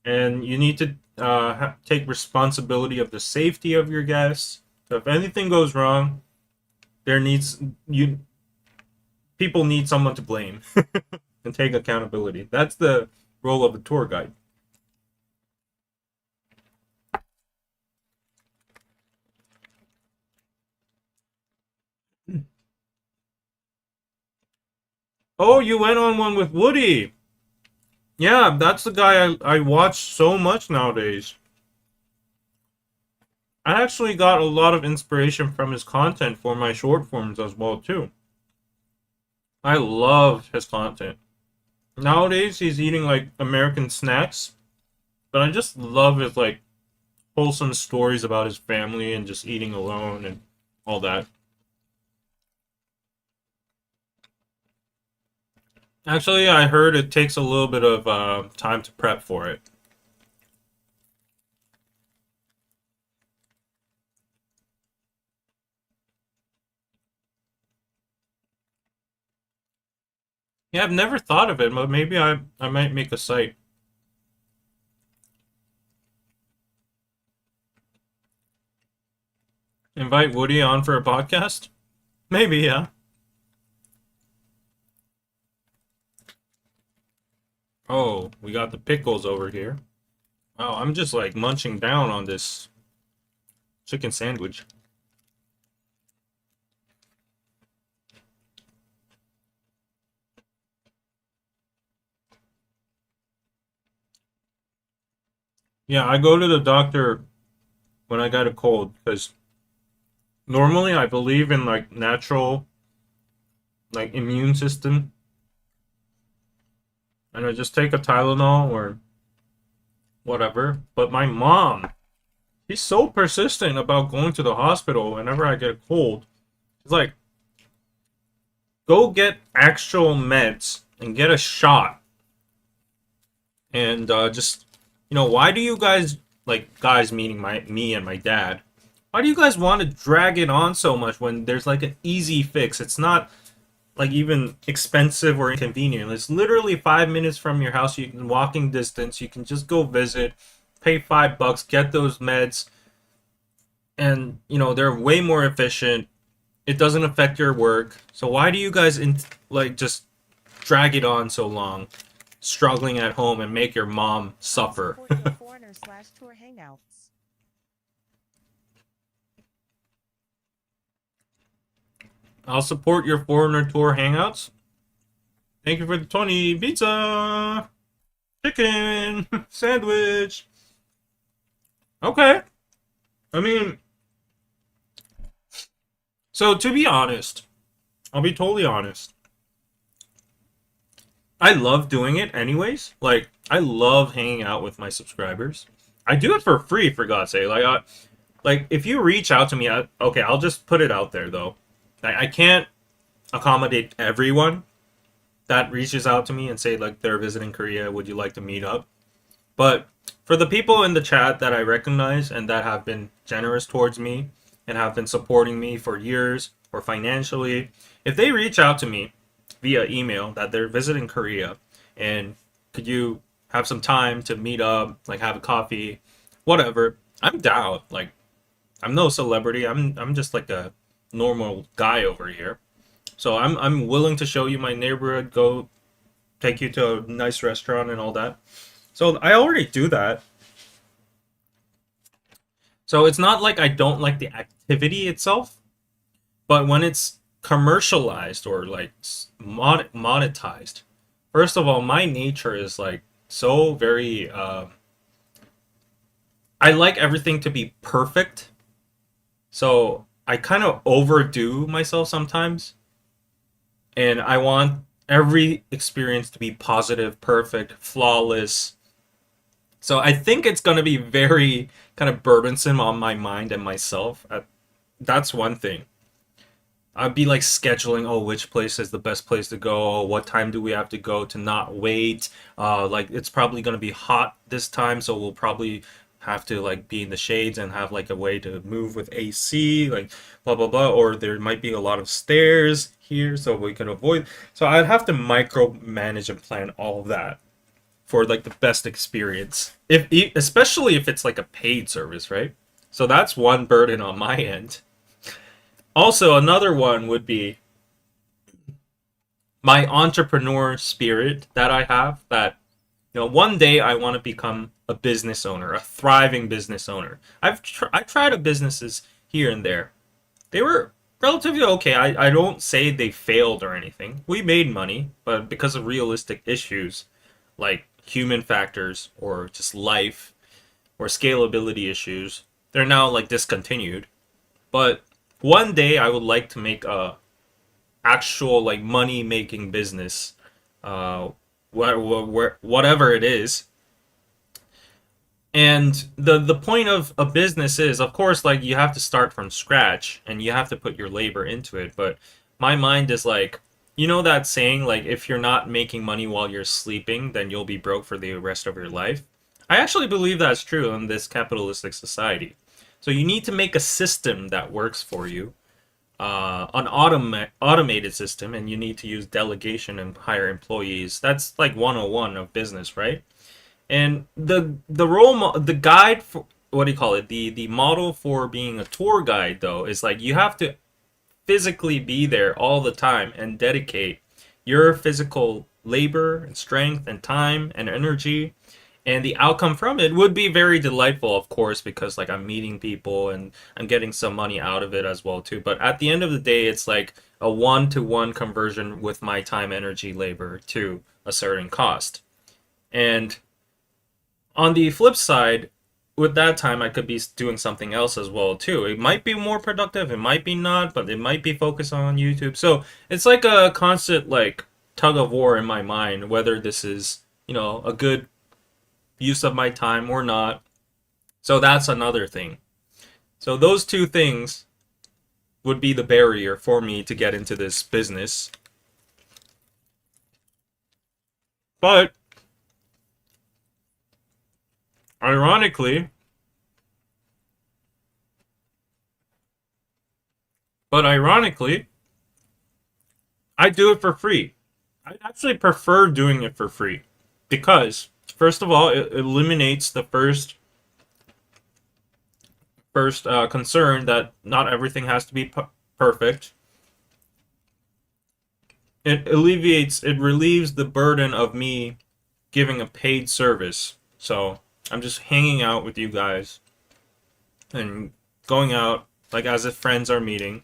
Speaker 1: And you need to take responsibility of the safety of your guests. So if anything goes wrong, there needs you people need someone to blame and take accountability. That's the role of a tour guide. Oh, you went on one with Woody. Yeah, that's the guy I watch so much nowadays. I actually got a lot of inspiration from his content for my short forms as well too. I love his content. Nowadays he's eating like American snacks, but I just love his like wholesome stories about his family and just eating alone and all that. Actually, I heard it takes a little bit of time to prep for it. Yeah, I've never thought of it, but maybe I might make a site. Invite Woody on for a podcast? Maybe, yeah. Oh, we got the pickles over here. Oh, I'm just like munching down on this chicken sandwich. Yeah, I go to the doctor when I got a cold because normally I believe in like natural like immune system and I just take a Tylenol or whatever. But my mom, she's so persistent about going to the hospital whenever I get a cold. It's like, go get actual meds and get a shot. And just, why do you guys, like guys meaning me and my dad, why do you guys want to drag it on so much when there's like an easy fix? It's not like even expensive or inconvenient. It's literally 5 minutes from your house. You can walking distance. You can just go visit, pay $5, get those meds, and they're way more efficient. It doesn't affect your work. So why do you guys like just drag it on so long, struggling at home and make your mom suffer?
Speaker 2: Tour hangouts.
Speaker 1: I'll support your foreigner tour hangouts. Thank you for the 20 pizza, chicken, sandwich. Okay. I mean, so to be honest, I'll be totally honest. I love doing it anyways. Like, I love hanging out with my subscribers. I do it for free, for God's sake. Like if you reach out to me, okay, I'll just put it out there though. I can't accommodate everyone that reaches out to me and say like they're visiting Korea. Would you like to meet up? But for the people in the chat that I recognize and that have been generous towards me, and have been supporting me for years or financially, if they reach out to me via email that they're visiting Korea and could you have some time to meet up, like have a coffee, whatever, I'm down. Like I'm no celebrity. I'm just like a normal guy over here. So I'm willing to show you my neighborhood, go take you to a nice restaurant and all that. So I already do that. So it's not like I don't like the activity itself, but when it's commercialized or like monetized, first of all, my nature is like so very. I like everything to be perfect, so I kind of overdo myself sometimes, and I want every experience to be positive, perfect, flawless. So I think it's going to be very kind of burdensome on my mind and myself. That's one thing. I'd be like scheduling, oh, which place is the best place to go? What time do we have to go to not wait? Like it's probably gonna be hot this time, so we'll probably have to like be in the shades and have like a way to move with AC, like blah blah blah. Or there might be a lot of stairs here, so we can avoid. So I'd have to micromanage and plan all of that for like the best experience. Especially if it's like a paid service, right? So that's one burden on my end. Also, another one would be my entrepreneur spirit that I have that one day I want to become a business owner, a thriving business owner. I've tried businesses here and there. They were relatively okay. I don't say they failed or anything. We made money, but because of realistic issues like human factors or just life or scalability issues, they're now like discontinued. But one day I would like to make a actual like money making business, whatever it is. And the point of a business is, of course, like you have to start from scratch and you have to put your labor into it. But my mind is like, that saying, like if you're not making money while you're sleeping, then you'll be broke for the rest of your life. I actually believe that's true in this capitalistic society. So you need to make a system that works for you, an automated system, and you need to use delegation and hire employees. That's like 101 of business, right? And the guide for what do you call it? The model for being a tour guide though is like you have to physically be there all the time and dedicate your physical labor and strength and time and energy, and the outcome from it would be very delightful, of course, because like I'm meeting people and I'm getting some money out of it as well too. But at the end of the day, it's like a one-to-one conversion with my time, energy, labor to a certain cost. And on the flip side, with that time, I could be doing something else as well too. It might be more productive, it might be not, but it might be focused on YouTube. So it's like a constant like tug of war in my mind whether this is a good use of my time or not. So that's another thing. So those two things would be the barrier for me to get into this business. But ironically, I do it for free. I actually prefer doing it for free because first of all, it eliminates the first concern that not everything has to be perfect. It relieves the burden of me giving a paid service. So I'm just hanging out with you guys and going out like as if friends are meeting.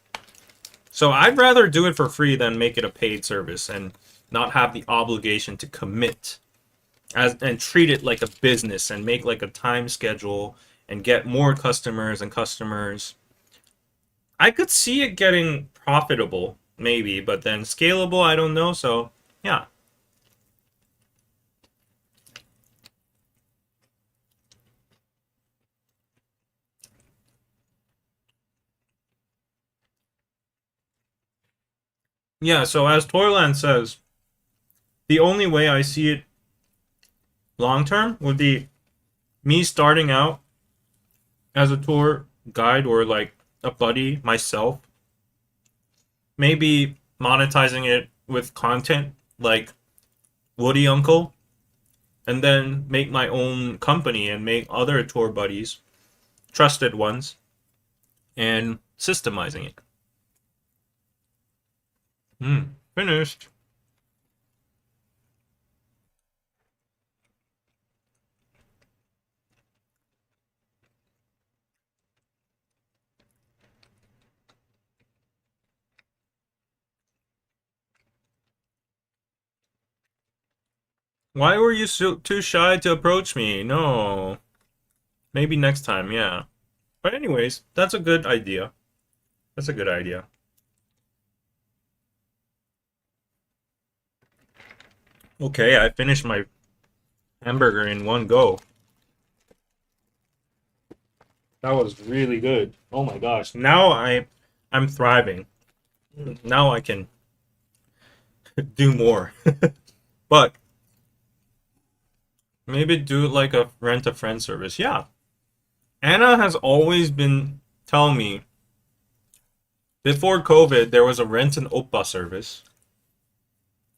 Speaker 1: So I'd rather do it for free than make it a paid service and not have the obligation to commit and treat it like a business and make like a time schedule and get more customers. I could see it getting profitable maybe, but then scalable, I don't know. So yeah. Yeah, so as Toyland says, the only way I see it long term would be me starting out as a tour guide or like a buddy myself, maybe monetizing it with content like Woody Uncle, and then make my own company and make other tour buddies, trusted ones, and systemizing it. Finished. Why were you too shy to approach me? No. Maybe next time, yeah. But anyways, that's a good idea. That's a good idea. Okay, I finished my hamburger in one go. That was really good. Oh my gosh. Now I'm thriving. Now I can do more. But maybe do it like a rent a friend service. Yeah. Anna has always been telling me before COVID there was a rent an oppa service.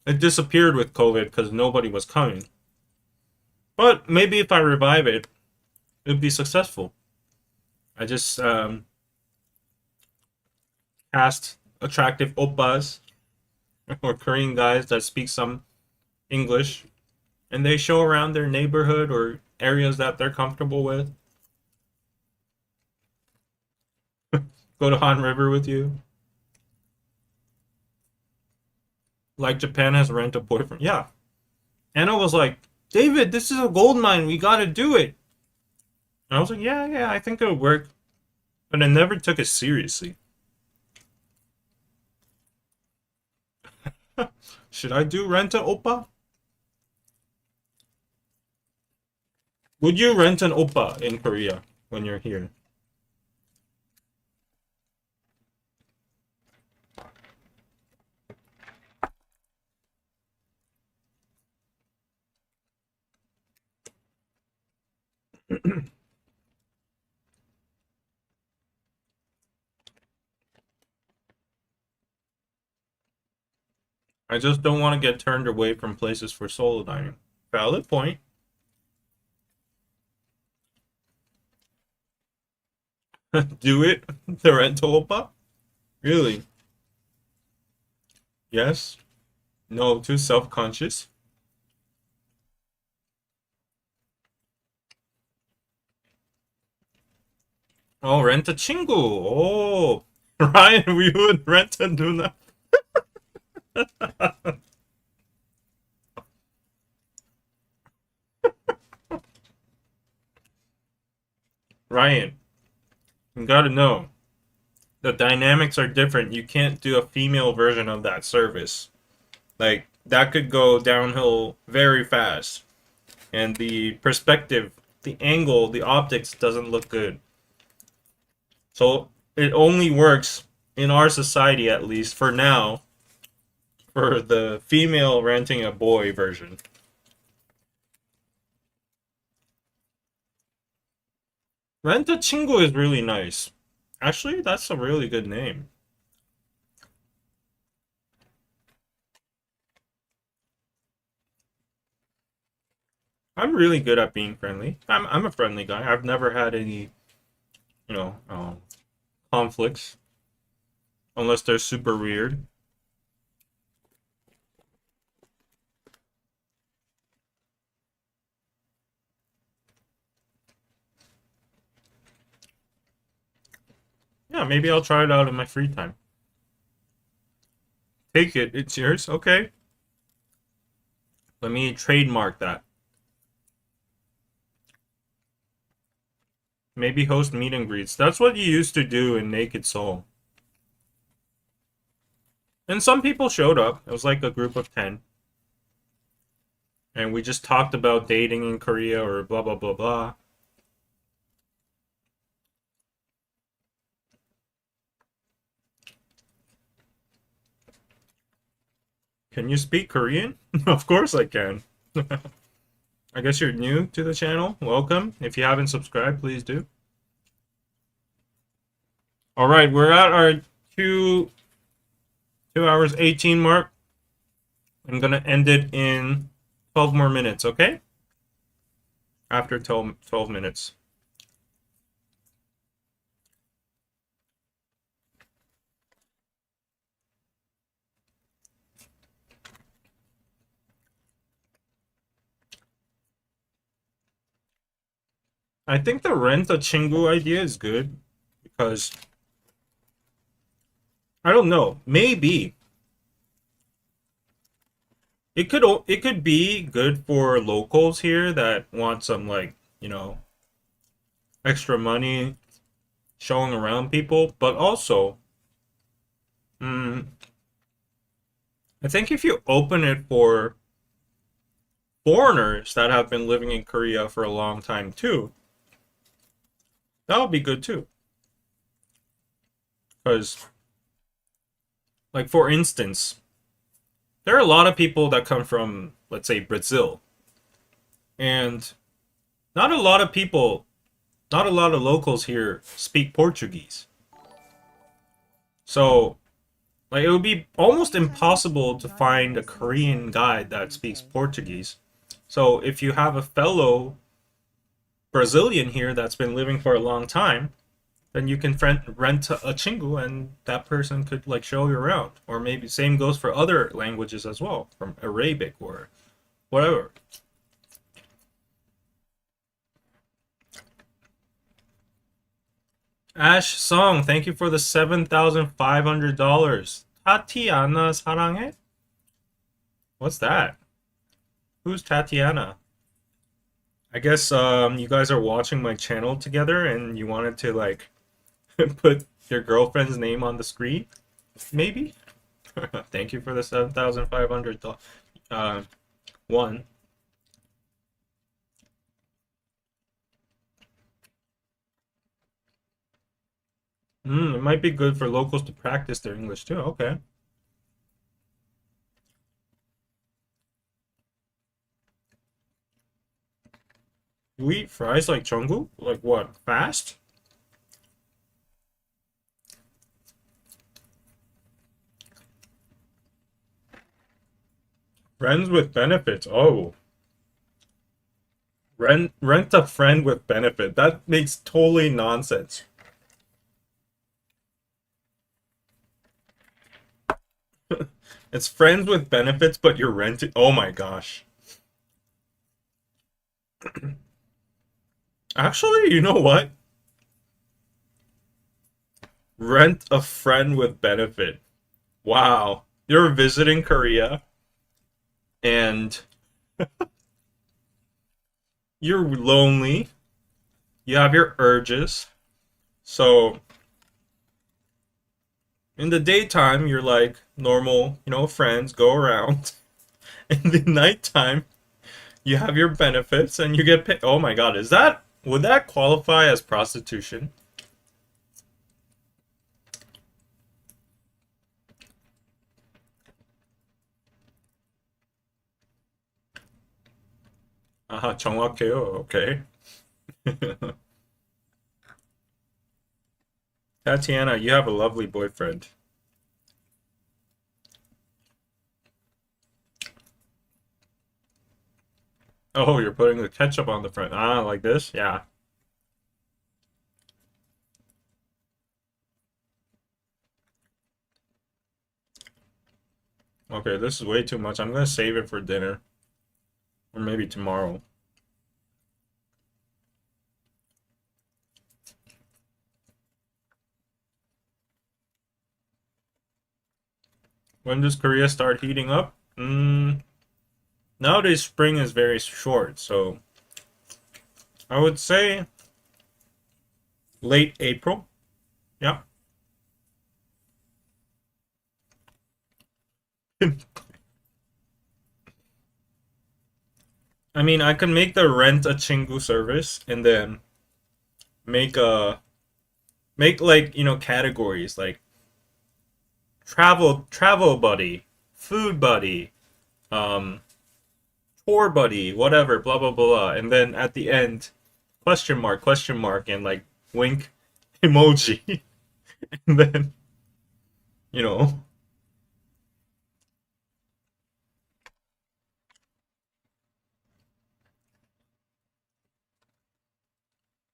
Speaker 1: It disappeared with COVID because nobody was coming. But maybe if I revive it, it'd be successful. I just cast attractive oppas or Korean guys that speak some English, and they show around their neighborhood or areas that they're comfortable with. Go to Han River with you. Like Japan has rent a boyfriend. Yeah. Anna was like, David, this is a gold mine. We gotta do it. And I was like, yeah, I think it'll work. But I never took it seriously. Should I do rent a oppa? Would you rent an oppa in Korea when you're here? I just don't want to get turned away from places for solo dining. Valid point. Do it? The rental oppa? Really? Yes? No, too self-conscious? Oh, rent a 친구. Oh, Ryan, we would rent a Nuna. Ryan, you gotta know, the dynamics are different. You can't do a female version of that service. Like, that could go downhill very fast. And the perspective, the angle, the optics doesn't look good. So, it only works, in our society at least, for now, for the female renting a boy version. Rent a 친구 is really nice. Actually, that's a really good name. I'm really good at being friendly. I'm a friendly guy. I've never had any, you know, conflicts unless they're super weird. Yeah, maybe I'll try it out in my free time. Take it. It's yours. Okay. Let me trademark that. Maybe host meet and greets. That's what you used to do in Naked Soul. And some people showed up. It was like a group of 10. And we just talked about dating in Korea or blah, blah, blah, blah. Can you speak Korean? Of course I can. I guess you're new to the channel. Welcome. If you haven't subscribed, please do. All right, we're at our 2 hours 18 mark. I'm gonna end it in 12 more minutes, okay? After 12 minutes. I think the rent a chingu idea is good because I don't know, maybe it could be good for locals here that want some like, extra money showing around people, but also mm, I think if you open it for foreigners that have been living in Korea for a long time too, that would be good too. Because, like, for instance, there are a lot of people that come from, let's say, Brazil, and not a lot of people, not a lot of locals here speak Portuguese. So, like, it would be almost impossible to find a Korean guy that speaks Portuguese. So, if you have a fellow Brazilian here that's been living for a long time, then you can rent a chingu and that person could like show you around. Or maybe same goes for other languages as well, from Arabic or whatever. Ash Song, thank you for the $7,500. Tatiana 사랑해? What's that? Who's Tatiana? I guess you guys are watching my channel together and you wanted to like put your girlfriend's name on the screen? Maybe? Thank you for the 7,500 one. It might be good for locals to practice their English too. Okay. You eat fries like Jungkook? Like what? Fast? Friends with benefits. Oh, rent a friend with benefit. That makes totally nonsense. It's friends with benefits, but you're renting. Oh my gosh. Actually, you know what? Rent a friend with benefit. Wow. You're visiting Korea and you're lonely. You have your urges. So in the daytime, you're like normal, friends go around. In the nighttime, you have your benefits and you get paid. Oh my god, would that qualify as prostitution? 정확해요. Okay. Tatiana, you have a lovely boyfriend. Oh, you're putting the ketchup on the front. Like this? Yeah. Okay, this is way too much. I'm gonna save it for dinner. Or maybe tomorrow. When does Korea start heating up? Nowadays spring is very short, so I would say late April. Yeah. I mean, I can make the rent a chingu service and then make a make like, categories like travel buddy, food buddy, um tour buddy, whatever, blah blah blah, and then at the end question mark, and like wink emoji. And then, you know,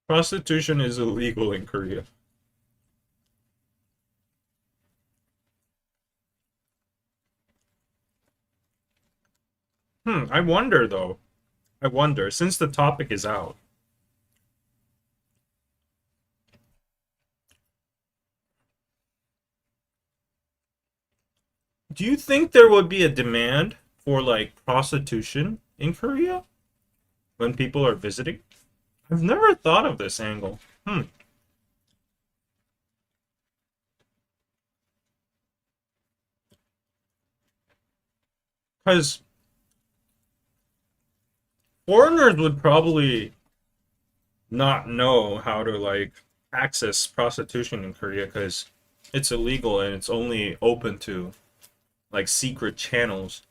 Speaker 1: prostitution is illegal in Korea. I wonder though. I wonder, since the topic is out, do you think there would be a demand for like prostitution in Korea when people are visiting? I've never thought of this angle. Because foreigners would probably not know how to like access prostitution in Korea because it's illegal and it's only open to like secret channels.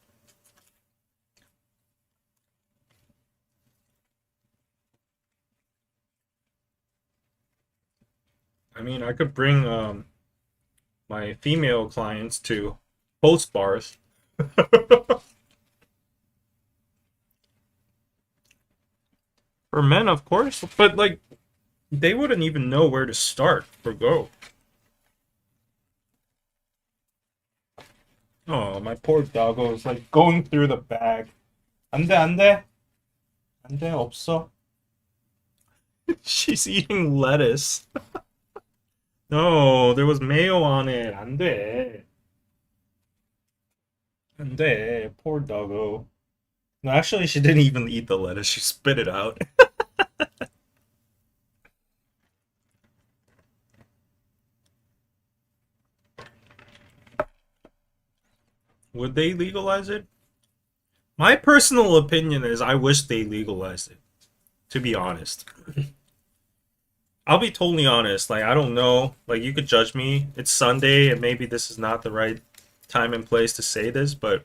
Speaker 1: I mean, I could bring my female clients to host bars. For men, of course, but like they wouldn't even know where to start or go. Oh, my poor doggo is like going through the bag. 안 돼, 안 돼. 안 돼, 없어. She's eating lettuce. No, there was mayo on it. 안 돼. 안 돼. Poor doggo. No, actually, she didn't even eat the lettuce. She spit it out. Would they legalize it? My personal opinion is I wish they legalized it, to be honest. I'll be totally honest. Like, I don't know. Like, you could judge me. It's Sunday, and maybe this is not the right time and place to say this, but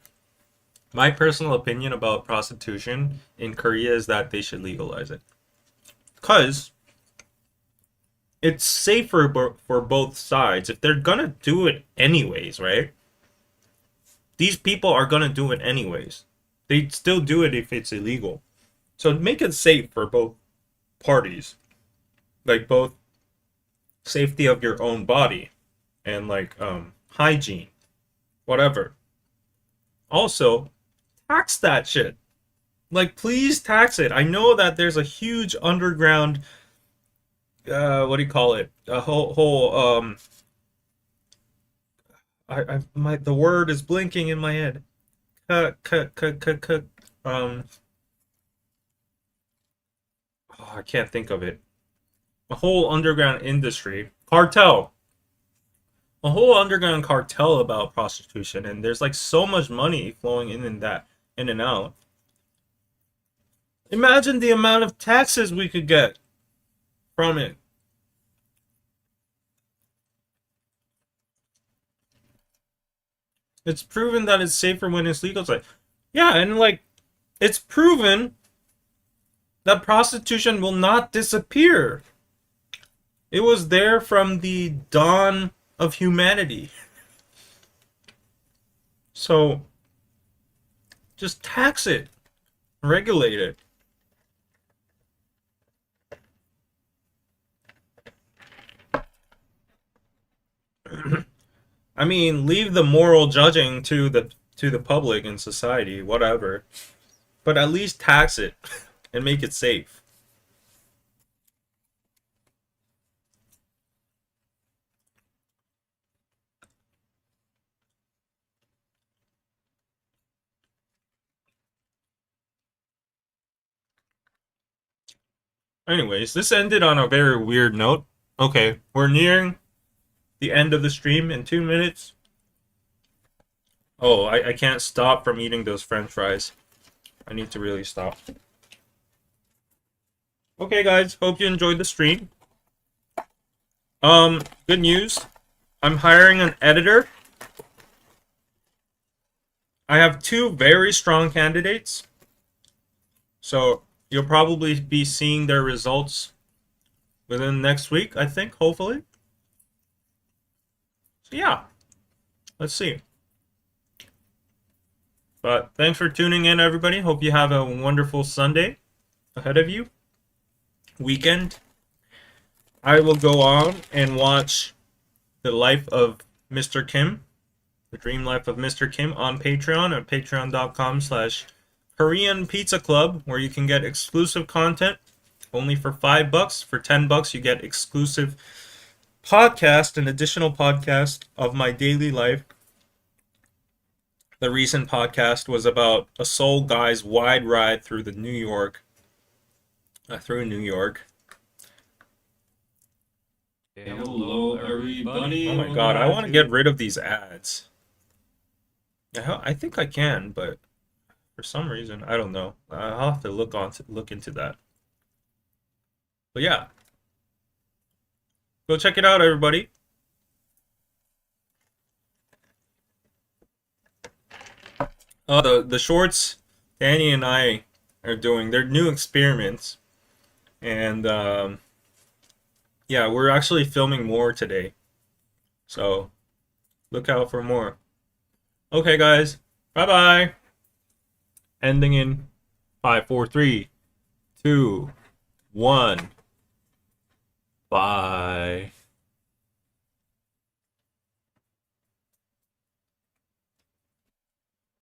Speaker 1: my personal opinion about prostitution in Korea is that they should legalize it. Because it's safer for both sides. If they're gonna do it anyways, right? These people are gonna do it anyways. They'd still do it if it's illegal. So make it safe for both parties. Like both safety of your own body and like hygiene. Whatever. Also, tax that shit. Like please tax it. I know that there's a huge underground what do you call it? A whole the word is blinking in my head. Um I can't think of it. A whole underground industry cartel, a whole underground cartel about prostitution, and there's like so much money flowing in and out. Imagine the amount of taxes we could get from it. It's proven that it's safer when it's legal. It's like, yeah, and like it's proven that prostitution will not disappear. It was there from the dawn of humanity. So just tax it, regulate it. I mean, leave the moral judging to the public and society, whatever. But at least tax it and make it safe. Anyways, this ended on a very weird note. Okay, we're nearing the end of the stream in 2 minutes. Oh, I can't stop from eating those French fries. I need to really stop. Okay, guys, hope you enjoyed the stream. Good news. I'm hiring an editor. I have two very strong candidates. So you'll probably be seeing their results within next week, I think, hopefully. yeah, let's see. But thanks for tuning in, everybody. Hope you have a wonderful Sunday ahead of you. Weekend. I will go on and watch The Life of Mr. Kim, The Dream Life of Mr. Kim on Patreon at patreon.com/KoreanPizzaclub, where you can get exclusive content only for $5. For $10, you get exclusive podcast, an additional podcast of my daily life. The recent podcast was about a Seoul guy's wide ride through New York.
Speaker 3: Hello, everybody.
Speaker 1: Oh my god, I want to get rid of these ads. I think I can, but for some reason, I don't know. I'll have to look into that. But yeah, go check it out, everybody. The shorts Danny and I are doing, they're new experiments, and yeah, we're actually filming more today, so look out for more. Okay, guys, bye bye. Ending in 5, 4, 3, 2, 1. Bye.